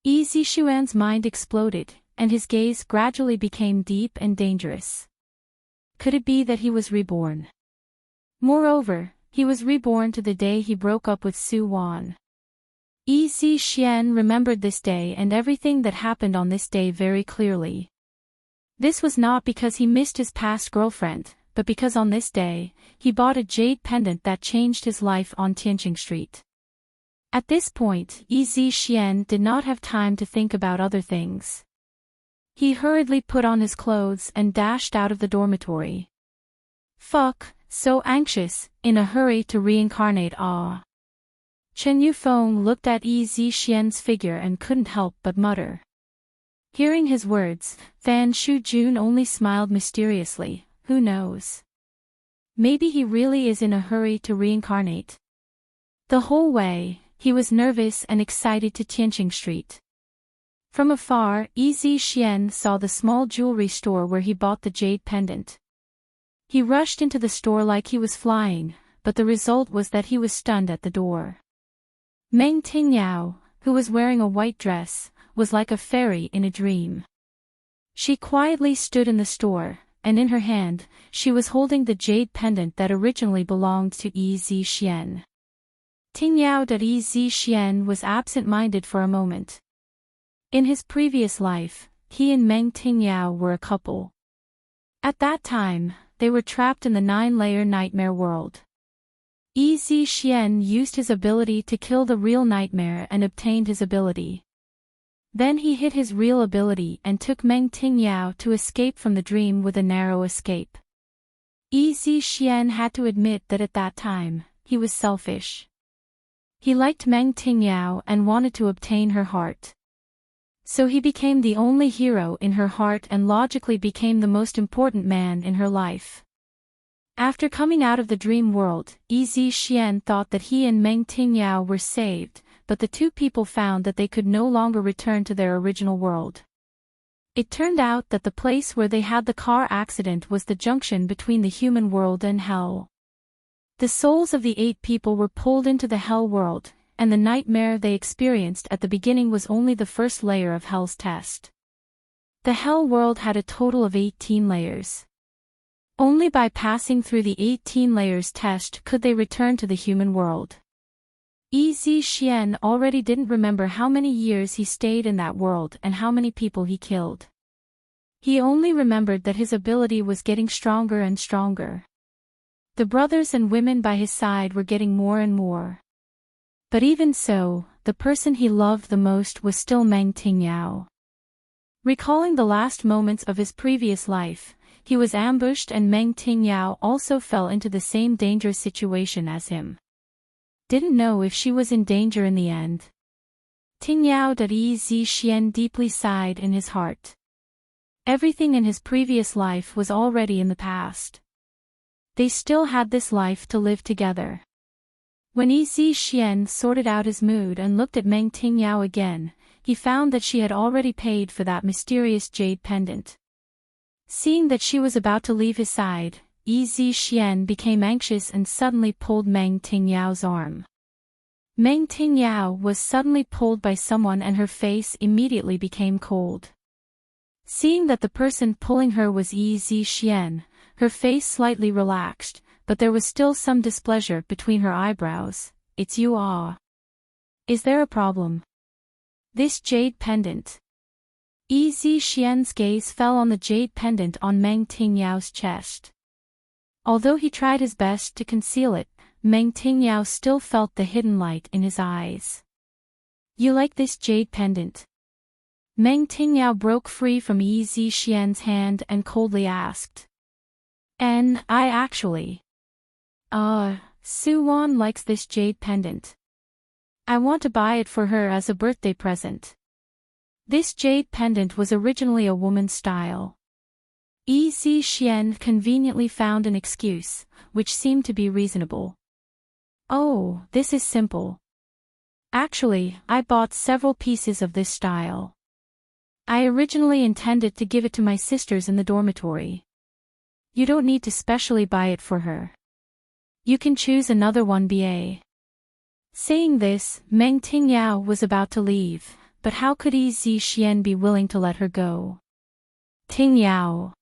Yi Zixuan's mind exploded, and his gaze gradually became deep and dangerous. Could it be that he was reborn? Moreover, he was reborn to the day he broke up with Su Wan. Yi Zixian remembered this day and everything that happened on this day very clearly. This was not because he missed his past girlfriend, but because on this day, he bought a jade pendant that changed his life on Tianqing Street. At this point, Yi Zixian did not have time to think about other things. He hurriedly put on his clothes and dashed out of the dormitory. Fuck, so anxious, in a hurry to reincarnate. Chen Yufeng looked at Yi Zixian's figure and couldn't help but mutter. Hearing his words, Fan Shujun only smiled mysteriously. Who knows? Maybe he really is in a hurry to reincarnate. The whole way, he was nervous and excited to Tianqing Street. From afar, Yi Xian saw the small jewelry store where he bought the jade pendant. He rushed into the store like he was flying, but the result was that he was stunned at the door. Meng Tingyao, who was wearing a white dress, was like a fairy in a dream. She quietly stood in the store, and in her hand, she was holding the jade pendant that originally belonged to Yi Xian. Yi Xian was absent-minded for a moment. In his previous life, he and Meng Tingyao were a couple. At that time, they were trapped in the 9-layer nightmare world. Yi Xian used his ability to kill the real nightmare and obtained his ability. Then he hid his real ability and took Meng Tingyao to escape from the dream with a narrow escape. Yi Xian had to admit that at that time, he was selfish. He liked Meng Tingyao and wanted to obtain her heart. So he became the only hero in her heart and logically became the most important man in her life. After coming out of the dream world, Yi Xian thought that he and Meng Tingyao were saved, but the two people found that they could no longer return to their original world. It turned out that the place where they had the car accident was the junction between the human world and hell. The souls of the 8 people were pulled into the hell world, and the nightmare they experienced at the beginning was only the first layer of hell's test. The hell world had a total of 18 layers. Only by passing through the 18 layers test could they return to the human world. Yi Xian already didn't remember how many years he stayed in that world and how many people he killed. He only remembered that his ability was getting stronger and stronger. The brothers and women by his side were getting more and more. But even so, the person he loved the most was still Meng Tingyao. Recalling the last moments of his previous life, he was ambushed and Meng Tingyao also fell into the same dangerous situation as him. Didn't know if she was in danger in the end. Tingyao Yi Xian deeply sighed in his heart. Everything in his previous life was already in the past. They still had this life to live together. When Yi Xian sorted out his mood and looked at Meng Tingyao again, he found that she had already paid for that mysterious jade pendant. Seeing that she was about to leave his side, Yi Xian became anxious and suddenly pulled Meng Tingyao's arm. Meng Tingyao was suddenly pulled by someone and her face immediately became cold. Seeing that the person pulling her was Yi Xian, her face slightly relaxed, but there was still some displeasure between her eyebrows. It's you ah. Is there a problem? This jade pendant. Yi Xian's gaze fell on the jade pendant on Meng Tingyao's chest. Although he tried his best to conceal it, Meng Tingyao still felt the hidden light in his eyes. You like this jade pendant? Meng Tingyao broke free from Yi Xian's hand and coldly asked. I actually. Suwan likes this jade pendant. I want to buy it for her as a birthday present. This jade pendant was originally a woman's style. Yi Xian conveniently found an excuse, which seemed to be reasonable. Oh, this is simple. Actually, I bought several pieces of this style. I originally intended to give it to my sisters in the dormitory. You don't need to specially buy it for her. You can choose another one ba. Saying this, Meng Tingyao was about to leave, but how could Yi Xian be willing to let her go? Tingyao.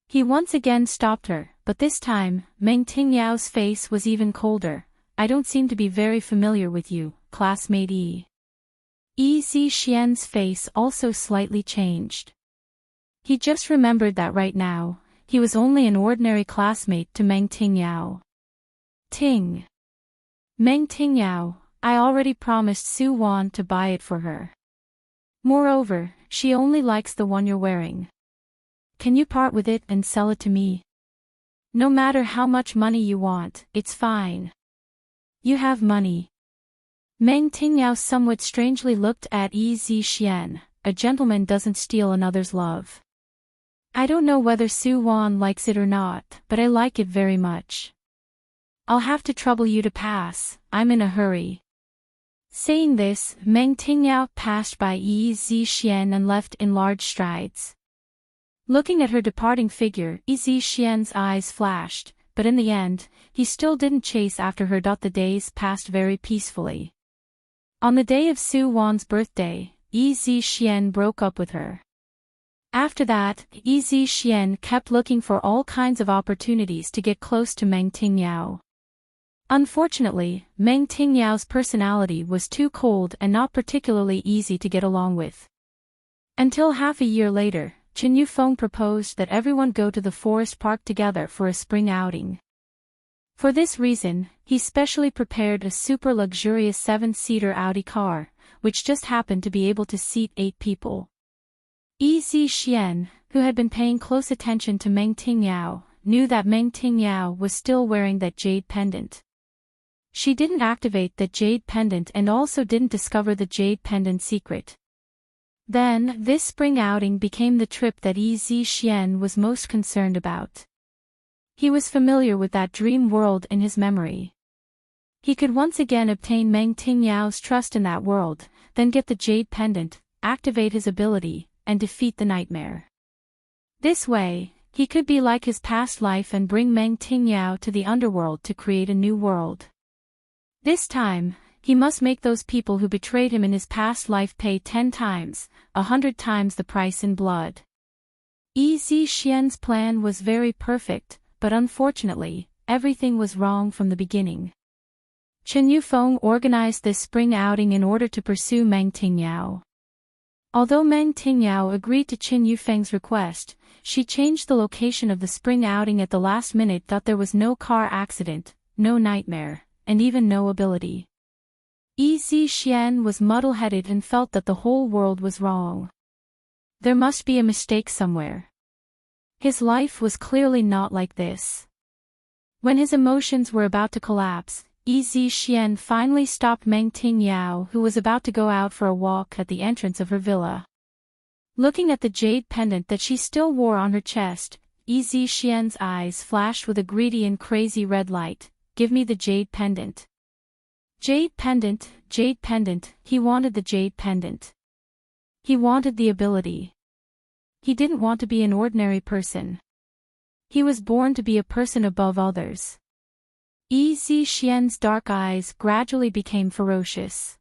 He once again stopped her, but this time, Meng Tingyao's face was even colder. I don't seem to be very familiar with you, classmate Yi. Yi Xian's face also slightly changed. He just remembered that right now, he was only an ordinary classmate to Meng Tingyao. Ting. Meng Tingyao, I already promised Su Wan to buy it for her. Moreover, she only likes the one you're wearing. Can you part with it and sell it to me? No matter how much money you want, it's fine. You have money. Meng Tingyao somewhat strangely looked at Yi Xian. A gentleman doesn't steal another's love. I don't know whether Su Wan likes it or not, but I like it very much. I'll have to trouble you to pass, I'm in a hurry. Saying this, Meng Tingyao passed by Yi Zixian and left in large strides. Looking at her departing figure, Yi Zixian's eyes flashed, but in the end, he still didn't chase after her. The days passed very peacefully. On the day of Su Wan's birthday, Yi Zixian broke up with her. After that, Yi Zixian kept looking for all kinds of opportunities to get close to Meng Tingyao. Unfortunately, Meng Tingyao's personality was too cold and not particularly easy to get along with. Until half a year later, Chen Yufeng proposed that everyone go to the forest park together for a spring outing. For this reason, he specially prepared a super luxurious 7-seater Audi car, which just happened to be able to seat 8 people. Yi Zixian, who had been paying close attention to Meng Tingyao, knew that Meng Tingyao was still wearing that jade pendant. She didn't activate that jade pendant and also didn't discover the jade pendant secret. Then, this spring outing became the trip that Yi Zixian was most concerned about. He was familiar with that dream world in his memory. He could once again obtain Meng Tingyao's trust in that world, then get the jade pendant, activate his ability, and defeat the nightmare. This way, he could be like his past life and bring Meng Tingyao to the underworld to create a new world. This time, he must make those people who betrayed him in his past life pay 10 times, 100 times the price in blood. Yi Zixian's plan was very perfect, but unfortunately, everything was wrong from the beginning. Chen Yufeng organized this spring outing in order to pursue Meng Tingyao. Although Meng Tingyao agreed to Chen Yufeng's request, she changed the location of the spring outing at the last minute. There was no car accident, no nightmare, and even no ability. Yi Zixian was muddle-headed and felt that the whole world was wrong. There must be a mistake somewhere. His life was clearly not like this. When his emotions were about to collapse, Yi Zixian finally stopped Meng Tingyao, who was about to go out for a walk at the entrance of her villa. Looking at the jade pendant that she still wore on her chest, Yi Zixian's eyes flashed with a greedy and crazy red light. "Give me the jade pendant." Jade pendant, he wanted the jade pendant. He wanted the ability. He didn't want to be an ordinary person. He was born to be a person above others. Yi Zixian's dark eyes gradually became ferocious.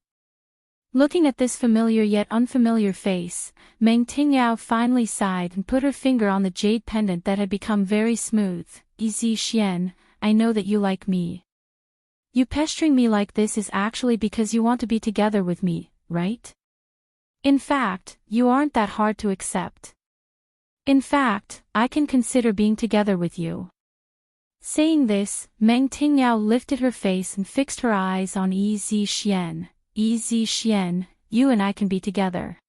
Looking at this familiar yet unfamiliar face, Meng Tingyao finally sighed and put her finger on the jade pendant that had become very smooth. "Yi Zixian, I know that you like me. You pestering me like this is actually because you want to be together with me, right? In fact, you aren't that hard to accept. In fact, I can consider being together with you." Saying this, Meng Tingyao lifted her face and fixed her eyes on Yi Zixian. "Yi Zixian, you and I can be together.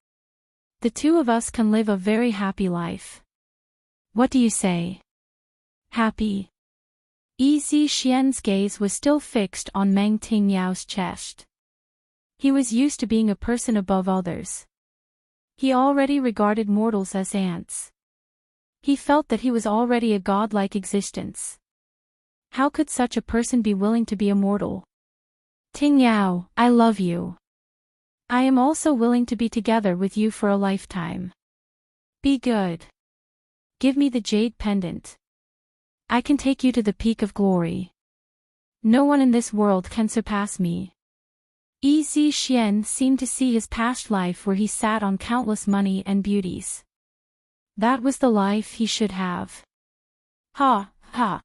The two of us can live a very happy life. What do you say? Happy?" Yi Zixian's gaze was still fixed on Meng Tingyao's chest. He was used to being a person above others. He already regarded mortals as ants. He felt that he was already a godlike existence. How could such a person be willing to be a mortal? "Tingyao, I love you. I am also willing to be together with you for a lifetime. Be good. Give me the jade pendant. I can take you to the peak of glory. No one in this world can surpass me." Yi Zixian seemed to see his past life where he sat on countless money and beauties. That was the life he should have. Ha, ha.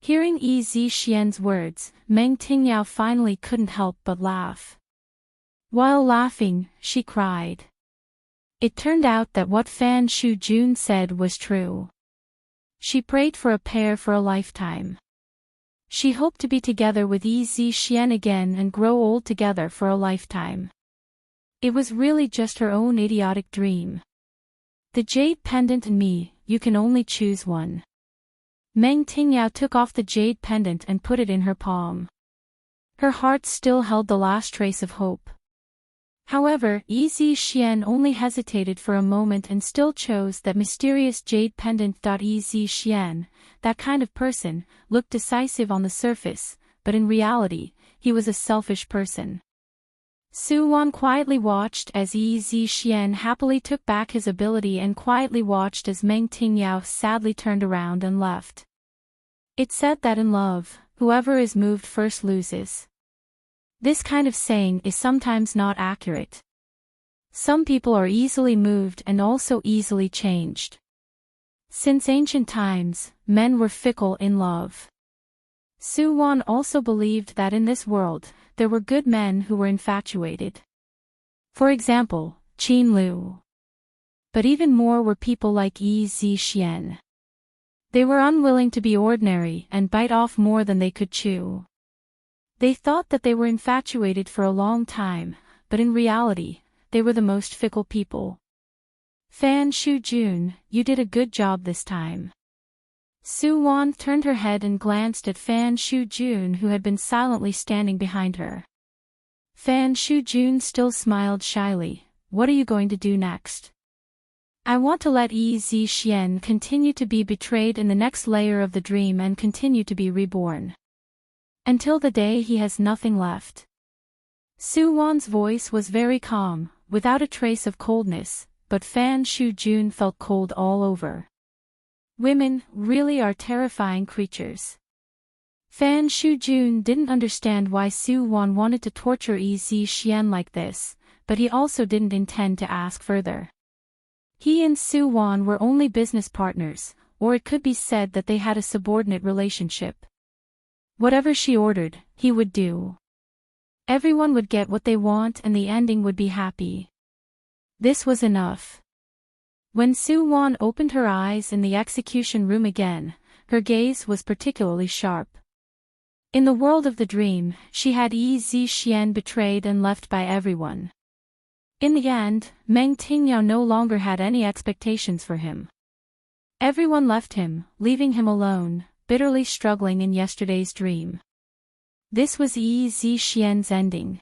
Hearing Yi Zixian's words, Meng Tingyao finally couldn't help but laugh. While laughing, she cried. It turned out that what Fan Shujun said was true. She prayed for a pair for a lifetime. She hoped to be together with Yi Zixian again and grow old together for a lifetime. It was really just her own idiotic dream. The jade pendant and me, you can only choose one. Meng Tingyao took off the jade pendant and put it in her palm. Her heart still held the last trace of hope. However, Yi Zixian only hesitated for a moment and still chose that mysterious jade pendant. Yi Zixian, that kind of person, looked decisive on the surface, but in reality, he was a selfish person. Su-won quietly watched as Yi Zi-xian happily took back his ability and quietly watched as Meng Tingyao sadly turned around and left. It's said that in love, whoever is moved first loses. This kind of saying is sometimes not accurate. Some people are easily moved and also easily changed. Since ancient times, men were fickle in love. Su-won also believed that in this world, there were good men who were infatuated. For example, Qin Lu. But even more were people like Yi Zi-xian. They were unwilling to be ordinary and bite off more than they could chew. They thought that they were infatuated for a long time, but in reality, they were the most fickle people. Fan Shu-jun, you did a good job this time. Su-won turned her head and glanced at Fan Shu-jun, who had been silently standing behind her. Fan Shu-jun still smiled shyly. What are you going to do next? I want to let Yi Zi-xian continue to be betrayed in the next layer of the dream and continue to be reborn. Until the day he has nothing left. Su-won's voice was very calm, without a trace of coldness, but Fan Shu-jun felt cold all over. Women really are terrifying creatures. Fan Shu-jun didn't understand why Su-won wanted to torture Yi Zi-xian like this, but he also didn't intend to ask further. He and Su-won were only business partners, or it could be said that they had a subordinate relationship. Whatever she ordered, he would do. Everyone would get what they want and the ending would be happy. This was enough. When Su-won opened her eyes in the execution room again, her gaze was particularly sharp. In the world of the dream, she had Yi Zi-xian betrayed and left by everyone. In the end, Meng Tingyao no longer had any expectations for him. Everyone left him, leaving him alone, bitterly struggling in yesterday's dream. This was Yi Zi-xian's ending.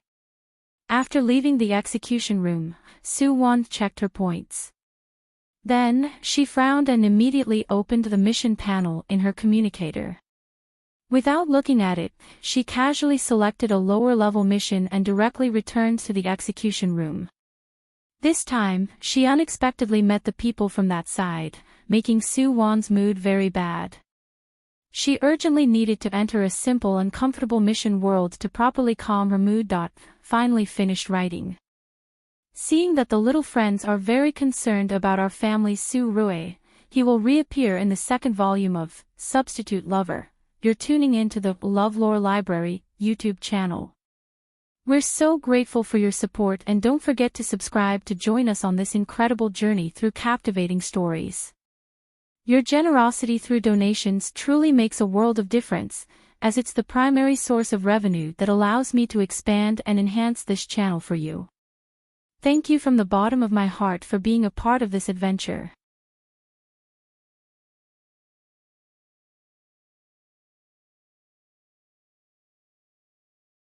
After leaving the execution room, Su-won checked her points. Then, she frowned and immediately opened the mission panel in her communicator. Without looking at it, she casually selected a lower-level mission and directly returned to the execution room. This time, she unexpectedly met the people from that side, making Su-won's mood very bad. She urgently needed to enter a simple and comfortable mission world to properly calm her mood. Finally finished writing. Seeing that the little friends are very concerned about our family's Su-rue, he will reappear in the second volume of Substitute Lover. You're tuning in to the LoveLore Library YouTube channel. We're so grateful for your support and don't forget to subscribe to join us on this incredible journey through captivating stories. Your generosity through donations truly makes a world of difference, as it's the primary source of revenue that allows me to expand and enhance this channel for you. Thank you from the bottom of my heart for being a part of this adventure.